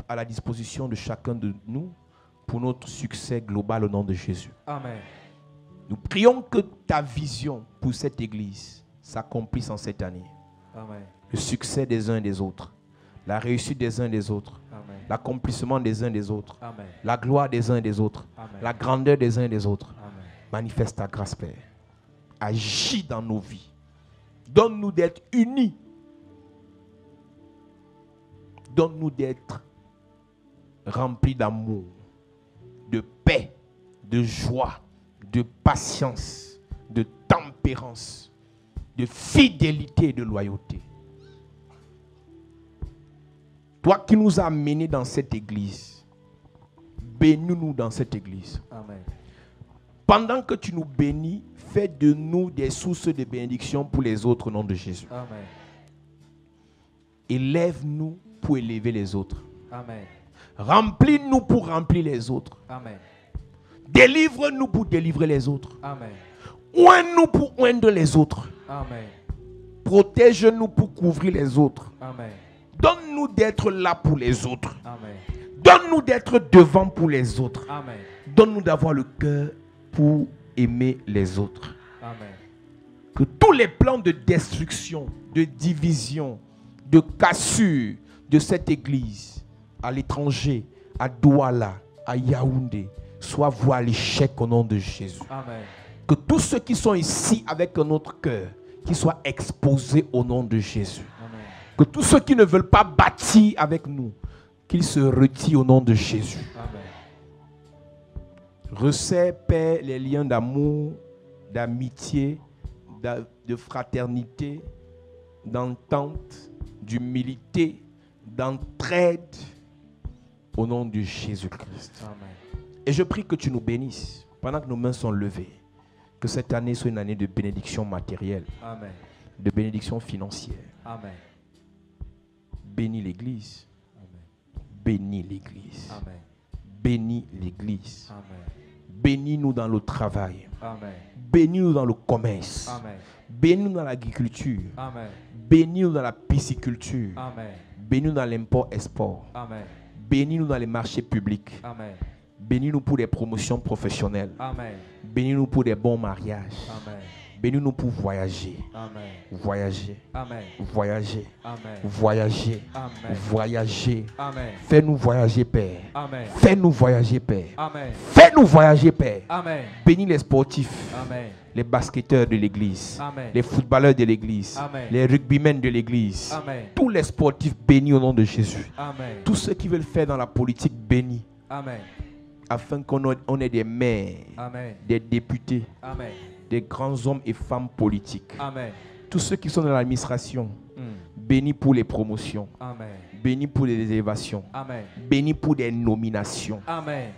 [SPEAKER 1] à la disposition de chacun de nous pour notre succès global au nom de Jésus.
[SPEAKER 4] Amen.
[SPEAKER 1] Nous prions que ta vision pour cette église s'accomplisse en cette année.
[SPEAKER 4] Amen.
[SPEAKER 1] Le succès des uns et des autres, la réussite des uns et des autres,
[SPEAKER 4] Amen.
[SPEAKER 1] l'accomplissement des uns et des autres,
[SPEAKER 4] Amen.
[SPEAKER 1] la gloire des uns et des autres,
[SPEAKER 4] Amen.
[SPEAKER 1] la grandeur des uns et des autres.
[SPEAKER 4] Amen.
[SPEAKER 1] Manifeste ta grâce, Père. Agis dans nos vies. Donne-nous d'être unis. Donne-nous d'être remplis d'amour, de paix, de joie, de patience, de tempérance, de fidélité et de loyauté. Toi qui nous as menés dans cette église, bénis-nous dans cette église.
[SPEAKER 4] Amen.
[SPEAKER 1] Pendant que tu nous bénis, fais de nous des sources de bénédiction pour les autres au nom de Jésus.
[SPEAKER 4] Amen.
[SPEAKER 1] Élève-nous pour pour élever les autres.
[SPEAKER 4] Amen.
[SPEAKER 1] Remplis-nous pour remplir les autres.
[SPEAKER 4] Amen.
[SPEAKER 1] Délivre-nous pour délivrer les autres.
[SPEAKER 4] Amen.
[SPEAKER 1] Oins-nous pour oindre les autres.
[SPEAKER 4] Amen.
[SPEAKER 1] Protège-nous pour couvrir les autres.
[SPEAKER 4] Amen.
[SPEAKER 1] Donne-nous d'être là pour les autres.
[SPEAKER 4] Amen.
[SPEAKER 1] Donne-nous d'être devant pour les autres.
[SPEAKER 4] Amen.
[SPEAKER 1] Donne-nous d'avoir le cœur pour aimer les autres.
[SPEAKER 4] Amen.
[SPEAKER 1] Que tous les plans de destruction, de division, de cassure de cette église, à l'étranger, à Douala, à Yaoundé, soient voués à l'échec au nom de Jésus.
[SPEAKER 4] Amen.
[SPEAKER 1] Que tous ceux qui sont ici avec un autre cœur, qu'ils soient exposés au nom de Jésus.
[SPEAKER 4] Amen.
[SPEAKER 1] Que tous ceux qui ne veulent pas bâtir avec nous, qu'ils se retirent au nom de Jésus.
[SPEAKER 4] Amen.
[SPEAKER 1] Resserre, Père, les liens d'amour, d'amitié, de fraternité, d'entente, d'humilité, d'entraide, au nom de Jésus-Christ.
[SPEAKER 4] Amen.
[SPEAKER 1] Et je prie que tu nous bénisses pendant que nos mains sont levées. Que cette année soit une année de bénédiction matérielle,
[SPEAKER 4] Amen.
[SPEAKER 1] de bénédiction financière.
[SPEAKER 4] Amen.
[SPEAKER 1] Bénis l'Église.
[SPEAKER 4] Amen.
[SPEAKER 1] Bénis l'Église.
[SPEAKER 4] Amen.
[SPEAKER 1] Bénis l'Église.
[SPEAKER 4] Amen.
[SPEAKER 1] Bénis-nous dans le travail.
[SPEAKER 4] Amen.
[SPEAKER 1] Bénis-nous dans le commerce.
[SPEAKER 4] Amen.
[SPEAKER 1] Bénis-nous dans l'agriculture.
[SPEAKER 4] Amen.
[SPEAKER 1] Bénis-nous dans la pisciculture.
[SPEAKER 4] Amen.
[SPEAKER 1] Bénis-nous dans l'import-export.
[SPEAKER 4] Amen.
[SPEAKER 1] Bénis-nous dans les marchés publics.
[SPEAKER 4] Amen.
[SPEAKER 1] Bénis-nous pour des promotions professionnelles.
[SPEAKER 4] Amen.
[SPEAKER 1] Bénis-nous pour des bons mariages.
[SPEAKER 4] Amen.
[SPEAKER 1] Bénis-nous pour voyager.
[SPEAKER 4] Amen.
[SPEAKER 1] Voyager.
[SPEAKER 4] Amen.
[SPEAKER 1] Voyager.
[SPEAKER 4] Amen.
[SPEAKER 1] Voyager.
[SPEAKER 4] Amen.
[SPEAKER 1] Voyager.
[SPEAKER 4] Amen.
[SPEAKER 1] Fais-nous voyager, Père.
[SPEAKER 4] Amen.
[SPEAKER 1] Fais-nous voyager, Père.
[SPEAKER 4] Amen.
[SPEAKER 1] Fais-nous voyager, Père.
[SPEAKER 4] Amen.
[SPEAKER 1] Bénis les sportifs,
[SPEAKER 4] Amen.
[SPEAKER 1] les basketteurs de l'église,
[SPEAKER 4] Amen.
[SPEAKER 1] les footballeurs de l'église,
[SPEAKER 4] Amen.
[SPEAKER 1] les rugbymen de l'église.
[SPEAKER 4] Amen.
[SPEAKER 1] Tous les sportifs bénis au nom de Jésus.
[SPEAKER 4] Amen.
[SPEAKER 1] Tous ceux qui veulent faire dans la politique bénis,
[SPEAKER 4] Amen.
[SPEAKER 1] afin qu'on ait des maires,
[SPEAKER 4] Amen.
[SPEAKER 1] des députés,
[SPEAKER 4] Amen.
[SPEAKER 1] des grands hommes et femmes politiques.
[SPEAKER 4] Amen.
[SPEAKER 1] Tous ceux qui sont dans l'administration, bénis pour les promotions,
[SPEAKER 4] Amen.
[SPEAKER 1] bénis pour les élévations,
[SPEAKER 4] Amen.
[SPEAKER 1] bénis pour des nominations.
[SPEAKER 4] Amen.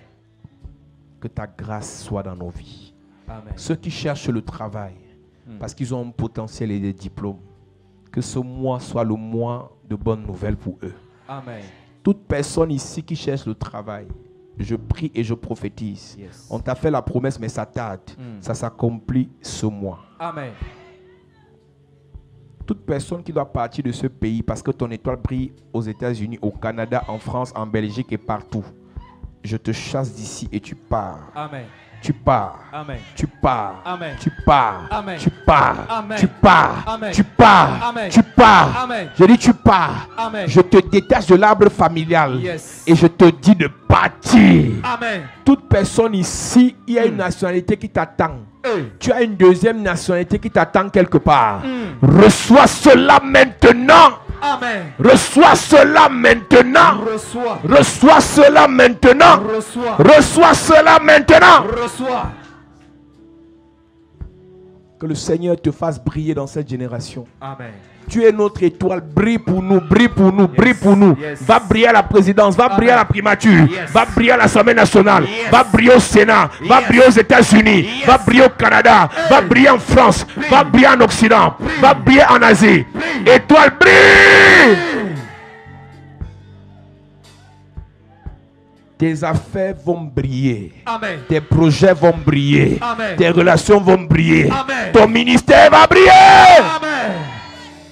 [SPEAKER 1] Que ta grâce soit dans nos vies.
[SPEAKER 4] Amen.
[SPEAKER 1] Ceux qui cherchent le travail, parce qu'ils ont un potentiel et des diplômes, que ce mois soit le mois de bonnes nouvelles pour eux.
[SPEAKER 4] Amen.
[SPEAKER 1] Toute personne ici qui cherche le travail, je prie et je prophétise.
[SPEAKER 4] Yes.
[SPEAKER 1] On t'a fait la promesse, mais ça tarde. Ça s'accomplit ce mois.
[SPEAKER 4] Amen.
[SPEAKER 1] Toute personne qui doit partir de ce pays parce que ton étoile brille aux États-Unis, au Canada, en France, en Belgique et partout, je te chasse d'ici et tu pars.
[SPEAKER 4] Amen.
[SPEAKER 1] Tu pars.
[SPEAKER 4] Amen.
[SPEAKER 1] Tu pars.
[SPEAKER 4] Amen.
[SPEAKER 1] Tu pars.
[SPEAKER 4] Amen.
[SPEAKER 1] Tu pars.
[SPEAKER 4] Amen.
[SPEAKER 1] Tu pars.
[SPEAKER 4] Amen.
[SPEAKER 1] Tu pars.
[SPEAKER 4] Amen.
[SPEAKER 1] Tu pars.
[SPEAKER 4] Amen.
[SPEAKER 1] Je dis tu pars.
[SPEAKER 4] Amen.
[SPEAKER 1] Je te détache de l'arbre familial.
[SPEAKER 4] Yes.
[SPEAKER 1] Et je te dis de partir.
[SPEAKER 4] Amen.
[SPEAKER 1] Toute personne ici, il y a une nationalité qui t'attend. Tu as une deuxième nationalité qui t'attend quelque part. Reçois cela maintenant.
[SPEAKER 4] Amen.
[SPEAKER 1] Reçois cela maintenant.
[SPEAKER 4] Reçois.
[SPEAKER 1] Reçois cela maintenant.
[SPEAKER 4] Reçois.
[SPEAKER 1] Reçois cela maintenant.
[SPEAKER 4] Reçois.
[SPEAKER 1] Que le Seigneur te fasse briller dans cette génération.
[SPEAKER 4] Amen.
[SPEAKER 1] Tu es notre étoile, brille pour nous, brille pour nous, brille pour nous.
[SPEAKER 4] Yes.
[SPEAKER 1] Va briller à la présidence, va briller à la primature,
[SPEAKER 4] Yes.
[SPEAKER 1] va briller à l'Assemblée nationale,
[SPEAKER 4] Yes.
[SPEAKER 1] va briller au Sénat, va
[SPEAKER 4] Yes.
[SPEAKER 1] briller aux États-Unis,
[SPEAKER 4] Yes.
[SPEAKER 1] va briller au Canada, va briller en France, va briller en Occident, va briller en Asie. Étoile, brille! Tes affaires vont briller.
[SPEAKER 4] Amen.
[SPEAKER 1] Tes projets vont briller.
[SPEAKER 4] Amen.
[SPEAKER 1] Tes relations vont briller.
[SPEAKER 4] Amen.
[SPEAKER 1] Ton ministère va briller.
[SPEAKER 4] Amen.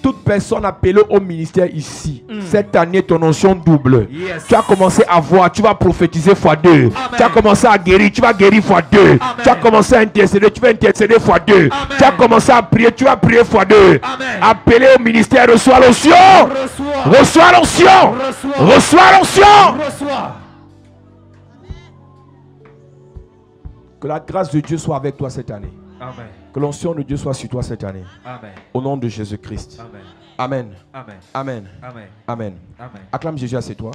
[SPEAKER 1] Toute personne appelée au ministère ici, cette année, ton onction double.
[SPEAKER 4] Yes.
[SPEAKER 1] Tu as commencé à voir, tu vas prophétiser x2.
[SPEAKER 4] Amen.
[SPEAKER 1] Tu as commencé à guérir, tu vas guérir x2.
[SPEAKER 4] Amen.
[SPEAKER 1] Tu as commencé à intercéder, tu vas intercéder x2.
[SPEAKER 4] Amen.
[SPEAKER 1] Tu as commencé à prier, tu vas prier x2.
[SPEAKER 4] Amen.
[SPEAKER 1] Appelé au ministère, reçois l'onction.
[SPEAKER 4] Reçois.
[SPEAKER 1] Reçois l'onction.
[SPEAKER 4] Reçois.
[SPEAKER 1] Reçois l'onction.
[SPEAKER 4] Reçois.
[SPEAKER 1] Que la grâce de Dieu soit avec toi cette année.
[SPEAKER 4] Amen.
[SPEAKER 1] Que l'onction de Dieu soit sur toi cette année.
[SPEAKER 4] Amen.
[SPEAKER 1] Au nom de Jésus-Christ.
[SPEAKER 4] Amen.
[SPEAKER 1] Amen.
[SPEAKER 4] Amen.
[SPEAKER 1] Amen.
[SPEAKER 4] Amen.
[SPEAKER 1] Amen.
[SPEAKER 4] Amen.
[SPEAKER 1] Acclame Jésus à ses toi.